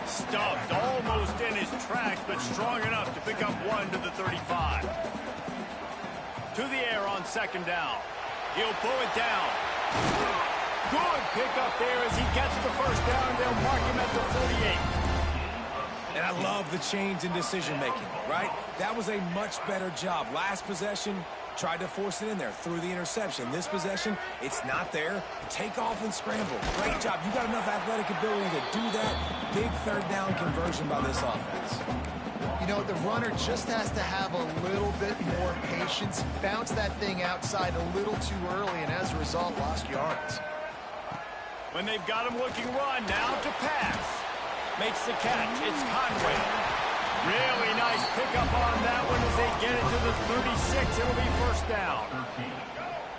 Stuffed almost in his tracks, but strong enough to pick up one to the 35. To the air on second down. He'll pull it down. Good pickup there as he gets the first down. They'll mark him at the 48. And I love the change in decision-making, right? That was a much better job. Last possession, tried to force it in there, threw the interception. This possession, it's not there. Take off and scramble. Great job. You got enough athletic ability to do that. Big third down conversion by this offense. You know, the runner just has to have a little bit more patience, bounce that thing outside a little too early, and as a result, lost yards. When they've got him looking run, now to pass. Makes the catch. It's Conway. Really nice pickup on that one as they get it to the 36. It'll be first down.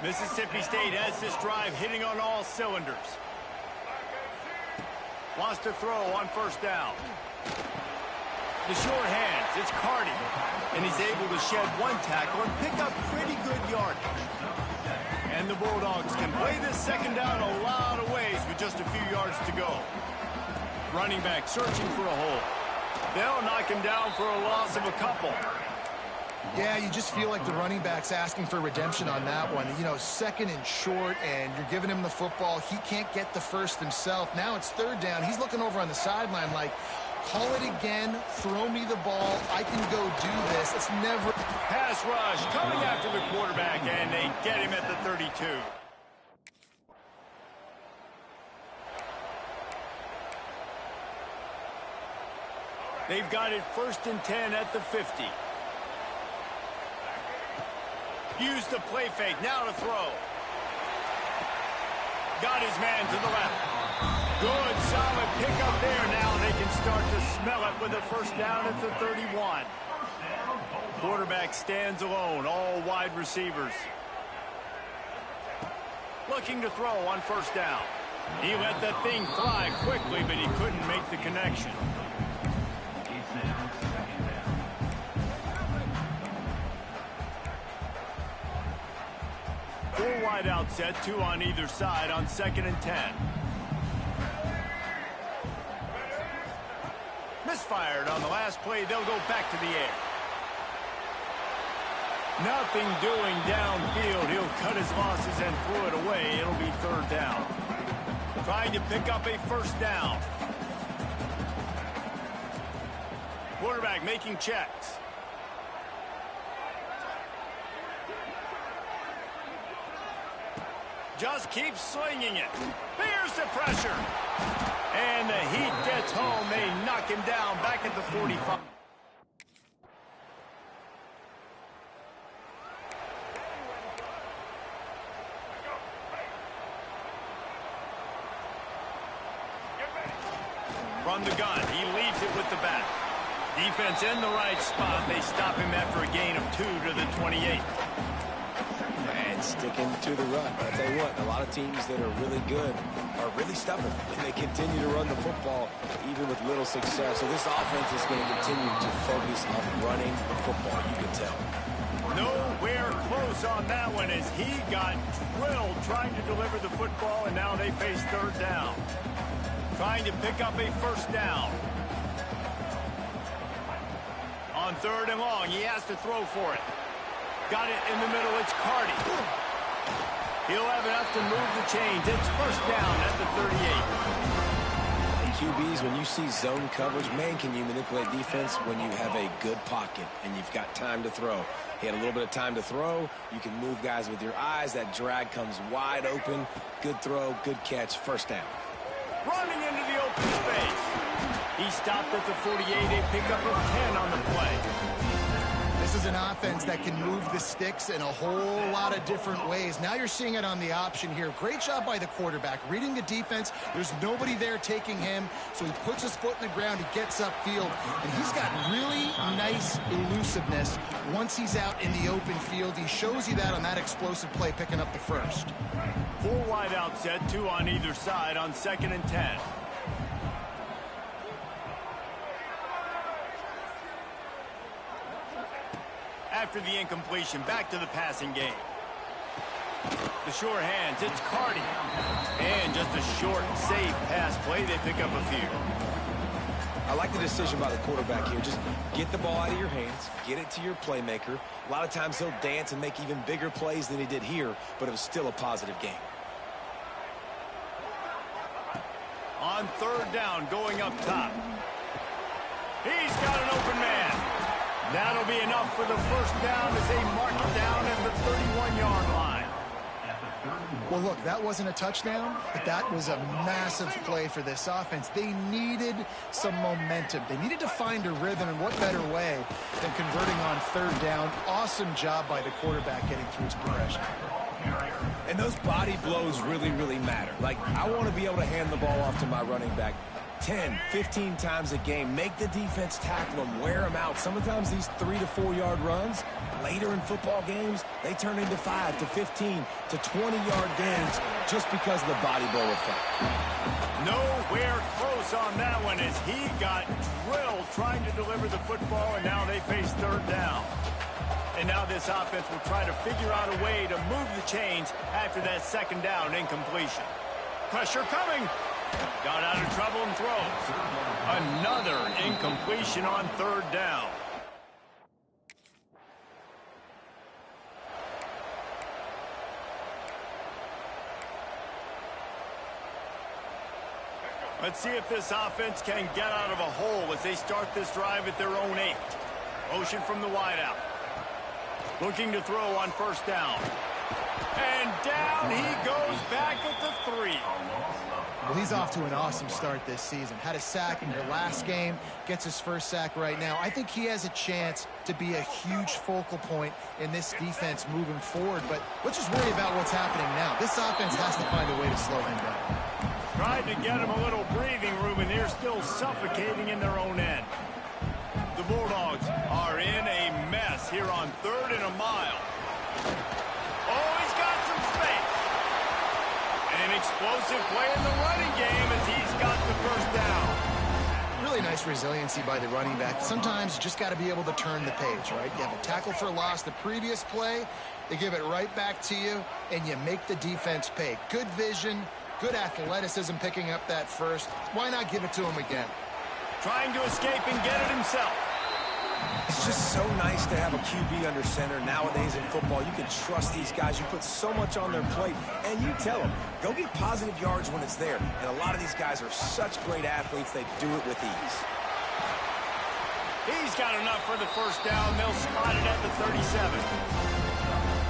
Mississippi State has this drive hitting on all cylinders. Wants to throw on first down. The short hands, it's Cardi. And he's able to shed one tackle and pick up pretty good yardage. And the Bulldogs can play this second down a lot of ways with just a few yards to go. Running back searching for a hole. They'll knock him down for a loss of a couple. Yeah, you just feel like the running back's asking for redemption on that one. You know, second and short, and you're giving him the football. He can't get the first himself. Now it's third down. He's looking over on the sideline like, call it again, throw me the ball, I can go do this. It's never... Pass rush coming after the quarterback, and they get him at the 32. They've got it first and 10 at the 50. Use the play fake, now to throw. Got his man to the left. Good, solid pickup there. Now they can start to smell it with a first down at the 31. Quarterback stands alone, all wide receivers. Looking to throw on first down. He let that thing fly quickly, but he couldn't make the connection. Four wide out set, two on either side on second and 10. Misfired on the last play. They'll go back to the air. Nothing doing downfield. He'll cut his losses and throw it away. It'll be third down. Trying to pick up a first down. Quarterback making checks. Just keeps slinging it. Here's the pressure. And the heat gets home. They knock him down back at the 45. From the gun, he leaves it with the back. Defense in the right spot. They stop him after a gain of 2 to the 28. And sticking to the run. I'll tell you what, a lot of teams that are really good are really stubborn, and they continue to run the football even with little success. So this offense is going to continue to focus on running the football, you can tell. Nowhere close on that one as he got drilled trying to deliver the football, and now they face third down. Trying to pick up a first down. On third and long, he has to throw for it. Got it in the middle, it's Cardi. He'll have enough to move the chains. It's first down at the 38. And QBs, when you see zone coverage, man, can you manipulate defense when you have a good pocket and you've got time to throw. He had a little bit of time to throw. You can move guys with your eyes. That drag comes wide open. Good throw, good catch, first down. Running into the open space. He stopped at the 48, a pickup of 10 on the play. This is an offense that can move the sticks in a whole lot of different ways. Now you're seeing it on the option here. Great job by the quarterback. Reading the defense, there's nobody there taking him, so he puts his foot in the ground, he gets upfield, and he's got really nice elusiveness once he's out in the open field. He shows you that on that explosive play, picking up the first. Four wide out set, two on either side on second and 10. after the incompletion, back to the passing game. The sure hands, it's Cardi. And just a short, safe pass play, they pick up a few. I like the decision by the quarterback here. Just get the ball out of your hands, get it to your playmaker. A lot of times he'll dance and make even bigger plays than he did here, but it was still a positive game. On third down, going up top. He's got an open man. That'll be enough for the first down as they mark it down at the 31-yard line. Well, look, that wasn't a touchdown, but that was a massive play for this offense. They needed some momentum. They needed to find a rhythm, and what better way than converting on third down. Awesome job by the quarterback getting through his progression. And those body blows really, really matter. Like, I want to be able to hand the ball off to my running back 10, 15 times a game. Make the defense tackle them, wear them out. Sometimes these 3 to 4 yard runs, later in football games, they turn into 5 to 15 to 20-yard gains just because of the body blow effect. Nowhere close on that one as he got drilled trying to deliver the football, and now they face third down. And now this offense will try to figure out a way to move the chains after that second down incompletion. Pressure coming. Got out of trouble and throws. Another incompletion on third down. Let's see if this offense can get out of a hole as they start this drive at their own 8. Motion from the wideout. Looking to throw on first down. And down he goes back at the 3. Well, he's off to an awesome start this season. Had a sack in their last game, gets his first sack right now. I think he has a chance to be a huge focal point in this defense moving forward, but let's just worry about what's happening now. This offense has to find a way to slow him down. Tried to get him a little breathing room, and they're still suffocating in their own end. The Bulldogs are in a mess here on 3rd and a mile. Oh, he's got some space. An explosive play in the running game as he's got the first down. Really nice resiliency by the running back. Sometimes you just got to be able to turn the page, right? You have a tackle for loss the previous play, they give it right back to you, and you make the defense pay. Good vision, good athleticism picking up that first. Why not give it to him again? Trying to escape and get it himself. It's just so nice to have a QB under center. Nowadays in football, you can trust these guys. You put so much on their plate, and you tell them, go get positive yards when it's there. And a lot of these guys are such great athletes, they do it with ease. He's got enough for the first down. They'll spot it at the 37.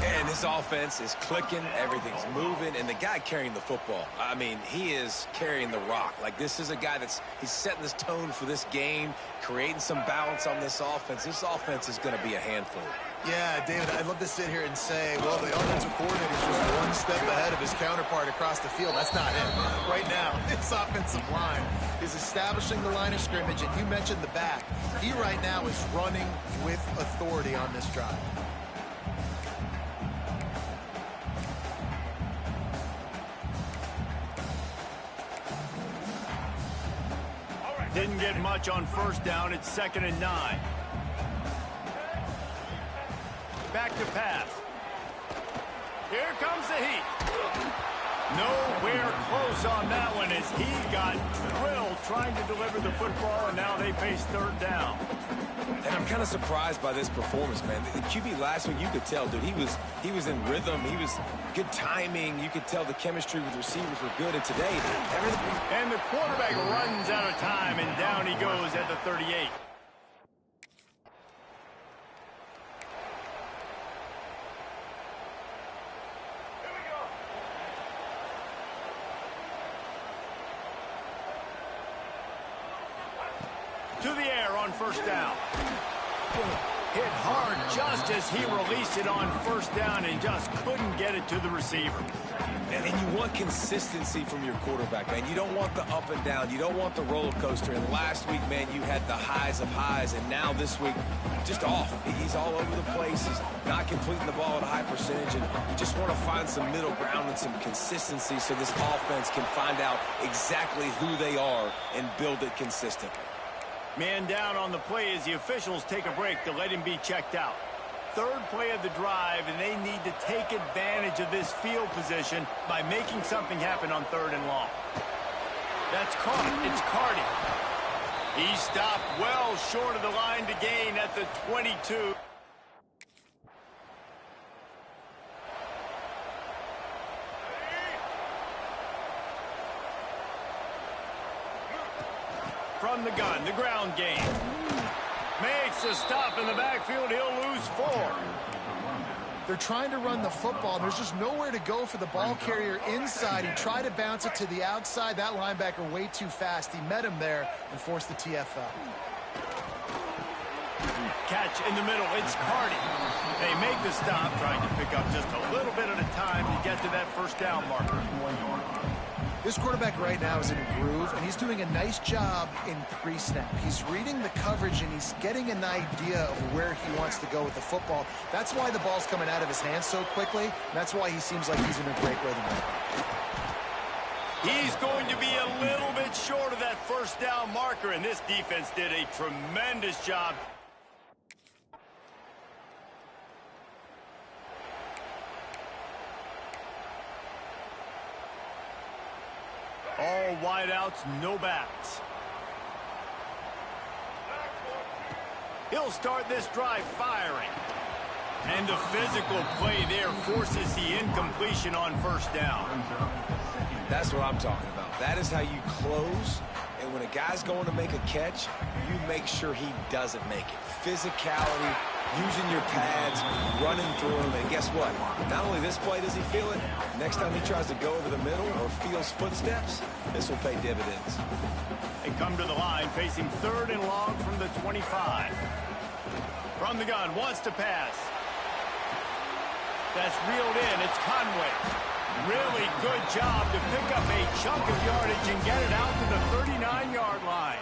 And this offense is clicking, everything's moving, and the guy carrying the football, I mean, he is carrying the rock. Like, this is a guy he's setting this tone for this game, creating some balance on this offense. This offense is going to be a handful. Yeah, David, I'd love to sit here and say, well, the offensive coordinator is just one step ahead of his counterpart across the field. That's not it. Right now, this offensive line is establishing the line of scrimmage, and you mentioned the back. He right now is running with authority on this drive. Didn't get much on first down. It's 2nd and 9. Back to pass. Here comes the heat. Nowhere close on that one as he got drilled trying to deliver the football, and now they face third down. And I'm kind of surprised by this performance, man. The QB last week, you could tell, dude, he was in rhythm. He was good timing. You could tell the chemistry with receivers were good. And today, everything. And the quarterback runs out of time, and down he goes at the 38. To the air on first down. Hit hard just as he released it on first down and just couldn't get it to the receiver. And you want consistency from your quarterback, man. You don't want the up and down. You don't want the roller coaster. And last week, man, you had the highs of highs. And now this week, just off. He's all over the place. He's not completing the ball at a high percentage. And you just want to find some middle ground and some consistency so this offense can find out exactly who they are and build it consistently. Man down on the play as the officials take a break to let him be checked out. third play of the drive, and they need to take advantage of this field position by making something happen on 3rd and long. That's caught. It's Cardi. He stopped well short of the line to gain at the 22. From the gun, the ground game. Makes a stop in the backfield. He'll lose 4. They're trying to run the football. There's just nowhere to go for the ball carrier inside. He tried to bounce it to the outside. That linebacker way too fast. He met him there and forced the TFL. Catch in the middle. It's Cardi. They make the stop, trying to pick up just a little bit at a time to get to that 1st down marker. This quarterback right now is in a groove, and he's doing a nice job in pre-snap. He's reading the coverage, and he's getting an idea of where he wants to go with the football. That's why the ball's coming out of his hands so quickly. That's why he seems like he's in a great rhythm right now. He's going to be a little bit short of that 1st down marker, and this defense did a tremendous job. All wideouts, no backs. He'll start this drive firing. And the physical play there forces the incompletion on 1st down. That's what I'm talking about. That is how you close. And when a guy's going to make a catch, you make sure he doesn't make it. Physicality, using your pads, running through them. And guess what? Not only this play does he feel it, next time he tries to go over the middle or feels footsteps, this will pay dividends. They come to the line facing 3rd and long from the 25. From the gun, wants to pass. That's reeled in. It's Conway. Really good job to pick up a chunk of yardage and get it out to the 39-yard line.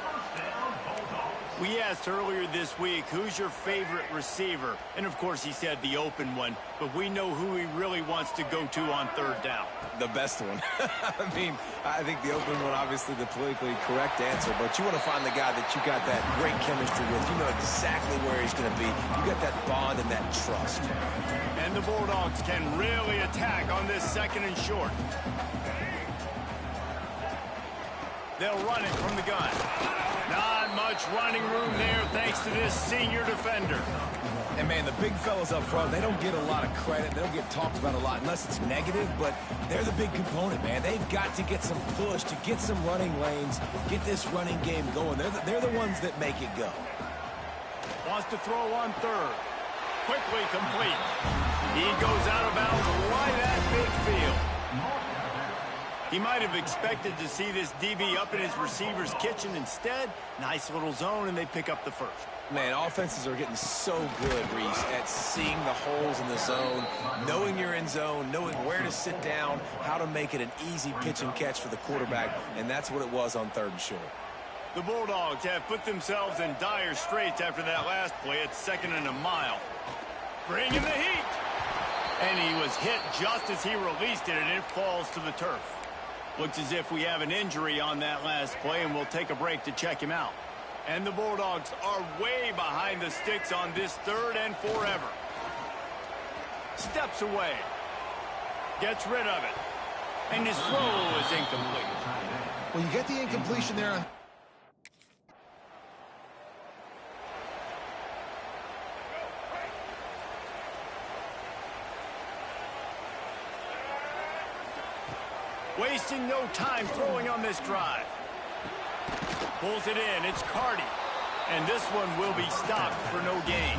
We asked earlier this week, who's your favorite receiver? And, of course, he said the open one. But we know who he really wants to go to on 3rd down. The best one. I mean, I think the open one, obviously the politically correct answer. But you want to find the guy that you got that great chemistry with. You know exactly where he's going to be. You got that bond and that trust. And the Bulldogs can really attack on this 2nd and short. They'll run it from the gun. Not much running room there thanks to this senior defender. And, man, the big fellas up front, they don't get a lot of credit. They don't get talked about a lot unless it's negative, but they're the big component, man. They've got to get some push, to get some running lanes, get this running game going. They're the ones that make it go. Wants to throw on 3rd. Quickly complete. He goes out of bounds right at midfield. He might have expected to see this DB up in his receiver's kitchen. Instead, nice little zone, and they pick up the 1st. Man, offenses are getting so good, Reese, at seeing the holes in the zone, knowing you're in zone, knowing where to sit down, how to make it an easy pitch and catch for the quarterback, and that's what it was on 3rd and short. The Bulldogs have put themselves in dire straits after that last play at 2nd and a mile. Bringing the heat. And he was hit just as he released it, and it falls to the turf. Looks as if we have an injury on that last play, and we'll take a break to check him out. And the Bulldogs are way behind the sticks on this 3rd and forever. Steps away. Gets rid of it. And his throw is incomplete. Well, you get the incompletion there. Wasting no time throwing on this drive. Pulls it in. It's Cardi. And this one will be stopped for no gain.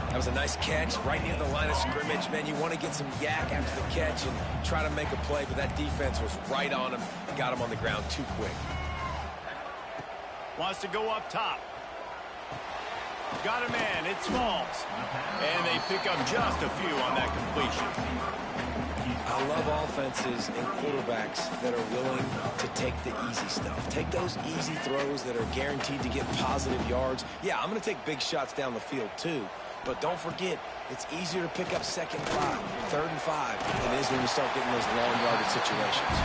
That was a nice catch right near the line of scrimmage. Man, you want to get some yak after the catch and try to make a play, but that defense was right on him. Got him on the ground too quick. Wants to go up top. Got a man. It's Smalls. And they pick up just a few on that completion. I love offenses and quarterbacks that are willing to take the easy stuff. Take those easy throws that are guaranteed to get positive yards. Yeah, I'm going to take big shots down the field too. But don't forget, it's easier to pick up 2nd and 5, 3rd and 5 than it is when you start getting those long-yarded situations.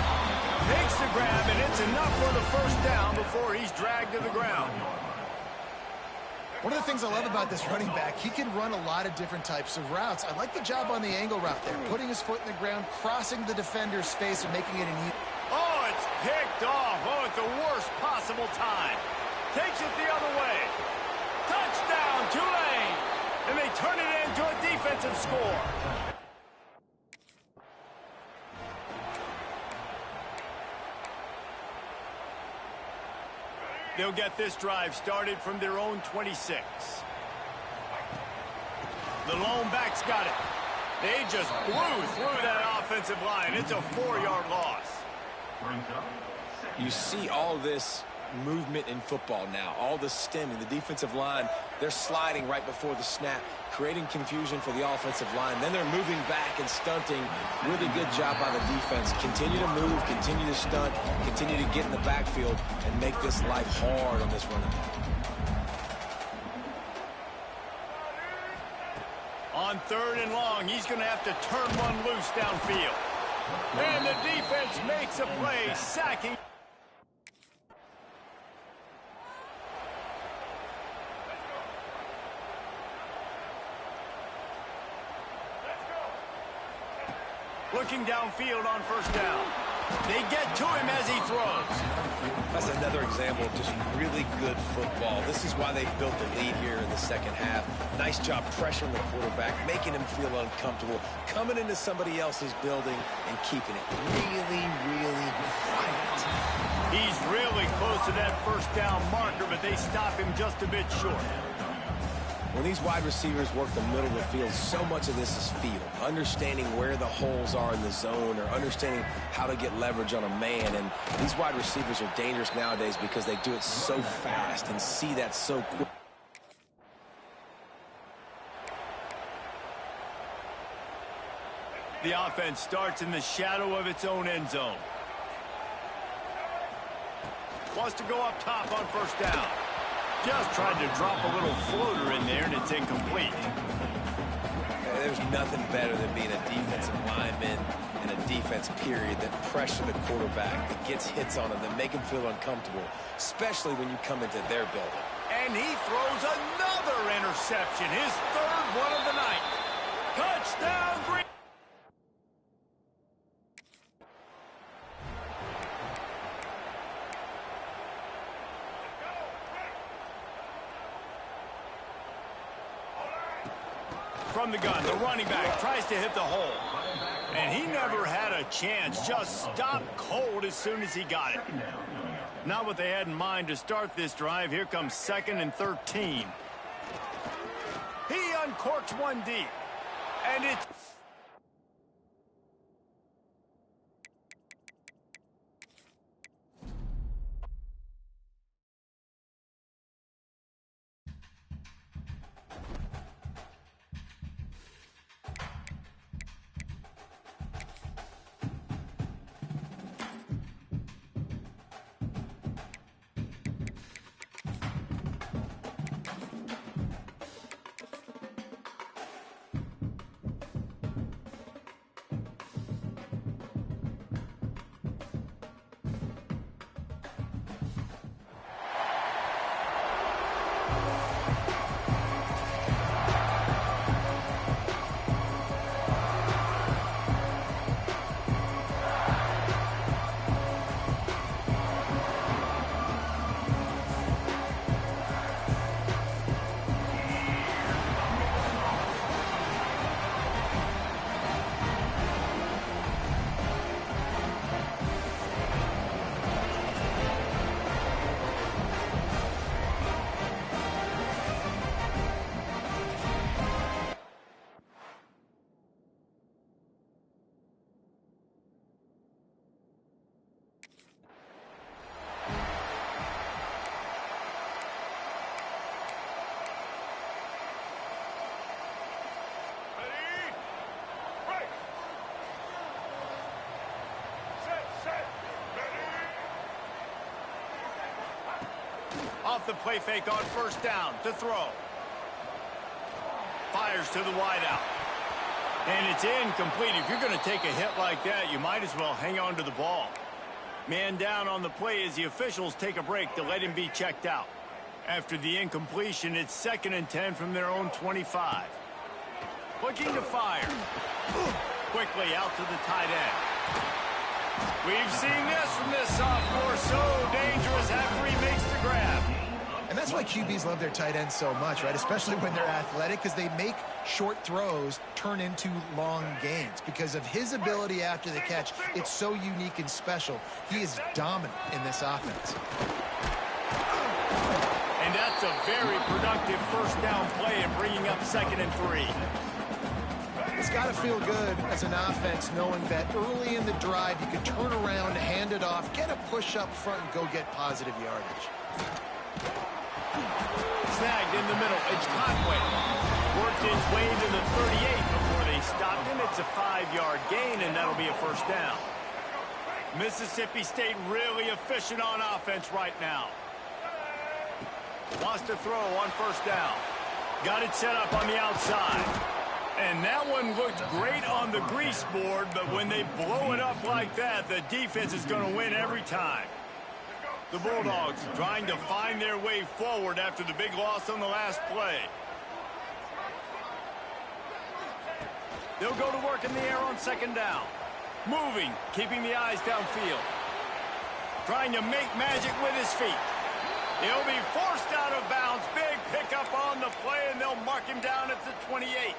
Makes the grab, and it's enough for the 1st down before he's dragged to the ground. One of the things I love about this running back, he can run a lot of different types of routes. I like the job on the angle route there, putting his foot in the ground, crossing the defender's face, and making it an easy. Oh, it's picked off. Oh, at the worst possible time. Takes it the other way. Touchdown, Tulane. And they turn it into a defensive score. They'll get this drive started from their own 26. The lone back's got it. They just blew through that offensive line. It's a 4-yard loss. You see all this movement in football now, all the stemming, the defensive line, they're sliding right before the snap, creating confusion for the offensive line. Then they're moving back and stunting. Really good job by the defense. Continue to move, continue to stunt, continue to get in the backfield and make this life hard on this running back. On 3rd and long, he's going to have to turn one loose downfield. And the defense makes a play, sacking. Looking downfield on 1st down. They get to him as he throws. That's another example of just really good football. This is why they built the lead here in the second half. Nice job pressuring the quarterback, making him feel uncomfortable, coming into somebody else's building and keeping it really, really quiet. He's really close to that 1st down marker, but they stop him just a bit short. When these wide receivers work the middle of the field, so much of this is feel. Understanding where the holes are in the zone or understanding how to get leverage on a man. And these wide receivers are dangerous nowadays because they do it so fast and see that so quick. The offense starts in the shadow of its own end zone. Wants to go up top on 1st down. Just tried to drop a little floater in there, and it's incomplete. There's nothing better than being a defensive lineman in a defense period that pressure the quarterback, that gets hits on him, that make him feel uncomfortable, especially when you come into their building. And he throws another interception, his 3rd one of the night. Touchdown, Green. From the gun, the running back tries to hit the hole. And he never had a chance, just stopped cold as soon as he got it. Not what they had in mind to start this drive. Here comes 2nd and 13. He uncorks one deep. And it's... Off the play fake on 1st down to throw. Fires to the wideout. And it's incomplete. If you're going to take a hit like that, you might as well hang on to the ball. Man down on the play as the officials take a break to let him be checked out. After the incompletion, it's 2nd and 10 from their own 25. Looking to fire. Quickly out to the tight end. We've seen this from this sophomore, so dangerous after he makes the grab. And that's why QBs love their tight ends so much, right? Especially when they're athletic, because they make short throws turn into long gains. Because of his ability after the catch, it's so unique and special. He is dominant in this offense. And that's a very productive first down play and bringing up 2nd and 3. It's got to feel good as an offense knowing that early in the drive you can turn around, hand it off, get a push up front, and go get positive yardage. Snagged in the middle. It's Conway. Worked his way to the 38 before they stopped him. It's a 5-yard gain, and that'll be a first down. Mississippi State really efficient on offense right now. Lost a throw on first down. Got it set up on the outside. And that one looked great on the grease board, but when they blow it up like that, the defense is going to win every time. The Bulldogs trying to find their way forward after the big loss on the last play. They'll go to work in the air on 2nd down. Moving, keeping the eyes downfield. Trying to make magic with his feet. He'll be forced out of bounds. Big pickup on the play, and they'll mark him down at the 28.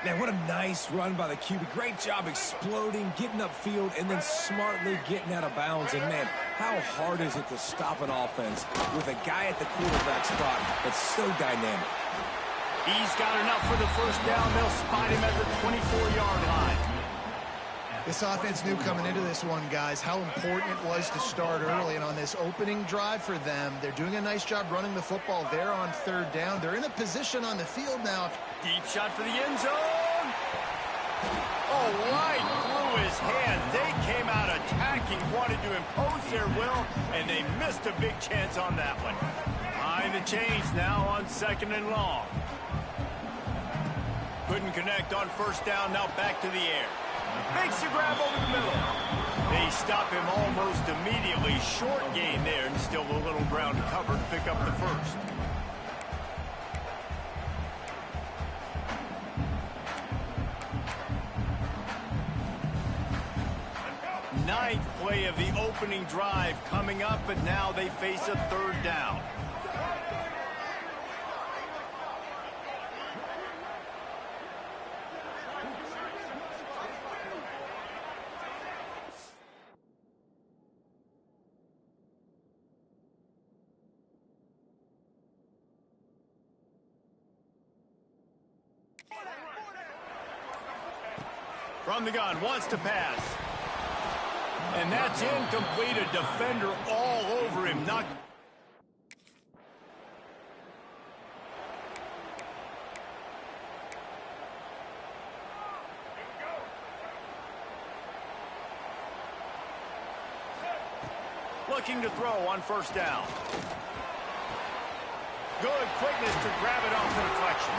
Man, what a nice run by the QB. Great job exploding, getting upfield, and then smartly getting out of bounds. And, man, how hard is it to stop an offense with a guy at the quarterback spot that's so dynamic? He's got enough for the first down. They'll spot him at the 24-yard line. This offense knew coming into this one, guys, how important it was to start early. And on this opening drive for them, they're doing a nice job running the football there on 3rd down. They're in a position on the field now. Deep shot for the end zone. Oh, right through his hands. They came out attacking, wanted to impose their will, and they missed a big chance on that one. Behind the chains now on 2nd and long. Couldn't connect on first down, now back to the air. Makes the grab over the middle. They stop him almost immediately. Short gain there, and still a little ground to cover to pick up the first. Ninth play of the opening drive coming up, but now they face a 3rd down. From the gun, wants to pass. And that's incomplete. A defender all over him. Not. Looking to throw on first down. Good quickness to grab it off the deflection.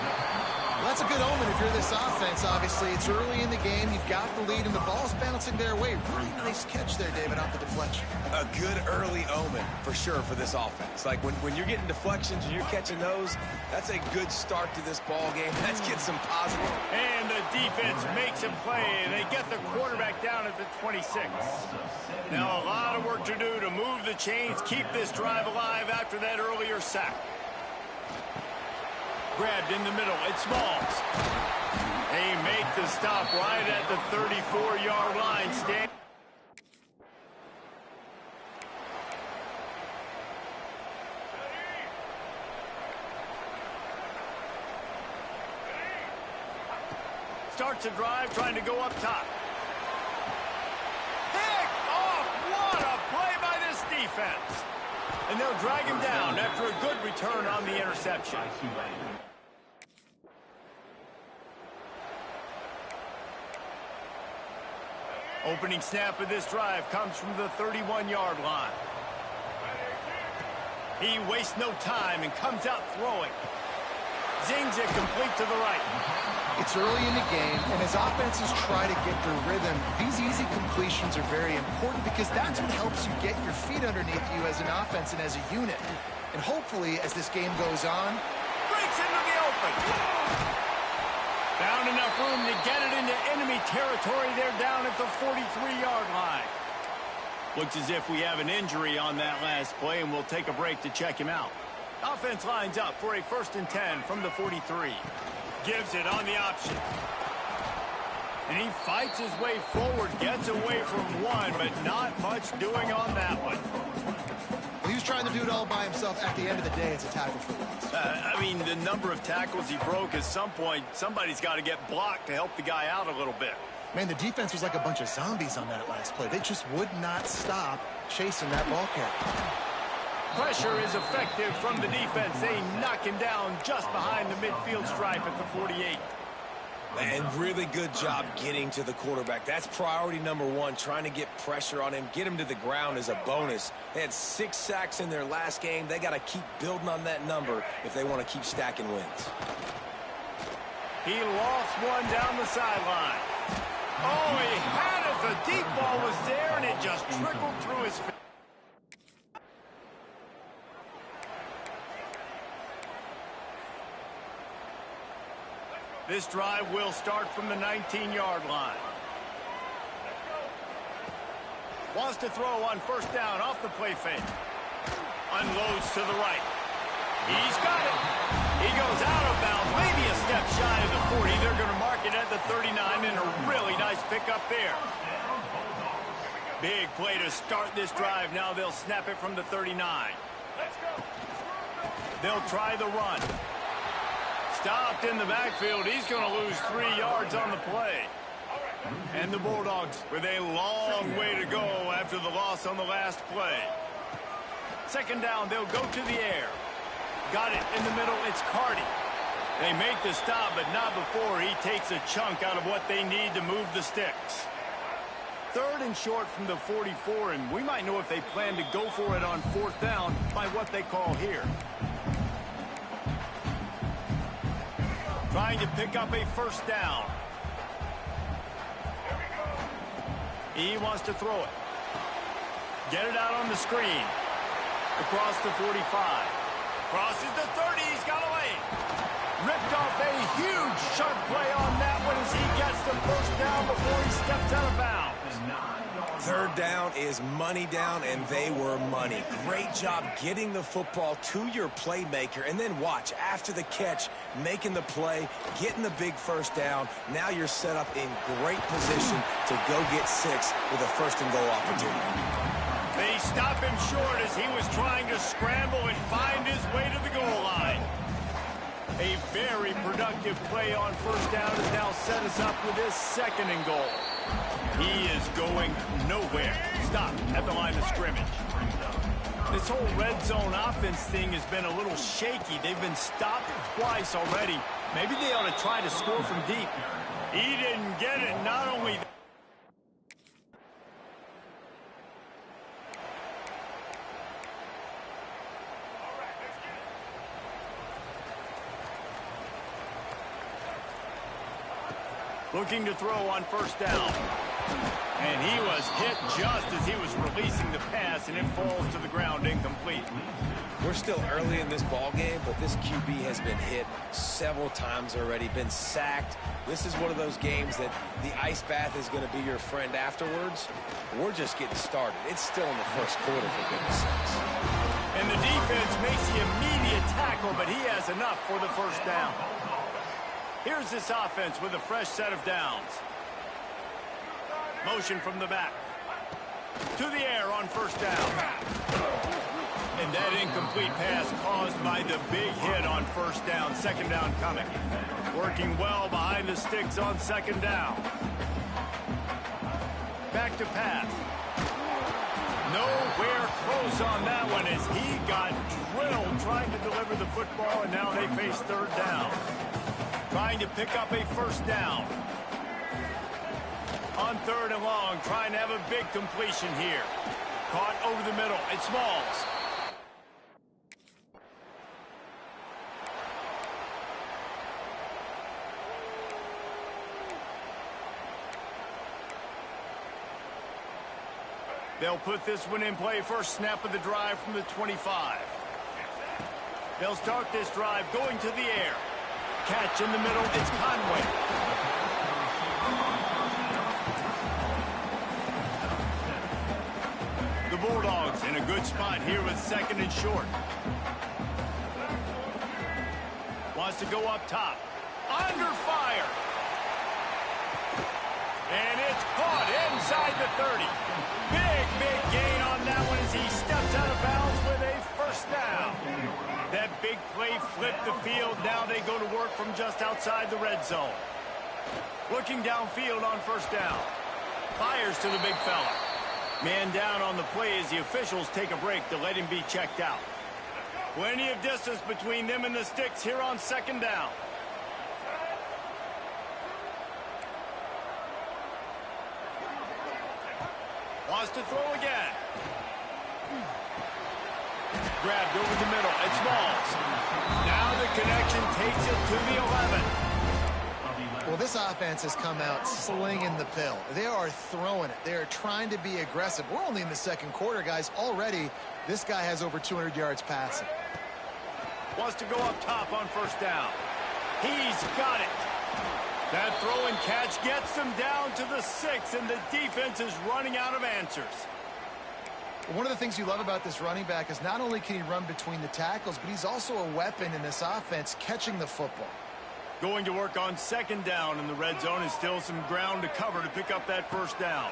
Well, that's a good omen if you're this offense, obviously. It's early in the game. You've got the lead, and the ball's bouncing their way. Really nice catch there, David, off the deflection. A good early omen, for sure, for this offense. Like, when you're getting deflections and you're catching those, that's a good start to this ball game. Let's get some positive. And the defense makes a play, and they get the quarterback down at the 26. Now a lot of work to do to move the chains, keep this drive alive after that earlier sack. Grabbed in the middle, it's Smalls. They make the stop right at the 34-yard line. Stand. Starts a drive, trying to go up top. Picked off! What a play by this defense! And they'll drag him down after a good return on the interception. Opening snap of this drive comes from the 31-yard line. He wastes no time and comes out throwing. Zings it complete to the right. It's early in the game, and as offenses try to get their rhythm, these easy completions are very important because that's what helps you get your feet underneath you as an offense and as a unit. And hopefully, as this game goes on, Breaks into the open. Found enough room to get it into enemy territory. They're down at the 43-yard line. Looks as if we have an injury on that last play, and we'll take a break to check him out. Offense lines up for a 1st and 10 from the 43. Gives it on the option. And he fights his way forward, gets away from one, but not much doing on that one. well, he was trying to do it all by himself. At the end of the day, it's a tackle for loss. I mean, the number of tackles he broke, at some point, somebody's got to get blocked to help the guy out a little bit. Man, the defense was like a bunch of zombies on that last play. They just would not stop chasing that ball carrier. Pressure is effective from the defense. They knock him down just behind the midfield stripe at the 48. And really good job getting to the quarterback. That's priority number one, trying to get pressure on him. Get him to the ground is a bonus. They had 6 sacks in their last game. They got to keep building on that number if they want to keep stacking wins. He lost one down the sideline. Oh, he had it. The deep ball was there, and it just trickled through his feet. This drive will start from the 19-yard line. Wants to throw on 1st down off the play fake. Unloads to the right. He's got it. He goes out of bounds, maybe a step shy of the 40. They're going to mark it at the 39, and a really nice pickup there. Big play to start this drive. Now they'll snap it from the 39. They'll try the run. Stopped in the backfield. He's going to lose 3 yards on the play. And the Bulldogs with a long way to go after the loss on the last play. 2nd down, they'll go to the air. Got it in the middle. It's Carty. They make the stop, but not before he takes a chunk out of what they need to move the sticks. 3rd and short from the 44, and we might know if they plan to go for it on 4th down by what they call here. Trying to pick up a 1st down. He wants to throw it. Get it out on the screen. Across the 45. Crosses the 30. He's got away. Ripped off a huge sharp play on that one as he gets the 1st down before he steps out of bounds. 3rd down is money down, and they were money. Great job getting the football to your playmaker, and then watch, after the catch, making the play, getting the big 1st down. Now you're set up in great position to go get 6 with a 1st and goal opportunity. They stop him short as he was trying to scramble and find his way to the goal line. A very productive play on 1st down has now set us up with his 2nd and goal. He is going nowhere. Stop at the line of scrimmage. This whole red zone offense thing has been a little shaky. They've been stopped twice already. Maybe they ought to try to score from deep. He didn't get it. Not only that. Looking to throw on 1st down. And he was hit just as he was releasing the pass, and it falls to the ground incomplete. We're still early in this ball game, but this QB has been hit several times already, been sacked. This is one of those games that the ice bath is going to be your friend afterwards. We're just getting started. It's still in the 1st quarter, for goodness sakes. And the defense makes the immediate tackle, but he has enough for the 1st down. Here's this offense with a fresh set of downs. Motion from the back. To the air on 1st down. And that incomplete pass caused by the big hit on 1st down. 2nd down coming. Working well behind the sticks on 2nd down. Back to pass. Nowhere close on that one as he got drilled trying to deliver the football, and now they face 3rd down. Trying to pick up a 1st down. On 3rd and long, trying to have a big completion here. Caught over the middle. It's Smalls. They'll put this one in play. 1st snap of the drive from the 25. They'll start this drive going to the air. Catch in the middle, it's Conway. The Bulldogs in a good spot here with second and short. Wants to go up top. Under fire. And it's caught inside the 30. Big gain on that one as he steps out of bounds with a first down. That big play flipped the field. Now they go to work from just outside the red zone. Looking downfield on first down. Fires to the big fella. Man down on the play as the officials take a break to let him be checked out. Plenty of distance between them and the sticks here on second down. Wants to throw again. Grabbed over the middle. It's Smalls. Now the connection takes it to the 11. Well, this offense has come out slinging the pill. They are throwing it. They are trying to be aggressive. We're only in the second quarter, guys. Already, this guy has over 200 yards passing. Wants to go up top on first down. He's got it. That throw and catch gets them down to the 6, and the defense is running out of answers. One of the things you love about this running back is not only can he run between the tackles, but he's also a weapon in this offense catching the football. Going to work on second down in the red zone, and still some ground to cover to pick up that first down.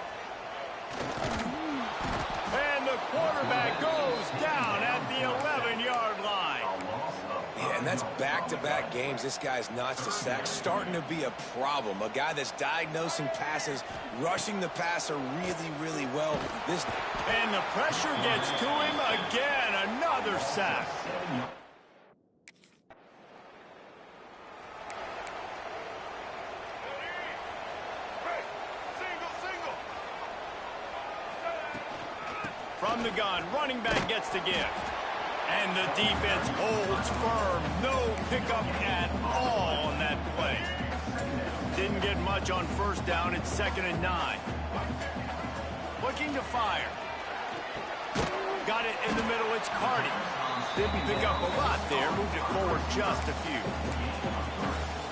And the quarterback goes down at the 11-yard line. Yeah, and that's back-to-back games. This guy's notched a sack, starting to be a problem. A guy that's diagnosing passes, rushing the passer really well. And the pressure gets to him again. Another sack. From the gun, running back gets the give. And the defense holds firm. No pickup at all on that play. Didn't get much on first down. It's 2nd and 9. Looking to fire. Got it in the middle. It's Cardi. Didn't pick up a lot there. Moved it forward just a few.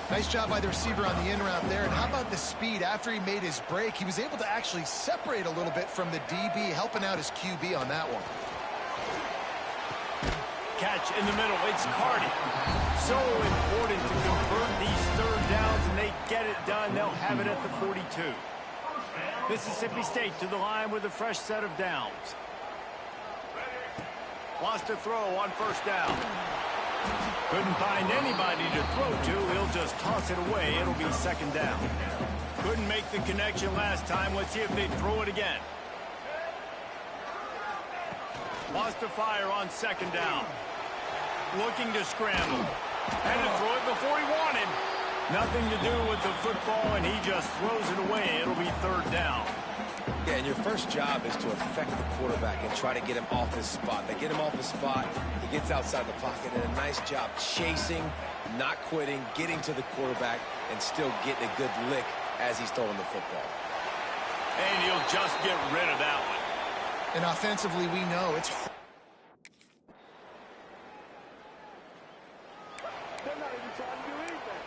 Nice job by the receiver on the in route there. And how about the speed? After he made his break, he was able to actually separate a little bit from the DB, helping out his QB on that one. Catch in the middle. It's Cardi. So important to convert these third downs, and they get it done. They'll have it at the 42. Mississippi State to the line with a fresh set of downs. Wants to throw on first down. Couldn't find anybody to throw to. He'll just toss it away. It'll be 2nd down. Couldn't make the connection last time. Let's see if they throw it again. Wants to fire on 2nd down. Looking to scramble. Had to throw it before he wanted. Nothing to do with the football, and he just throws it away. It'll be 3rd down. Yeah, and your first job is to affect the quarterback and try to get him off his spot. They get him off his spot, he gets outside the pocket, and a nice job chasing, not quitting, getting to the quarterback, and still getting a good lick as he's throwing the football. And he'll just get rid of that one. And offensively, we know it's... They're not even trying to do anything.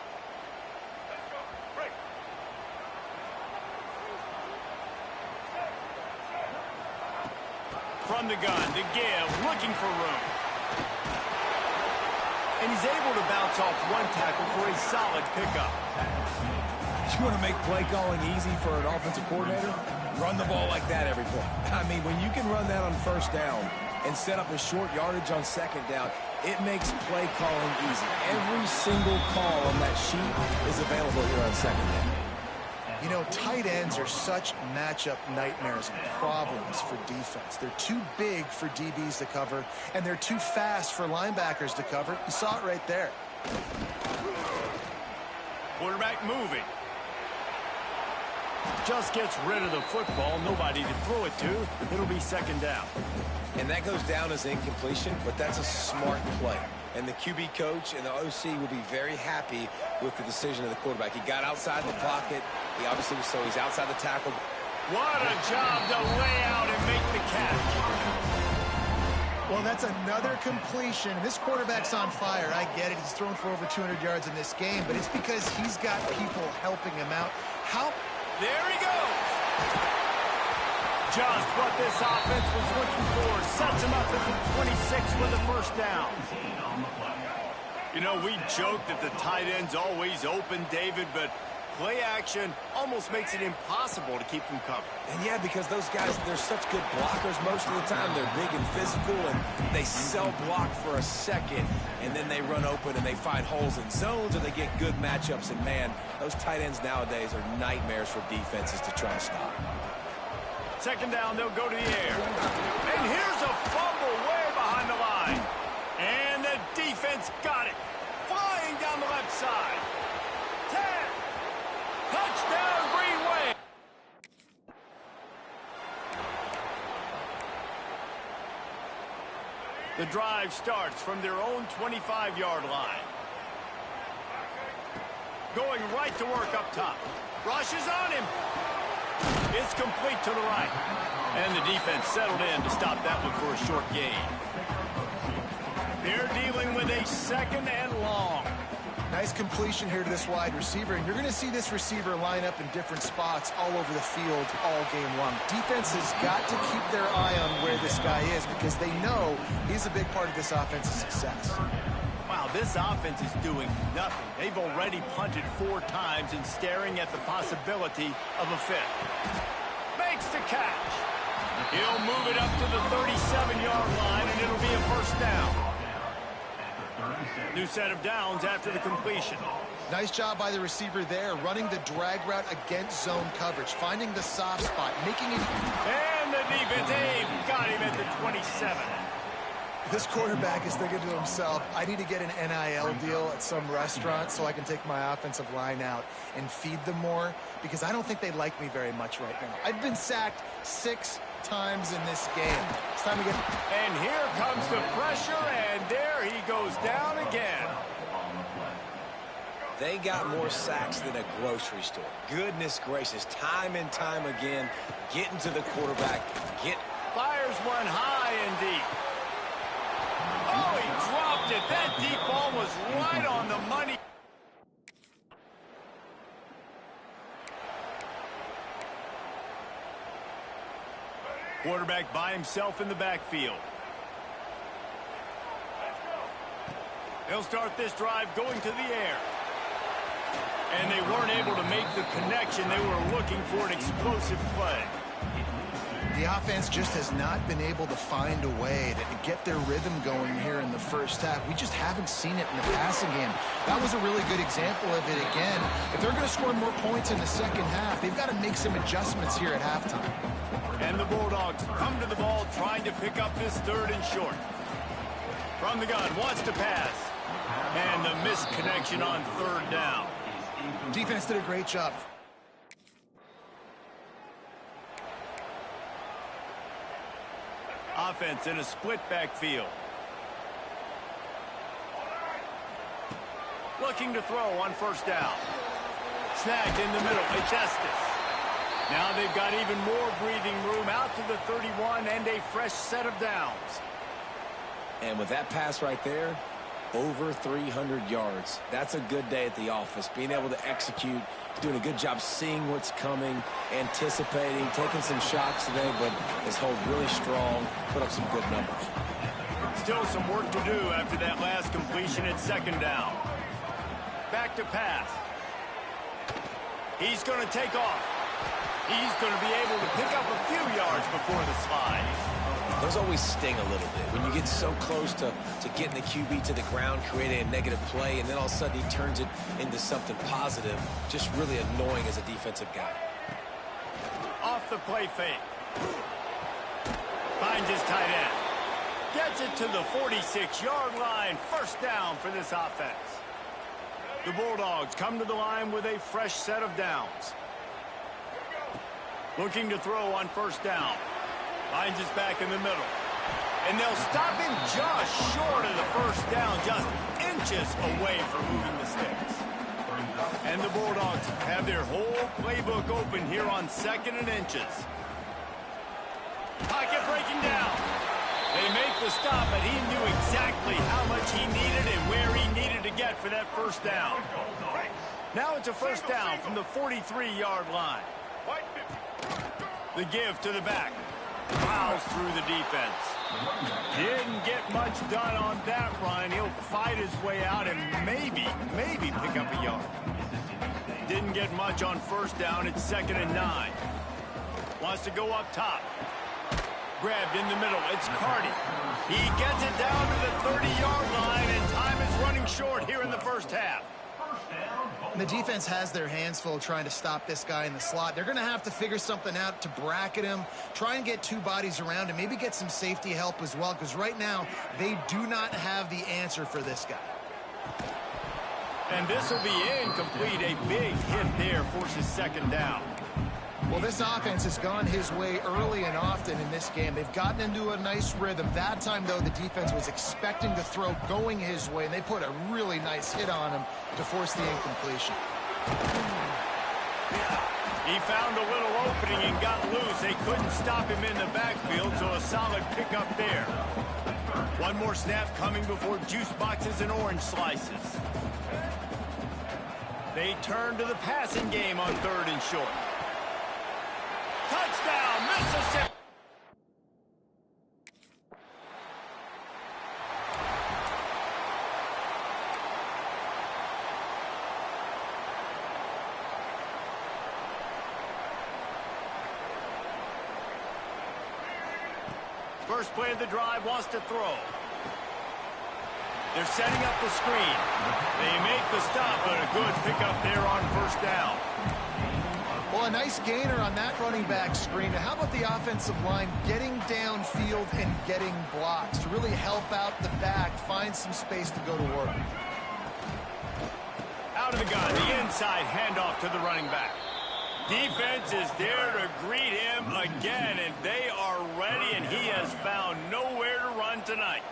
Let's go. Break. From the gun, the give, looking for room. And he's able to bounce off one tackle for a solid pickup. You want to make play calling easy for an offensive coordinator? Run the ball like that every play. I mean, when you can run that on first down and set up a short yardage on 2nd down, it makes play calling easy. Every single call on that sheet is available here on 2nd down. You know, tight ends are such matchup nightmares and problems for defense. They're too big for DBs to cover, and they're too fast for linebackers to cover. You saw it right there. Quarterback moving. Just gets rid of the football. Nobody to throw it to. It'll be 2nd down. And that goes down as incompletion, but that's a smart play. And the QB coach and the OC will be very happy with the decision of the quarterback. He got outside the pocket. He obviously was, so he's outside the tackle. What a job to lay out and make the catch. Well, that's another completion. This quarterback's on fire. I get it. He's thrown for over 200 yards in this game, but it's because he's got people helping him out. There he goes. Just what this offense was looking for. Sets him up at the 26 for the first down. You know, we joke that the tight end's always open, David, but play action almost makes it impossible to keep them covered. And yeah, because those guys, they're such good blockers most of the time. They're big and physical, and they sell block for a second, and then they run open and they find holes in zones, or they get good matchups. And man, those tight ends nowadays are nightmares for defenses to try to stop. Second down, they'll go to the air. And here's a fumble way behind the line. And the defense got it. Flying down the left side. 10. Touchdown, Green Wave. The drive starts from their own 25-yard line. Going right to work up top. Rushes on him. It's complete to the right. And the defense settled in to stop that one for a short gain. They're dealing with a second and long. Nice completion here to this wide receiver, and you're going to see this receiver line up in different spots all over the field all game long. Defense has got to keep their eye on where this guy is because they know he's a big part of this offense's success. Wow, this offense is doing nothing. They've already punted 4 times and staring at the possibility of a fifth. Makes the catch. He'll move it up to the 37-yard line, and it'll be a first down. New set of downs after the completion. Nice job by the receiver there, running the drag route against zone coverage, finding the soft spot, making it... And the defense, they've got him at the 27. This quarterback is thinking to himself, I need to get an NIL deal at some restaurant so I can take my offensive line out and feed them more, because I don't think they like me very much right now. I've been sacked 6 times in this game. It's time to get... And here comes the pressure, and there he goes down again. They got more sacks than a grocery store. Goodness gracious, time and time again, getting to the quarterback. Fires one high and deep. Oh, he dropped it. That deep ball was right on the money. Quarterback by himself in the backfield. They'll start this drive going to the air. And they weren't able to make the connection. They were looking for an explosive play. The offense just has not been able to find a way to get their rhythm going here in the first half. We just haven't seen it in the passing game. That was a really good example of it again. If they're going to score more points in the second half, they've got to make some adjustments here at halftime. And the Bulldogs come to the ball trying to pick up this 3rd and short. From the gun, wants to pass. And the missed connection on 3rd down. Defense did a great job. Offense in a split backfield. Looking to throw on 1st down. Snagged in the middle. It's Estes. Now they've got even more breathing room out to the 31 and a fresh set of downs. And with that pass right there, over 300 yards. That's a good day at the office. Being able to execute, doing a good job seeing what's coming, anticipating, taking some shots today, but his hold really strong, put up some good numbers. Still some work to do after that last completion at 2nd down. Back to pass. He's going to take off. He's going to be able to pick up a few yards before the slide. Those always sting a little bit. When you get so close to getting the QB to the ground, creating a negative play, and then all of a sudden he turns it into something positive, just really annoying as a defensive guy. Off the play fake. Finds his tight end. Gets it to the 46-yard line. 1st down for this offense. The Bulldogs come to the line with a fresh set of downs. Looking to throw on 1st down. Finds his back in the middle. And they'll stop him just short of the 1st down, just inches away from moving the sticks. And the Bulldogs have their whole playbook open here on 2nd and inches. Pocket breaking down. They make the stop, but he knew exactly how much he needed and where he needed to get for that first down. Now it's a first down from the 43-yard line. The give to the back. Plows through the defense. Didn't get much done on that run. He'll fight his way out and maybe pick up a yard. Didn't get much on first down. It's 2nd and 9. Wants to go up top. Grabbed in the middle. It's Cardi. He gets it down to the 30-yard line, and time is running short here in the first half. The defense has their hands full trying to stop this guy in the slot. They're going to have to figure something out to bracket him, try and get two bodies around him, maybe get some safety help as well, because right now they do not have the answer for this guy. And this will be incomplete. A big hit there forces 2nd down. Well, this offense has gone his way early and often in this game. They've gotten into a nice rhythm. That time, though, the defense was expecting the throw going his way, and they put a really nice hit on him to force the incompletion. He found a little opening and got loose. They couldn't stop him in the backfield, so a solid pickup there. One more snap coming before juice boxes and orange slices. They turn to the passing game on 3rd and short. Touchdown, Mississippi! First play of the drive, wants to throw. They're setting up the screen. They make the stop, but a good pickup there on first down. Well, a nice gainer on that running back screen. Now, how about the offensive line getting downfield and getting blocks to really help out the back, find some space to go to work? Out of the gun, the inside handoff to the running back. Defense is there to greet him again, and they are ready, and he has found nowhere to run tonight.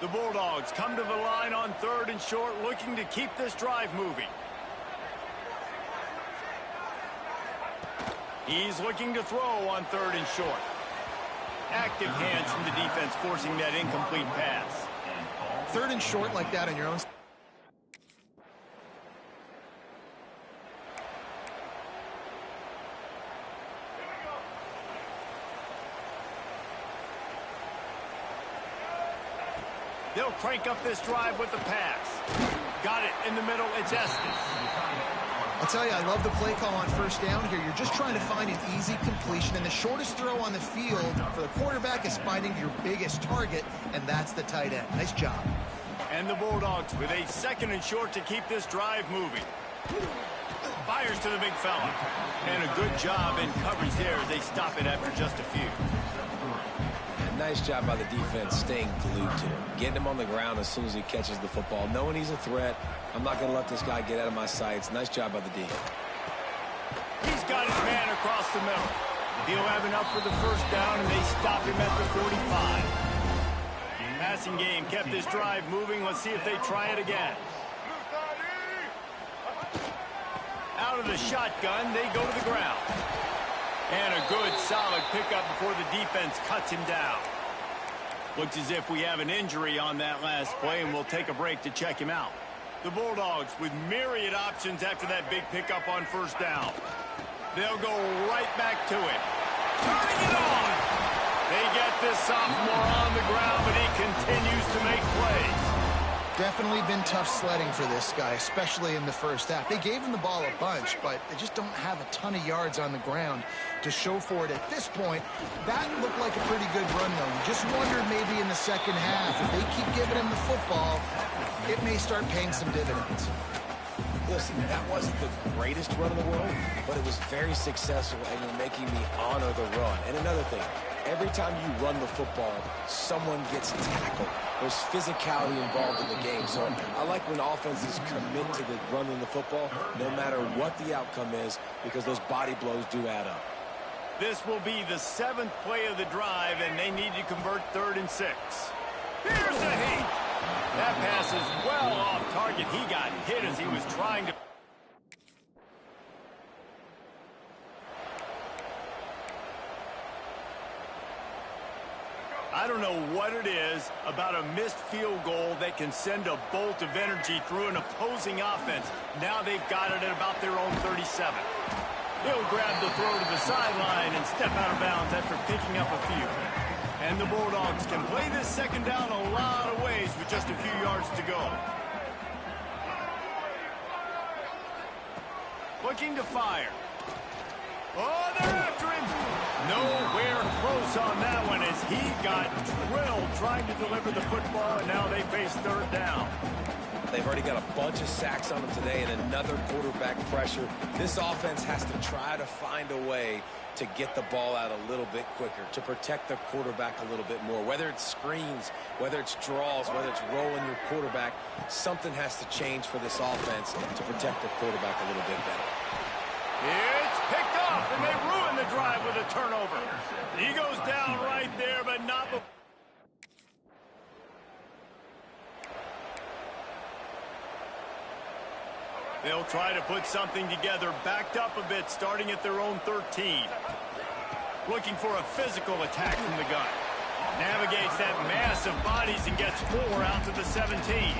The Bulldogs come to the line on 3rd and short, looking to keep this drive moving. He's looking to throw on 3rd and short. Active hands from the defense forcing that incomplete pass. 3rd and short like that on your own. They'll crank up this drive with the pass. Got it in the middle. It's Estes. I'll tell you, I love the play call on first down here. You're just trying to find an easy completion, and the shortest throw on the field for the quarterback is finding your biggest target, and that's the tight end. Nice job. And the Bulldogs with a 2nd and short to keep this drive moving. Fires to the big fella. And a good job in coverage there as they stop it after just a few. Nice job by the defense staying glued to him, getting him on the ground as soon as he catches the football, knowing he's a threat. I'm not going to let this guy get out of my sights. Nice job by the D. He's got his man across the middle. He'll have enough for the first down, and they stop him at the 45. Passing game kept this drive moving. Let's see if they try it again. Out of the shotgun, they go to the ground. And a good, solid pickup before the defense cuts him down. Looks as if we have an injury on that last play, and we'll take a break to check him out. The Bulldogs with myriad options after that big pickup on first down. They'll go right back to it. Turning it on! They get this sophomore on the ground, but he continues to make plays. Definitely been tough sledding for this guy, especially in the first half. They gave him the ball a bunch, but they just don't have a ton of yards on the ground to show for it at this point. That looked like a pretty good run, though. You just wondered maybe in the second half, if they keep giving him the football, it may start paying some dividends. Listen, that wasn't the greatest run in the world, but it was very successful, and you're making me honor the run. And another thing, every time you run the football, someone gets tackled. There's physicality involved in the game. So I like when offenses commit to the running the football, no matter what the outcome is, because those body blows do add up. This will be the 7th play of the drive, and they need to convert 3rd and 6. Here's the heat. That pass is well off target. He got hit as he was trying to... I don't know what it is about a missed field goal that can send a bolt of energy through an opposing offense. Now they've got it at about their own 37. He'll grab the throw to the sideline and step out of bounds after picking up a few. And the Bulldogs can play this second down a lot of ways with just a few yards to go. Looking to fire. Oh, they're after him. Nowhere close on that one as he got drilled trying to deliver the football, and now they face third down. They've already got a bunch of sacks on them today and another quarterback pressure. This offense has to try to find a way to get the ball out a little bit quicker, to protect the quarterback a little bit more. Whether it's screens, whether it's draws, whether it's rolling your quarterback, something has to change for this offense to protect the quarterback a little bit better. It's picked off, and they ruin the drive with a turnover. He goes down right there, but not before. They'll try to put something together, backed up a bit, starting at their own 13. Looking for a physical attack from the gun. Navigates that mass of bodies and gets 4 out to the 17.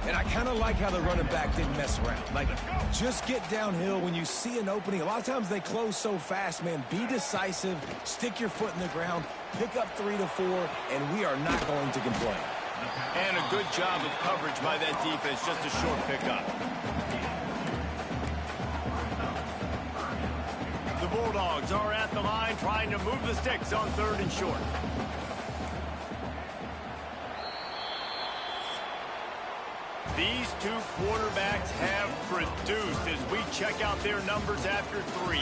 And I kind of like how the running back didn't mess around. Like, just get downhill when you see an opening. A lot of times they close so fast, man. Be decisive, stick your foot in the ground, pick up 3 to 4, and we are not going to complain. And a good job of coverage by that defense, just a short pickup. The Bulldogs are at the line trying to move the sticks on 3rd and short. These two quarterbacks have produced as we check out their numbers after 3.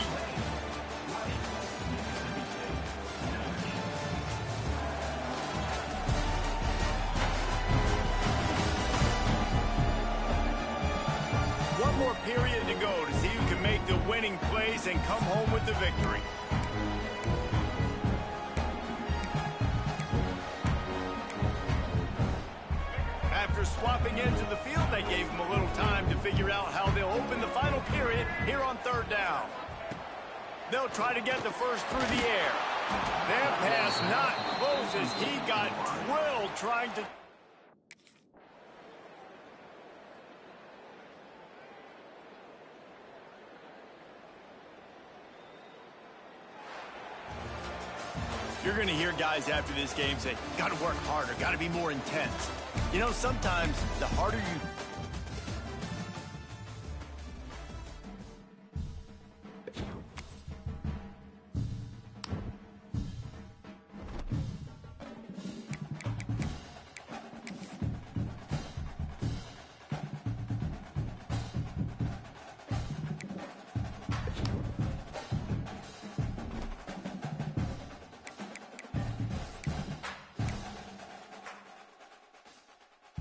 One more period to go to see who can make the winning plays and come home with the victory. After swapping into the field, they gave them a little time to figure out how they'll open the final period here on 3rd down. They'll try to get the first through the air. That pass not close as he got drilled trying to... You're going to hear guys after this game say, got to work harder, got to be more intense. You know, sometimes the harder you